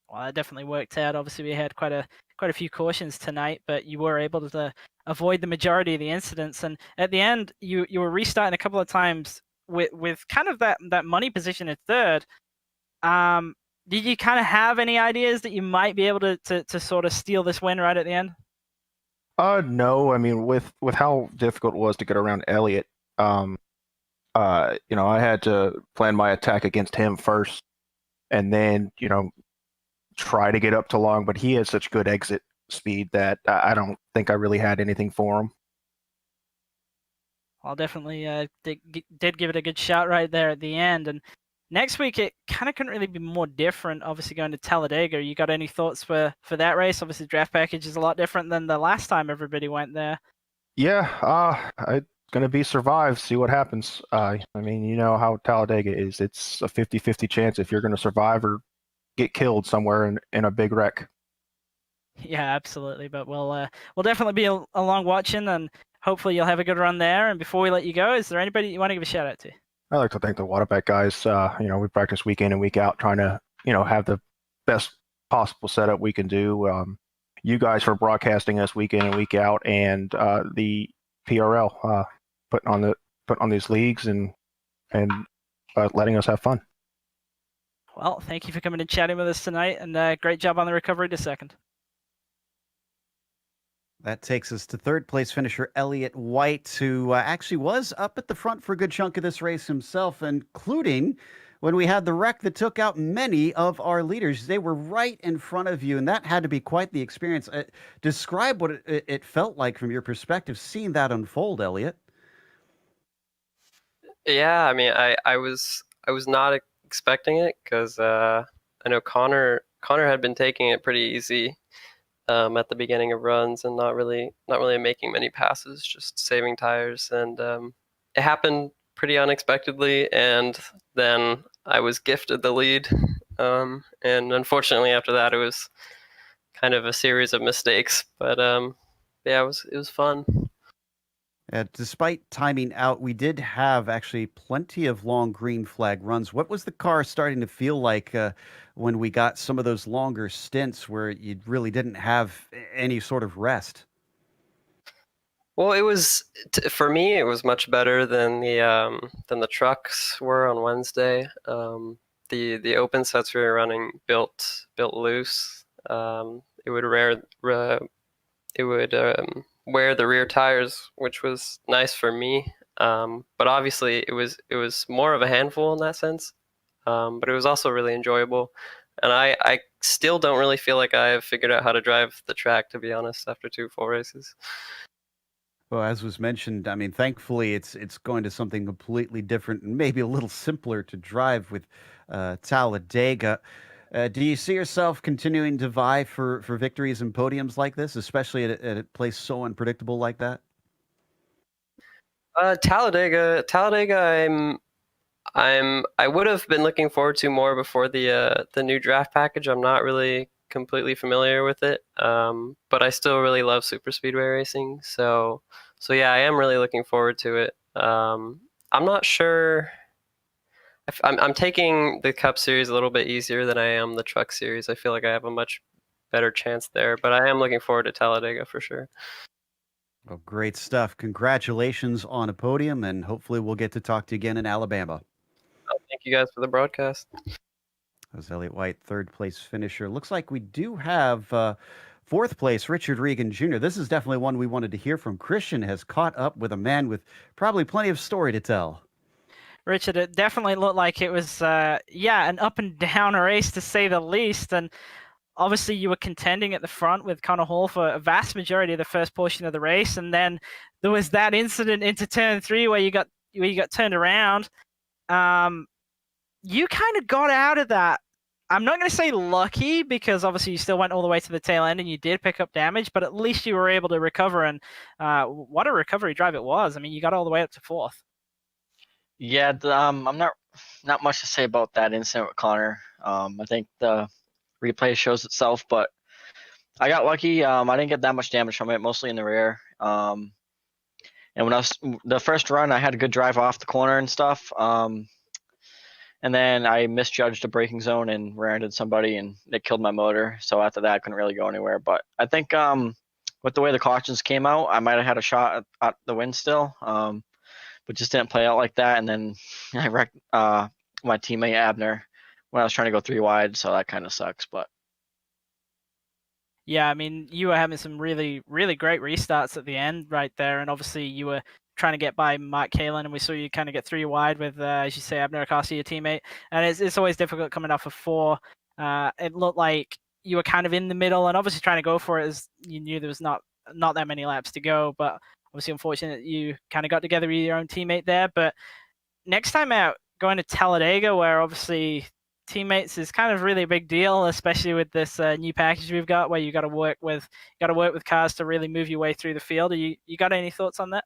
Well, that definitely worked out. Obviously, we had quite a few cautions tonight, but you were able to avoid the majority of the incidents. And at the end, you were restarting a couple of times with kind of that money position at 3rd. Did you kind of have any ideas that you might be able to sort of steal this win right at the end? No. I mean, with how difficult it was to get around Elliott, I had to plan my attack against him first, and then try to get up to Long. But he had such good exit speed that I don't think I really had anything for him. I'll definitely did give it a good shot right there at the end. And next week, it kind of couldn't really be more different. Obviously, going to Talladega. You got any thoughts for that race? Obviously, draft package is a lot different than the last time everybody went there. Yeah, it's gonna be survive. See what happens. I mean, you know how Talladega is. It's a 50-50 chance if you're gonna survive or get killed somewhere in a big wreck. Yeah, absolutely. But we'll definitely be along watching, and hopefully you'll have a good run there. And before we let you go, is there anybody you want to give a shout out to? I like to thank the Waterback guys. We practice week in and week out, trying to have the best possible setup we can do. You guys for broadcasting us week in and week out, and the PRL putting on these leagues and letting us have fun. Well, thank you for coming and chatting with us tonight, and great job on the recovery to second. That takes us to third place finisher Elliott White, who actually was up at the front for a good chunk of this race himself, including when we had the wreck that took out many of our leaders. They were right in front of you, and that had to be quite the experience. Describe what it felt like from your perspective, seeing that unfold, Elliott. Yeah, I mean, I was not expecting it because I know Connor had been taking it pretty easy at the beginning of runs and not really making many passes, just saving tires, and it happened pretty unexpectedly, and then I was gifted the lead, and unfortunately after that it was kind of a series of mistakes, but yeah, it was fun. Despite timing out, we did have actually plenty of long green flag runs. What was the car starting to feel like when we got some of those longer stints where you really didn't have any sort of rest? Well, it was for me. It was much better than the trucks were on Wednesday. The open sets we were running built loose. It would wear the rear tires, which was nice for me. But obviously, it was more of a handful in that sense. But it was also really enjoyable. And I still don't really feel like I've figured out how to drive the track, to be honest, after 2 full races. Well, as was mentioned, I mean, thankfully it's going to something completely different and maybe a little simpler to drive with Talladega. Do you see yourself continuing to vie for victories and podiums like this, especially at a place so unpredictable like that? Talladega, I would have been looking forward to more before the new draft package. I'm not really completely familiar with it, but I still really love super speedway racing. So yeah, I am really looking forward to it. I'm not sure. I'm taking the Cup Series a little bit easier than I am the Truck Series. I feel like I have a much better chance there, but I am looking forward to Talladega for sure. Well, great stuff. Congratulations on a podium, and hopefully we'll get to talk to you again in Alabama. Thank you guys for the broadcast. That was Elliott White, third place finisher. Looks like we do have fourth place, Richard Regan Jr. This is definitely one we wanted to hear from. Christian has caught up with a man with probably plenty of story to tell. Richard, it definitely looked like it was, an up and down race to say the least. And obviously you were contending at the front with Connor Hall for a vast majority of the first portion of the race. And then there was that incident into turn 3 where you got turned around. You kind of got out of that. I'm not going to say lucky, because obviously you still went all the way to the tail end and you did pick up damage, but at least you were able to recover. And what a recovery drive it was. I mean, you got all the way up to 4th. Yeah, I'm not much to say about that incident with Connor. I think the replay shows itself, but I got lucky. I didn't get that much damage from it, mostly in the rear. And when the first run, I had a good drive off the corner and stuff. And then I misjudged the braking zone and rear-ended somebody, and it killed my motor. So after that, I couldn't really go anywhere. But I think with the way the cautions came out, I might have had a shot at the win still. But just didn't play out like that. And then I wrecked my teammate Abner when I was trying to go 3 wide, so that kind of sucks. But yeah, I mean, you were having some really, really great restarts at the end right there, and obviously you were trying to get by Mark Kalin, and we saw you kind of get 3 wide with, as you say, Abner Akasi, your teammate. And it's always difficult coming off of 4. It looked like you were kind of in the middle, and obviously trying to go for it as you knew there was not not that many laps to go, but obviously unfortunate that you kind of got together with your own teammate there. But next time out, going to Talladega, where obviously teammates is kind of really a big deal, especially with this new package we've got, where you got to work with cars to really move your way through the field. You got any thoughts on that?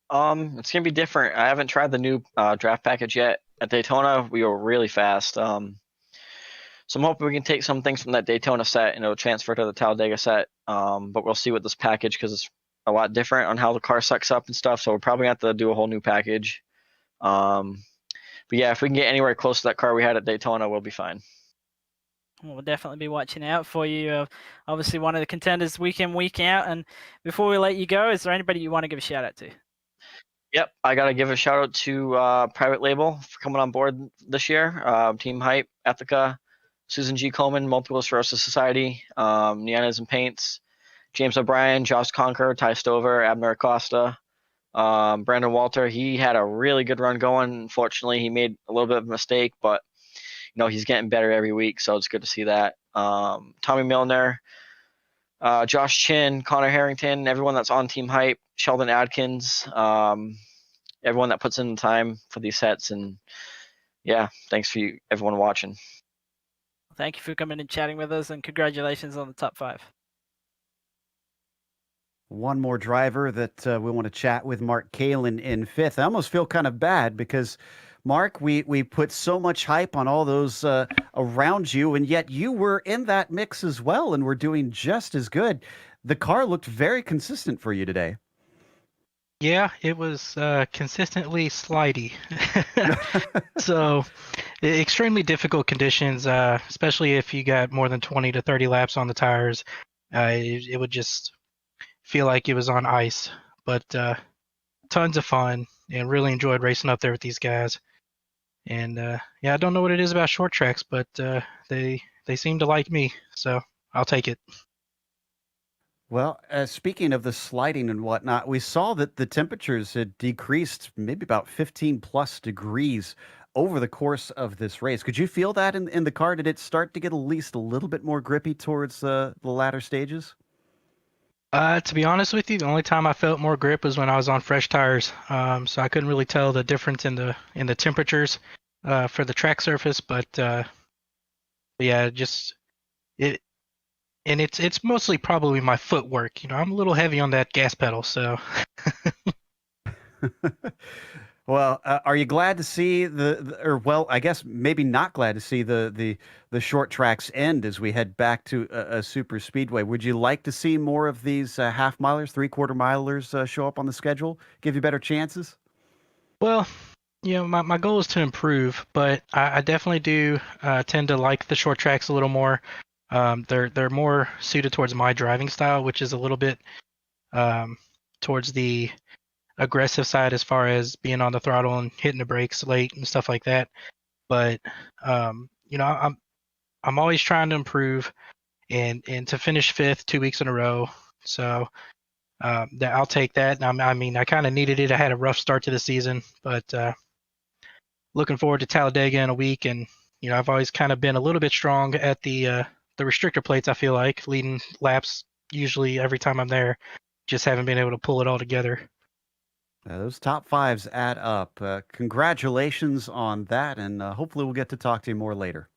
It's gonna be different. I haven't tried the new draft package yet. At Daytona, we were really fast. So I'm hoping we can take some things from that Daytona set and it'll transfer to the Talladega set. But we'll see with this package because it's a lot different on how the car sucks up and stuff. So we're probably gonna have to do a whole new package. But yeah, if we can get anywhere close to that car we had at Daytona, we'll be fine. We'll definitely be watching out for you. Obviously, one of the contenders week in, week out. And before we let you go, is there anybody you want to give a shout out to? Yep, I got to give a shout out to Private Label for coming on board this year. Team Hype, Ethica, Susan G. Coleman, Multiple Sclerosis Society, Nianas and Paints, James O'Brien, Josh Conker, Ty Stover, Abner Acosta, Brandon Walter. He had a really good run going. Unfortunately, he made a little bit of a mistake, but he's getting better every week, so it's good to see that. Tommy Milner, Josh Chin, Connor Harrington, everyone that's on Team Hype, Sheldon Adkins, everyone that puts in the time for these sets. And yeah, thanks for everyone watching. Thank you for coming and chatting with us, and congratulations on the top 5. One more driver that we want to chat with, Mark Kalin in 5th. I almost feel kind of bad because, Mark, we put so much hype on all those around you, and yet you were in that mix as well and were doing just as good. The car looked very consistent for you today. Yeah, it was consistently slidey. So extremely difficult conditions, especially if you got more than 20 to 30 laps on the tires. It would just feel like it was on ice. But tons of fun, and really enjoyed racing up there with these guys. And yeah, I don't know what it is about short tracks, but they seem to like me, so I'll take it. Well, speaking of the sliding and whatnot, we saw that the temperatures had decreased maybe about 15 plus degrees over the course of this race. Could you feel that in the car? Did it start to get at least a little bit more grippy towards the latter stages? To be honest with you, the only time I felt more grip was when I was on fresh tires. So I couldn't really tell the difference in the temperatures for the track surface, but yeah, just it. And it's mostly probably my footwork. I'm a little heavy on that gas pedal, so. Well, are you glad to see I guess maybe not glad to see the short tracks end as we head back to a super speedway? Would you like to see more of these half milers, 3/4 milers show up on the schedule? Give you better chances? Well, my goal is to improve, but I definitely do tend to like the short tracks a little more. They're more suited towards my driving style, which is a little bit towards the aggressive side as far as being on the throttle and hitting the brakes late and stuff like that. But I'm always trying to improve and to finish 5th 2 weeks in a row. So I'll take that. I mean, I kind of needed it. I had a rough start to the season, but looking forward to Talladega in a week. And I've always kind of been a little bit strong at the restrictor plates. I feel like leading laps usually every time I'm there, just haven't been able to pull it all together. Those top 5s add up. Congratulations on that, and hopefully we'll get to talk to you more later.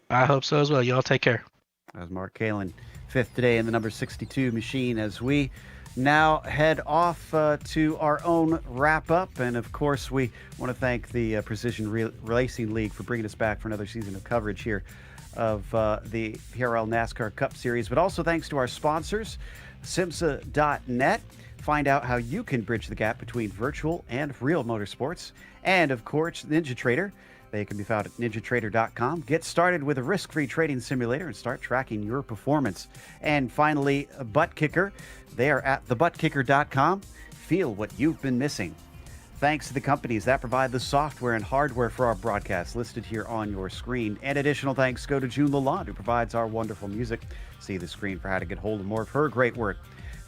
I hope so as well. Y'all take care. That was Mark Kalin, 5th today in the number 62 machine, as we now head off to our own wrap-up. And, of course, we want to thank the Precision Racing League for bringing us back for another season of coverage here of the PRL NASCAR Cup Series, but also thanks to our sponsors, SimMSA.net. Find out how you can bridge the gap between virtual and real motorsports. And, of course, NinjaTrader. They can be found at NinjaTrader.com. Get started with a risk-free trading simulator and start tracking your performance. And finally, Butt Kicker. They are at thebuttkicker.com. Feel what you've been missing. Thanks to the companies that provide the software and hardware for our broadcast listed here on your screen. And additional thanks go to June Lalonde, who provides our wonderful music. See the screen for how to get hold of more of her great work.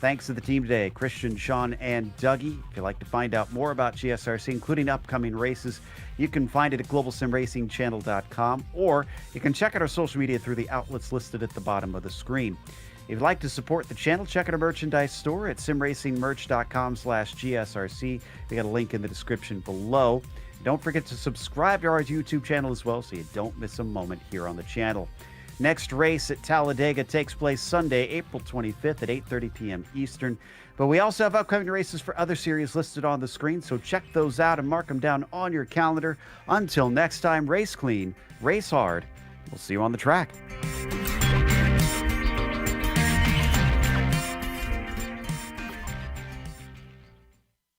Thanks to the team today, Christian, Sean, and Dougie. If you'd like to find out more about GSRC, including upcoming races, you can find it at globalsimracingchannel.com, or you can check out our social media through the outlets listed at the bottom of the screen. If you'd like to support the channel, check out our merchandise store at simracingmerch.com/GSRC. We got a link in the description below. Don't forget to subscribe to our YouTube channel as well so you don't miss a moment here on the channel. Next race at Talladega takes place Sunday, April 25th at 8:30 p.m. Eastern. But we also have upcoming races for other series listed on the screen, so check those out and mark them down on your calendar. Until next time, race clean, race hard. We'll see you on the track.